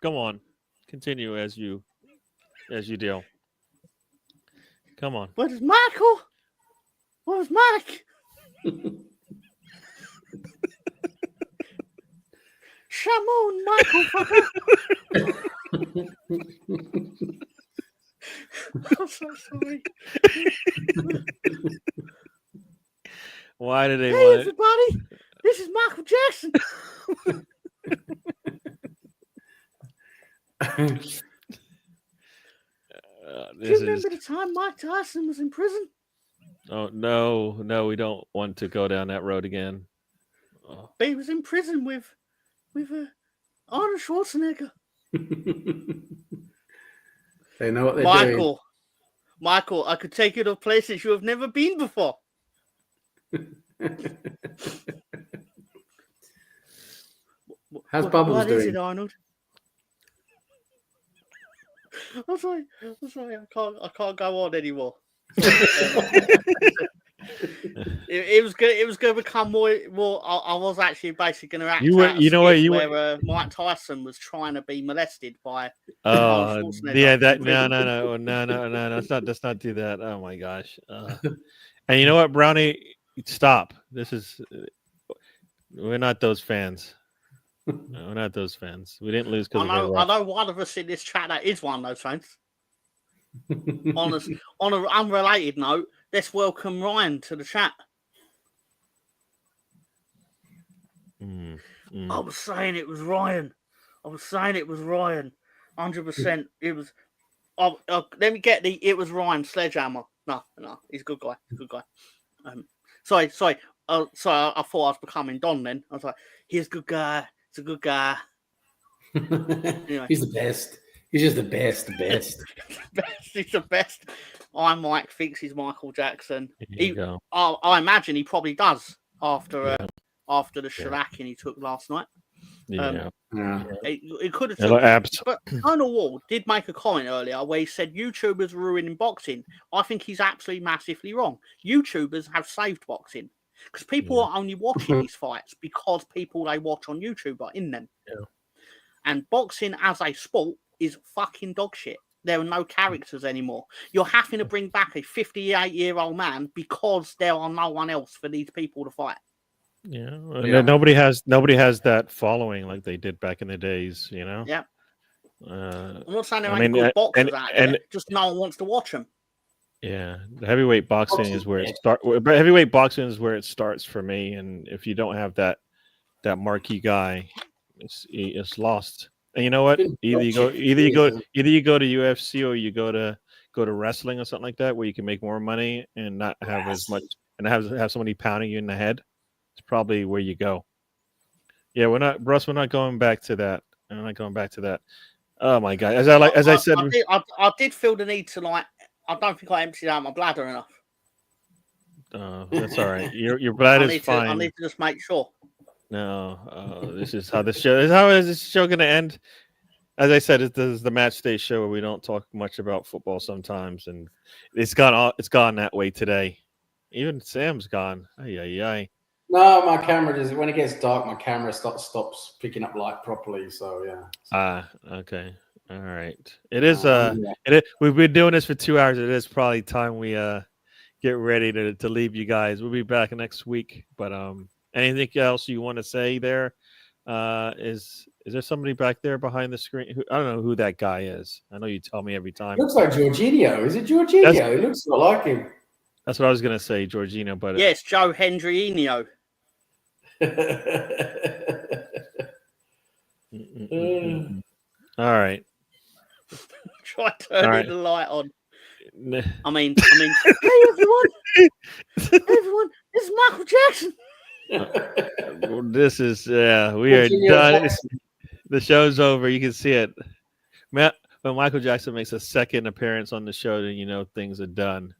go on, continue as you deal. Come on. Where's Michael? Where's Mike? Shamoon, Michael, fucker. I'm so sorry. Why do they Hey want everybody, this is Michael Jackson. Do you remember the time Mike Tyson was in prison? Oh no, we don't want to go down that road again. Oh. But he was in prison with Arnold Schwarzenegger. They know what they're doing. Michael, I could take you to places you have never been before. How's Bubbles what doing? is it, Arnold? I'm sorry. I can't go on anymore. It was going to become more. I was actually basically going to act. Where Mike Tyson was trying to be molested by. Oh yeah, that no. Let's not do that. Oh my gosh. And you know what, Brownie? Stop. We're not those fans. No, we're not those fans. We didn't lose because I know one of us in this chat that is one of those fans. On an unrelated note, let's welcome Ryan to the chat. I was saying it was Ryan. 100%. It was. Let me get the. It was Ryan Sledgehammer. No, he's a good guy. Sorry. Sorry, I thought I was becoming Don then. I was like, he's a good guy. He's a good guy. Anyway. He's the best. He's just the best. He's the best. Mike thinks he's Michael Jackson. Go. I imagine he probably does after the shellacking he took last night. It could have. But Colonel Wall did make a comment earlier where he said YouTubers ruining boxing. I think he's absolutely massively wrong. YouTubers have saved boxing because people are only watching these fights because people they watch on YouTube are in them. Yeah. And boxing as a sport is fucking dog shit. There are no characters anymore. You're having to bring back a 58-year-old man because there are no one else for these people to fight. Yeah. Nobody has that following like they did back in the days, you know? Yeah. I'm not saying there ain't good boxers out there, just no one wants to watch them. Yeah. Heavyweight boxing is where it starts. But heavyweight boxing is where it starts for me. And if you don't have that marquee guy, it's lost. And you know what? Either you go to UFC or you go to go to wrestling or something like that, where you can make more money and not have as much, and have somebody pounding you in the head, it's probably where you go. Yeah, we're not, Russ. We're not going back to that. I'm not going back to that. Oh my god! As I said, I did feel the need to like. I don't think I emptied out my bladder enough. That's all right. Your bladder's fine. I need to just make sure. No, this is how this show is. How is this show going to end? As I said, this is the match day show where we don't talk much about football sometimes, and it's gone that way today. Even Sam's gone. Ay. No, my camera just, when it gets dark, my camera stops picking up light properly. So yeah. Okay. All right. It is. We've been doing this for 2 hours. It is probably time we get ready to leave you guys. We'll be back next week. But anything else you want to say there? Is there somebody back there behind the screen? I don't know who that guy is. I know you tell me every time. Looks like Jorginho. Is it Jorginho? It looks a lot like him. That's what I was gonna say, Jorginho. But yes, Joe Hendrino. All right. Try turning the light on. I mean, hey everyone, this is Michael Jackson. This is we are done. The show's over. You can see it. When Michael Jackson makes a second appearance on the show, then you know things are done.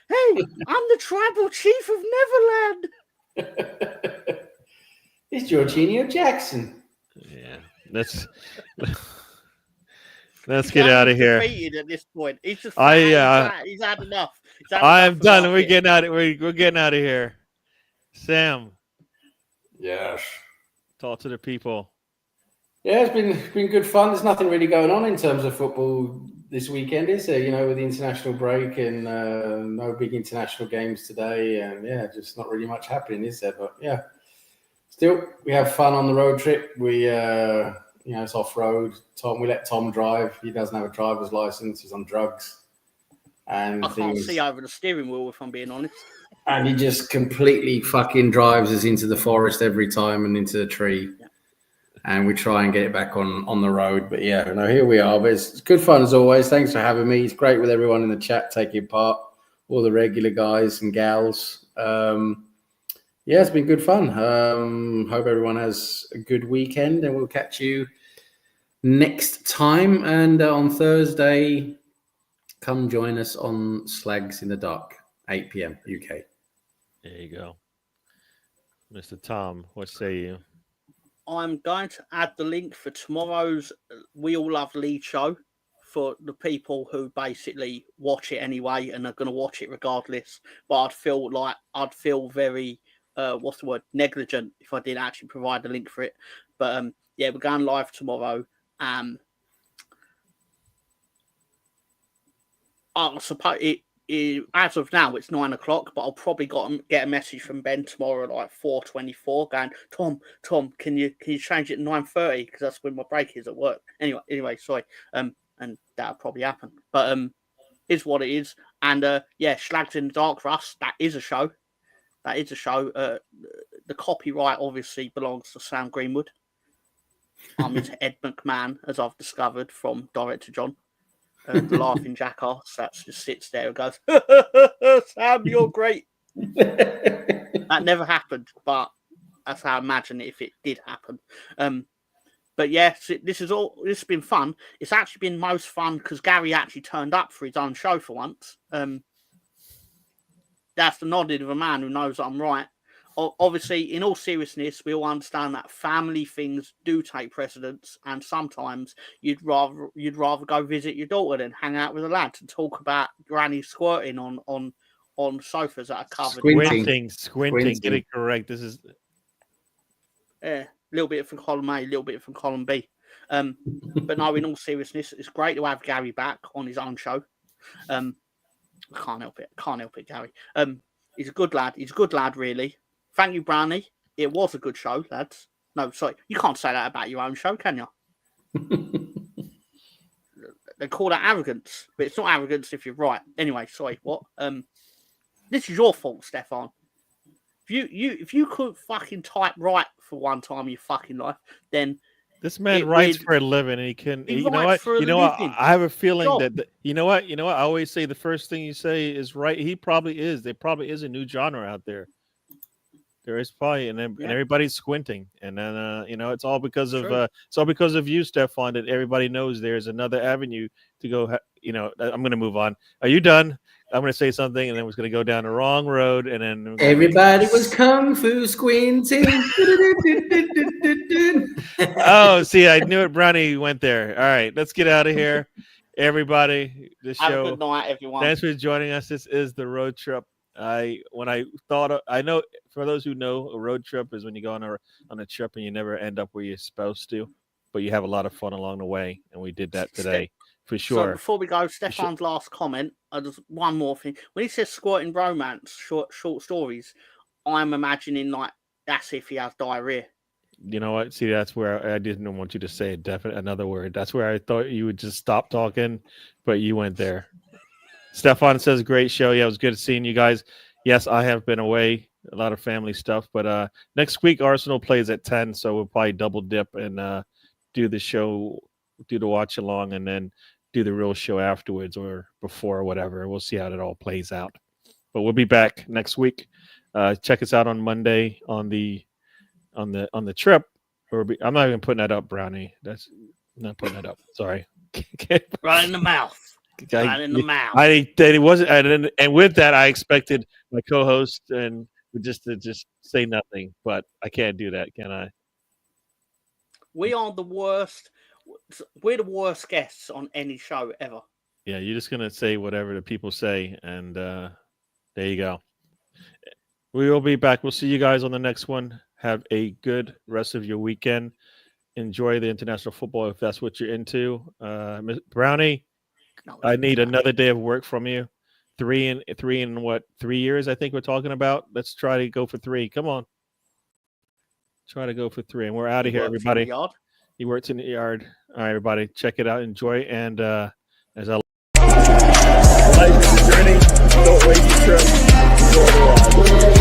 Hey, I'm the tribal chief of Neverland. It's Jorginho Jackson. Yeah, let's get out of here. Defeated at this point. He's just he's had enough. I'm done. We're getting out. We're getting out of here. Sam. Yes. Talk to the people. Yeah, it's been good fun. There's nothing really going on in terms of football this weekend, is there? You know, with the international break and no big international games today, and just not really much happening, is there? But yeah, still we have fun on the road trip. We it's off road. We let Tom drive. He doesn't have a driver's license. He's on drugs, and I can't see over the steering wheel if I'm being honest. And he just completely fucking drives us into the forest every time and into the tree. Yeah. And we try and get it back on the road. But here we are. But it's good fun as always. Thanks for having me. It's great with everyone in the chat taking part, all the regular guys and gals. It's been good fun. Hope everyone has a good weekend, and we'll catch you next time. And on Thursday, come join us on Slags in the Dark, 8 p.m. UK. There you go. Mr. Tom, what say you? I'm going to add the link for tomorrow's We All Love Leeds show for the people who basically watch it anyway and are going to watch it regardless. But I'd feel very, negligent if I didn't actually provide the link for it. But we're going live tomorrow. I suppose as of now, it's 9 o'clock, but I'll probably get a message from Ben tomorrow at like 4:24 going, Tom, can you change it to 9:30 because that's when my break is at work. Anyway, sorry. And that'll probably happen. But is what it is. And Slags in the Dark for us, that is a show. The copyright obviously belongs to Sam Greenwood. I'm into Ed McMahon, as I've discovered from Director John. The laughing jackass that just sits there and goes, Sam, you're great. That never happened, but that's how I imagine it if it did happen. But this has been fun. It's actually been most fun because Gary actually turned up for his own show for once. That's the nodding of a man who knows that I'm right. Obviously, in all seriousness, we all understand that family things do take precedence, and sometimes you'd rather go visit your daughter than hang out with a lad and talk about granny squirting on sofas that are covered. Squinting. Get it correct. This is a little bit from column A, a little bit from column B. But no, in all seriousness, it's great to have Gary back on his own show. I can't help it, Gary. He's a good lad, really. Thank you, Brownie. It was a good show, lads. No, sorry. You can't say that about your own show, can you? They call that arrogance, but it's not arrogance if you're right. Anyway, sorry, what? This is your fault, Stefan. If you could fucking type right for one time in your fucking life, then This man It writes would- for a living, and he can. He You know writes what? for a You know what? living. I have a feeling Job. that you know what. You know what? I always say the first thing you say is right. He probably is. There probably is a new genre out there. There is probably, and Yeah. everybody's squinting, and then you know, it's all because of True. it's all because of you, Stefan. That everybody knows there's another avenue to go. You know, I'm going to move on. Are you done? I'm going to say something, and then we're going to go down the wrong road, and then we're gonna- Everybody was kung fu squinting. Oh, see, I knew it. Brownie went there. All right, let's get out of here, everybody. The Have a show. good night, everyone. Thanks for joining us. This is the road trip. I know, for those who know, a road trip is when you go on a trip and you never end up where you're supposed to, but you have a lot of fun along the way, and we did that today for So sure. before we go, Stefan's last comment. Just one more thing. When he says squirting romance, short stories, I'm imagining like that's if he has diarrhea. You know what? See, that's where I didn't want you to say another word. That's where I thought you would just stop talking, but you went there. Stefan says, great show. Yeah, it was good seeing you guys. Yes, I have been away, a lot of family stuff, but next week Arsenal plays at 10, so we'll probably double dip and do the show, do the watch along, and then do the real show afterwards or before or whatever. We'll see how it all plays out. But we'll be back next week. Check us out on Monday on the trip. I'm not even putting that up, Brownie. That's not putting that up. Sorry. Right in the mouth. Right in the mouth. It wasn't, and with that, I expected my co-host and just to say nothing, but I can't do that, can I? We are the worst. We're the worst guests on any show ever. Yeah, you're just gonna say whatever the people say, and there you go. We will be back. We'll see you guys on the next one. Have a good rest of your weekend. Enjoy the international football if that's what you're into. Brownie, No, I need another day of work from you. 3 in what, 3 years? I think we're talking about. Let's try to go for 3. Come on, try to go for 3, and we're out of here, everybody. He works in the yard. All right, everybody, check it out, enjoy, and as I like the journey, don't waste your trip. Enjoy the ride.